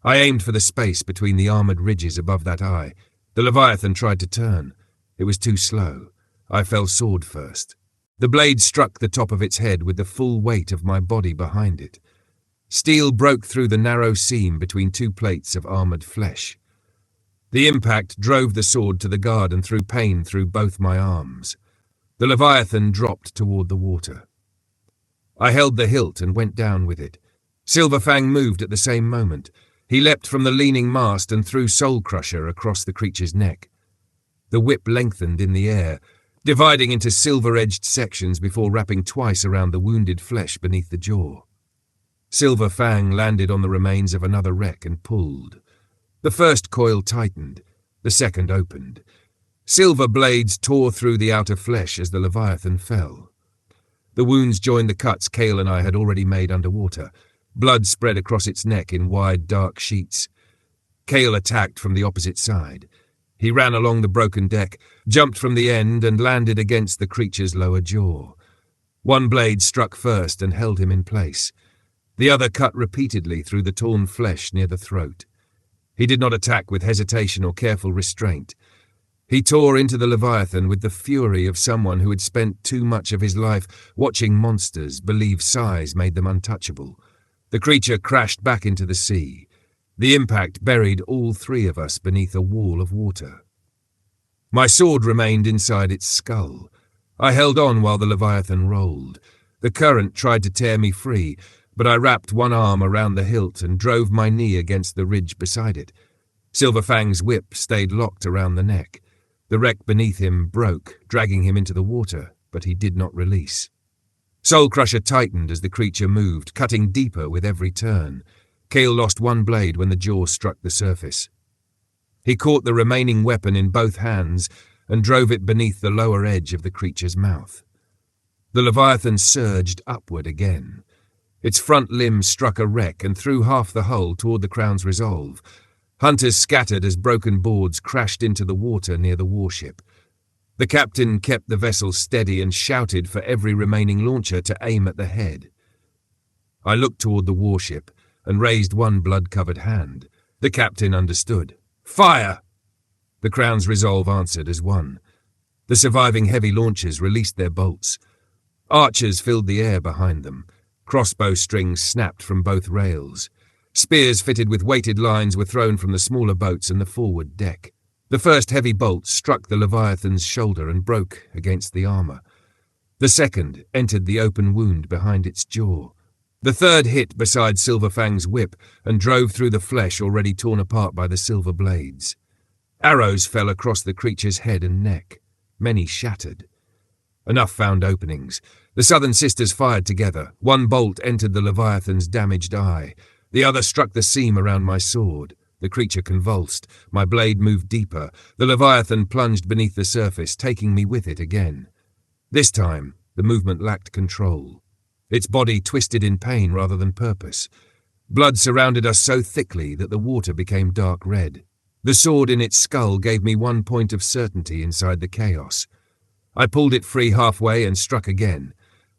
S1: I aimed for the space between the armoured ridges above that eye. The Leviathan tried to turn. It was too slow. I fell sword first. The blade struck the top of its head with the full weight of my body behind it. Steel broke through the narrow seam between two plates of armoured flesh. The impact drove the sword to the guard and threw pain through both my arms. The Leviathan dropped toward the water. I held the hilt and went down with it. Silver Fang moved at the same moment. He leapt from the leaning mast and threw Soul Crusher across the creature's neck. The whip lengthened in the air, dividing into silver-edged sections before wrapping twice around the wounded flesh beneath the jaw. Silver Fang landed on the remains of another wreck and pulled. The first coil tightened, the second opened. Silver blades tore through the outer flesh as the Leviathan fell. The wounds joined the cuts Kael and I had already made underwater. Blood spread across its neck in wide, dark sheets. Kael attacked from the opposite side. He ran along the broken deck, jumped from the end and landed against the creature's lower jaw. One blade struck first and held him in place. The other cut repeatedly through the torn flesh near the throat. He did not attack with hesitation or careful restraint. He tore into the Leviathan with the fury of someone who had spent too much of his life watching monsters believe size made them untouchable. The creature crashed back into the sea. The impact buried all three of us beneath a wall of water. My sword remained inside its skull. I held on while the Leviathan rolled. The current tried to tear me free, but I wrapped one arm around the hilt and drove my knee against the ridge beside it. Silver Fang's whip stayed locked around the neck. The wreck beneath him broke, dragging him into the water, but he did not release. Soul Crusher tightened as the creature moved, cutting deeper with every turn. Kael lost one blade when the jaw struck the surface. He caught the remaining weapon in both hands and drove it beneath the lower edge of the creature's mouth. The Leviathan surged upward again. Its front limb struck a wreck and threw half the hull toward the Crown's Resolve. Hunters scattered as broken boards crashed into the water near the warship. The captain kept the vessel steady and shouted for every remaining launcher to aim at the head. I looked toward the warship and raised one blood-covered hand. The captain understood. "Fire!" The Crown's Resolve answered as one. The surviving heavy launchers released their bolts. Archers filled the air behind them. Crossbow strings snapped from both rails. Spears fitted with weighted lines were thrown from the smaller boats and the forward deck. The first heavy bolt struck the Leviathan's shoulder and broke against the armour. The second entered the open wound behind its jaw. The third hit beside Silver Fang's whip and drove through the flesh already torn apart by the silver blades. Arrows fell across the creature's head and neck. Many shattered. Enough found openings. The Southern Sisters fired together. One bolt entered the Leviathan's damaged eye. The other struck the seam around my sword. The creature convulsed. My blade moved deeper. The Leviathan plunged beneath the surface, taking me with it again. This time, the movement lacked control. Its body twisted in pain rather than purpose. Blood surrounded us so thickly that the water became dark red. The sword in its skull gave me one point of certainty inside the chaos. I pulled it free halfway and struck again.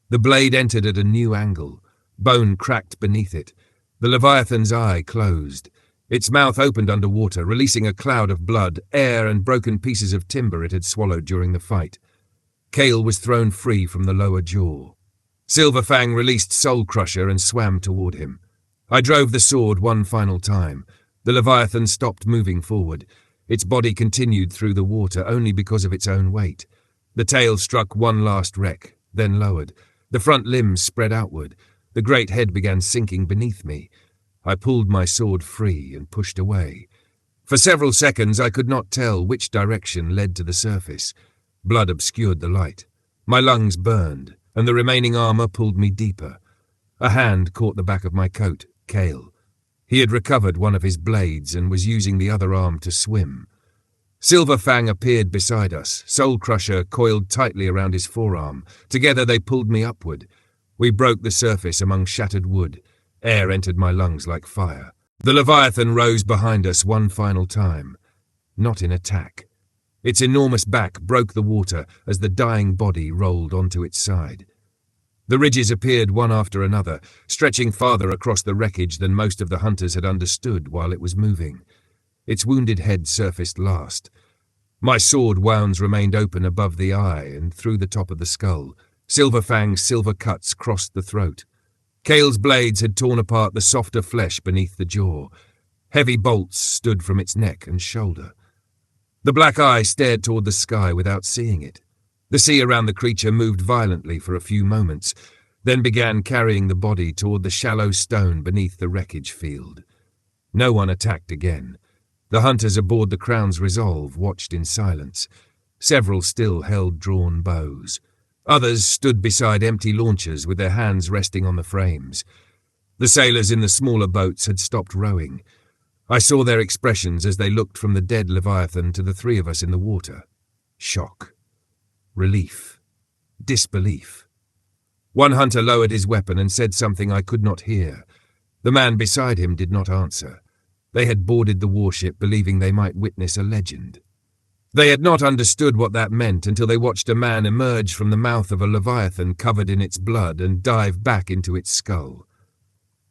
S1: The blade entered at a new angle. Bone cracked beneath it. The Leviathan's eye closed. Its mouth opened underwater, releasing a cloud of blood, air, and broken pieces of timber it had swallowed during the fight. Kael was thrown free from the lower jaw. Silver Fang released Soul Crusher and swam toward him. I drove the sword one final time. The Leviathan stopped moving forward. Its body continued through the water only because of its own weight. The tail struck one last wreck, then lowered. The front limbs spread outward. The great head began sinking beneath me. I pulled my sword free and pushed away. For several seconds I could not tell which direction led to the surface. Blood obscured the light. My lungs burned, and the remaining armour pulled me deeper. A hand caught the back of my coat, Kael. He had recovered one of his blades and was using the other arm to swim. Silver Fang appeared beside us, Soul Crusher coiled tightly around his forearm. Together they pulled me upward. We broke the surface among shattered wood. Air entered my lungs like fire. The Leviathan rose behind us one final time. Not in attack. Its enormous back broke the water as the dying body rolled onto its side. The ridges appeared one after another, stretching farther across the wreckage than most of the hunters had understood while it was moving. Its wounded head surfaced last. My sword wounds remained open above the eye and through the top of the skull. Silver Fang's silver cuts crossed the throat. Kael's blades had torn apart the softer flesh beneath the jaw. Heavy bolts stood from its neck and shoulder. The black eye stared toward the sky without seeing it. The sea around the creature moved violently for a few moments, then began carrying the body toward the shallow stone beneath the wreckage field. No one attacked again. The hunters aboard the Crown's Resolve watched in silence. Several still held drawn bows. Others stood beside empty launchers with their hands resting on the frames. The sailors in the smaller boats had stopped rowing. I saw their expressions as they looked from the dead Leviathan to the three of us in the water. Shock. Relief. Disbelief. One hunter lowered his weapon and said something I could not hear. The man beside him did not answer. They had boarded the warship believing they might witness a legend. They had not understood what that meant until they watched a man emerge from the mouth of a Leviathan covered in its blood and dive back into its skull.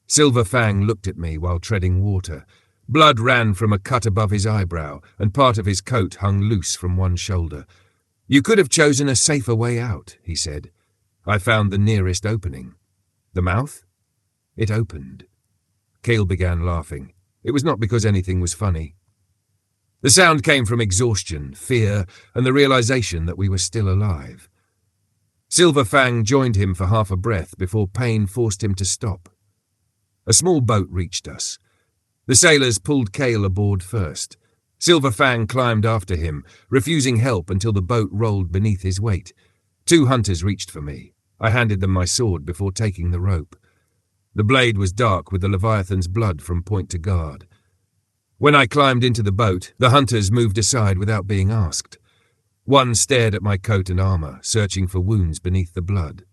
S1: Silver Fang looked at me while treading water. Blood ran from a cut above his eyebrow, and part of his coat hung loose from one shoulder. "You could have chosen a safer way out," he said. I found the nearest opening. The mouth? It opened. Kael began laughing. It was not because anything was funny. The sound came from exhaustion, fear, and the realization that we were still alive. Silver Fang joined him for half a breath before pain forced him to stop. A small boat reached us. The sailors pulled Kael aboard first. Silver Fang climbed after him, refusing help until the boat rolled beneath his weight. Two hunters reached for me. I handed them my sword before taking the rope. The blade was dark with the Leviathan's blood from point to guard. When I climbed into the boat, the hunters moved aside without being asked. One stared at my coat and armor, searching for wounds beneath the blood.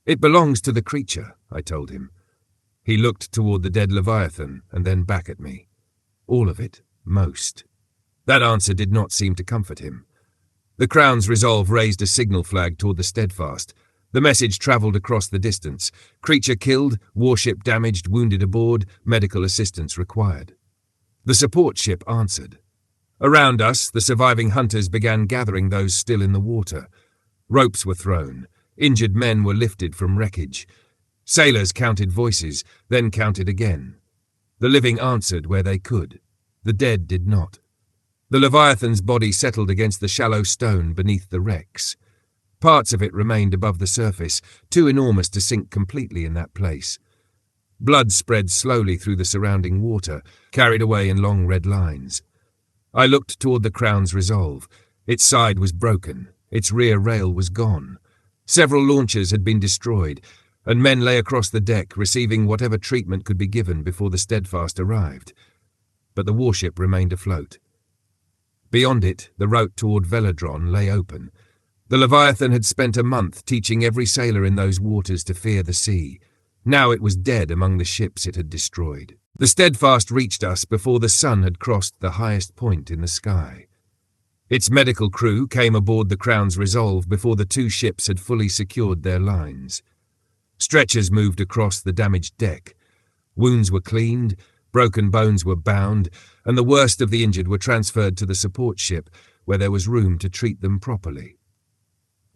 S1: "It belongs to the creature," I told him. He looked toward the dead Leviathan and then back at me. "All of it, most." That answer did not seem to comfort him. The Crown's Resolve raised a signal flag toward the Steadfast. The message travelled across the distance. Creature killed, warship damaged, wounded aboard, medical assistance required. The support ship answered. Around us, the surviving hunters began gathering those still in the water. Ropes were thrown. Injured men were lifted from wreckage. Sailors counted voices, then counted again. The living answered where they could. The dead did not. The Leviathan's body settled against the shallow stone beneath the wrecks. Parts of it remained above the surface, too enormous to sink completely in that place. Blood spread slowly through the surrounding water, carried away in long red lines. I looked toward the Crown's Resolve. Its side was broken. Its rear rail was gone. Several launchers had been destroyed, and men lay across the deck, receiving whatever treatment could be given before the Steadfast arrived. But the warship remained afloat. Beyond it, the route toward Velodron lay open. The Leviathan had spent a month teaching every sailor in those waters to fear the sea. Now it was dead among the ships it had destroyed. The Steadfast reached us before the sun had crossed the highest point in the sky. Its medical crew came aboard the Crown's Resolve before the two ships had fully secured their lines. Stretchers moved across the damaged deck. Wounds were cleaned, broken bones were bound, and the worst of the injured were transferred to the support ship, where there was room to treat them properly.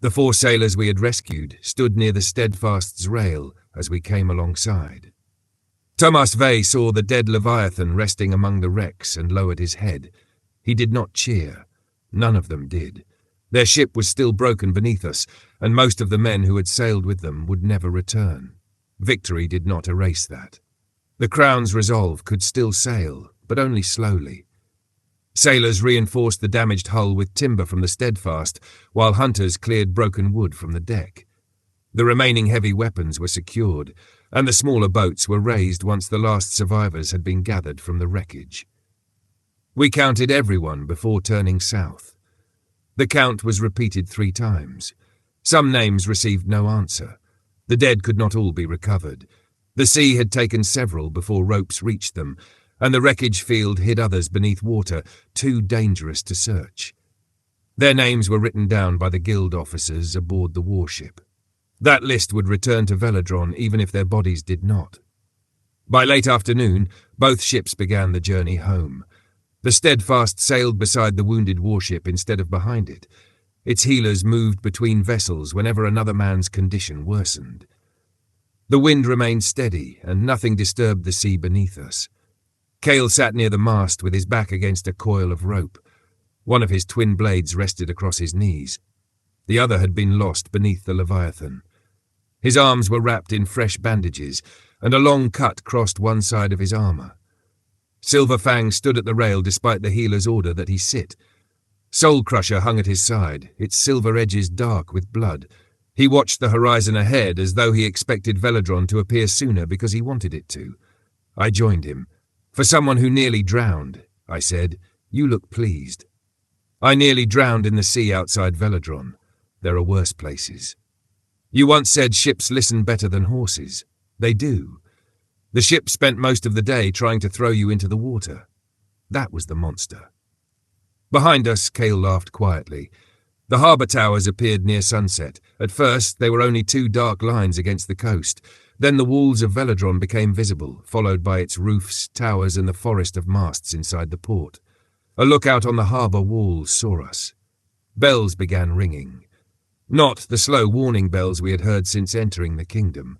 S1: The four sailors we had rescued stood near the Steadfast's rail as we came alongside. Thomas Vey saw the dead Leviathan resting among the wrecks and lowered his head. He did not cheer. None of them did. Their ship was still broken beneath us, and most of the men who had sailed with them would never return. Victory did not erase that. The Crown's Resolve could still sail, but only slowly. Sailors reinforced the damaged hull with timber from the Steadfast, while hunters cleared broken wood from the deck. The remaining heavy weapons were secured, and the smaller boats were raised once the last survivors had been gathered from the wreckage. We counted everyone before turning south. The count was repeated 3 times. Some names received no answer. The dead could not all be recovered. The sea had taken several before ropes reached them, and the wreckage field hid others beneath water, too dangerous to search. Their names were written down by the guild officers aboard the warship. That list would return to Velodron even if their bodies did not. By late afternoon, both ships began the journey home. The Steadfast sailed beside the wounded warship instead of behind it. Its healers moved between vessels whenever another man's condition worsened. The wind remained steady, and nothing disturbed the sea beneath us. Kael sat near the mast with his back against a coil of rope. One of his twin blades rested across his knees. The other had been lost beneath the Leviathan. His arms were wrapped in fresh bandages, and a long cut crossed one side of his armour. Silver Fang stood at the rail despite the healer's order that he sit. Soul Crusher hung at his side, its silver edges dark with blood. He watched the horizon ahead as though he expected Velodron to appear sooner because he wanted it to. I joined him. "For someone who nearly drowned," I said, "you look pleased." "I nearly drowned in the sea outside Velodron. There are worse places." "You once said ships listen better than horses. They do. The ship spent most of the day trying to throw you into the water. That was the monster." Behind us, Kael laughed quietly. The harbour towers appeared near sunset. At first, they were only two dark lines against the coast. Then the walls of Velodron became visible, followed by its roofs, towers, and the forest of masts inside the port. A lookout on the harbour walls saw us. Bells began ringing. Not the slow warning bells we had heard since entering the kingdom.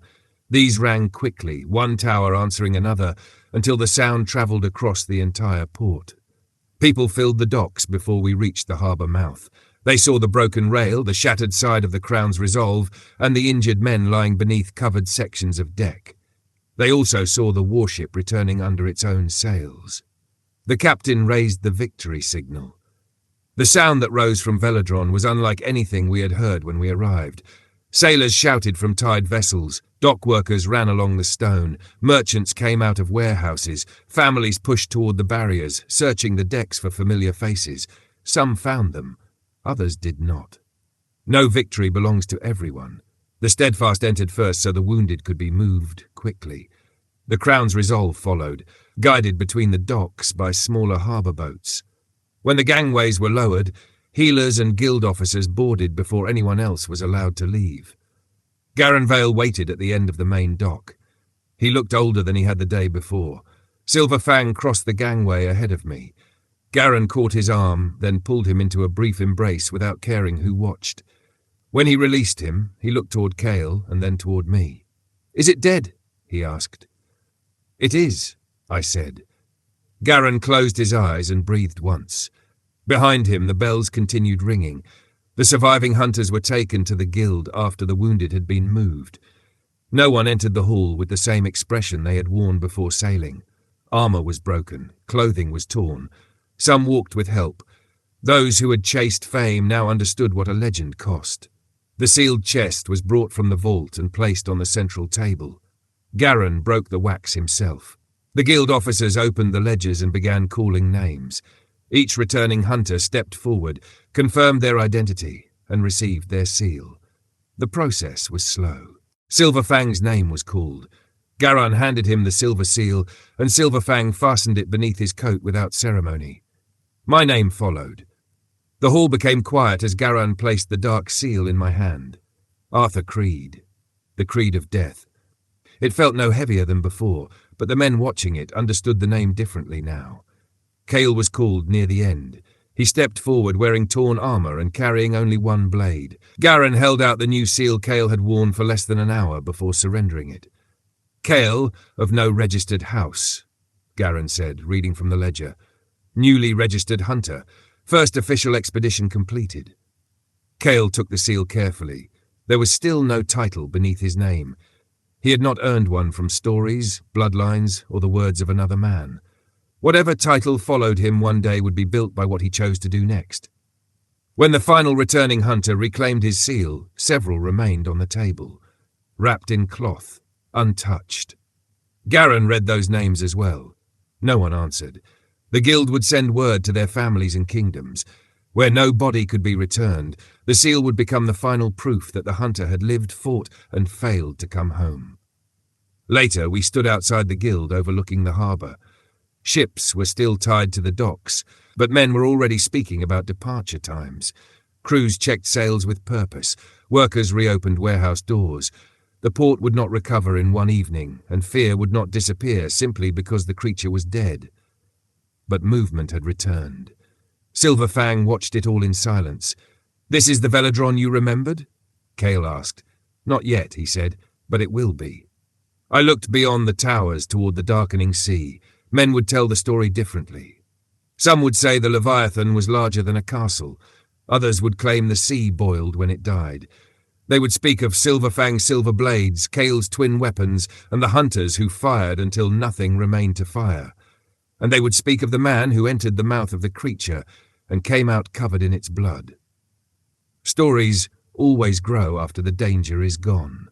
S1: These rang quickly, one tower answering another, until the sound travelled across the entire port. People filled the docks before we reached the harbour mouth. They saw the broken rail, the shattered side of the Crown's Resolve, and the injured men lying beneath covered sections of deck. They also saw the warship returning under its own sails. The captain raised the victory signal. The sound that rose from Velodron was unlike anything we had heard when we arrived. Sailors shouted from tied vessels, dock workers ran along the stone, merchants came out of warehouses, families pushed toward the barriers, searching the decks for familiar faces. Some found them, others did not. No victory belongs to everyone. The Steadfast entered first so the wounded could be moved quickly. The Crown's Resolve followed, guided between the docks by smaller harbour boats. When the gangways were lowered, healers and guild officers boarded before anyone else was allowed to leave. Vale waited at the end of the main dock. He looked older than he had the day before. Silver Fang crossed the gangway ahead of me. Garen caught his arm, then pulled him into a brief embrace without caring who watched. When he released him, he looked toward Kael and then toward me. "Is it dead?" he asked. "It is," I said. Garen closed his eyes and breathed once. Behind him, the bells continued ringing. The surviving hunters were taken to the guild after the wounded had been moved. No one entered the hall with the same expression they had worn before sailing. Armour was broken, clothing was torn. Some walked with help. Those who had chased fame now understood what a legend cost. The sealed chest was brought from the vault and placed on the central table. Garen broke the wax himself. The guild officers opened the ledgers and began calling names. Each returning hunter stepped forward, confirmed their identity, and received their seal. The process was slow. Silver Fang's name was called. Garen handed him the silver seal, and Silver Fang fastened it beneath his coat without ceremony. My name followed. The hall became quiet as Garen placed the dark seal in my hand. Arthur Creed. The Creed of Death. It felt no heavier than before, but the men watching it understood the name differently now. Kael was called near the end. He stepped forward wearing torn armour and carrying only one blade. Garen held out the new seal Kael had worn for less than an hour before surrendering it. "Kael, of no registered house," Garen said, reading from the ledger. "Newly registered hunter. First official expedition completed." Kael took the seal carefully. There was still no title beneath his name. He had not earned one from stories, bloodlines, or the words of another man. Whatever title followed him one day would be built by what he chose to do next. When the final returning hunter reclaimed his seal, several remained on the table, wrapped in cloth, untouched. Garen read those names as well. No one answered. The guild would send word to their families and kingdoms. Where no body could be returned, the seal would become the final proof that the hunter had lived, fought, and failed to come home. Later, we stood outside the guild overlooking the harbour. Ships were still tied to the docks, but men were already speaking about departure times. Crews checked sails with purpose. Workers reopened warehouse doors. The port would not recover in one evening, and fear would not disappear simply because the creature was dead. But movement had returned. Silver Fang watched it all in silence. "This is the Velodron you remembered?" Kael asked. "Not yet," he said, "but it will be." I looked beyond the towers toward the darkening sea. Men would tell the story differently. Some would say the Leviathan was larger than a castle. Others would claim the sea boiled when it died. They would speak of Silver Fang's silver blades, Kael's twin weapons, and the hunters who fired until nothing remained to fire. And they would speak of the man who entered the mouth of the creature and came out covered in its blood. Stories always grow after the danger is gone.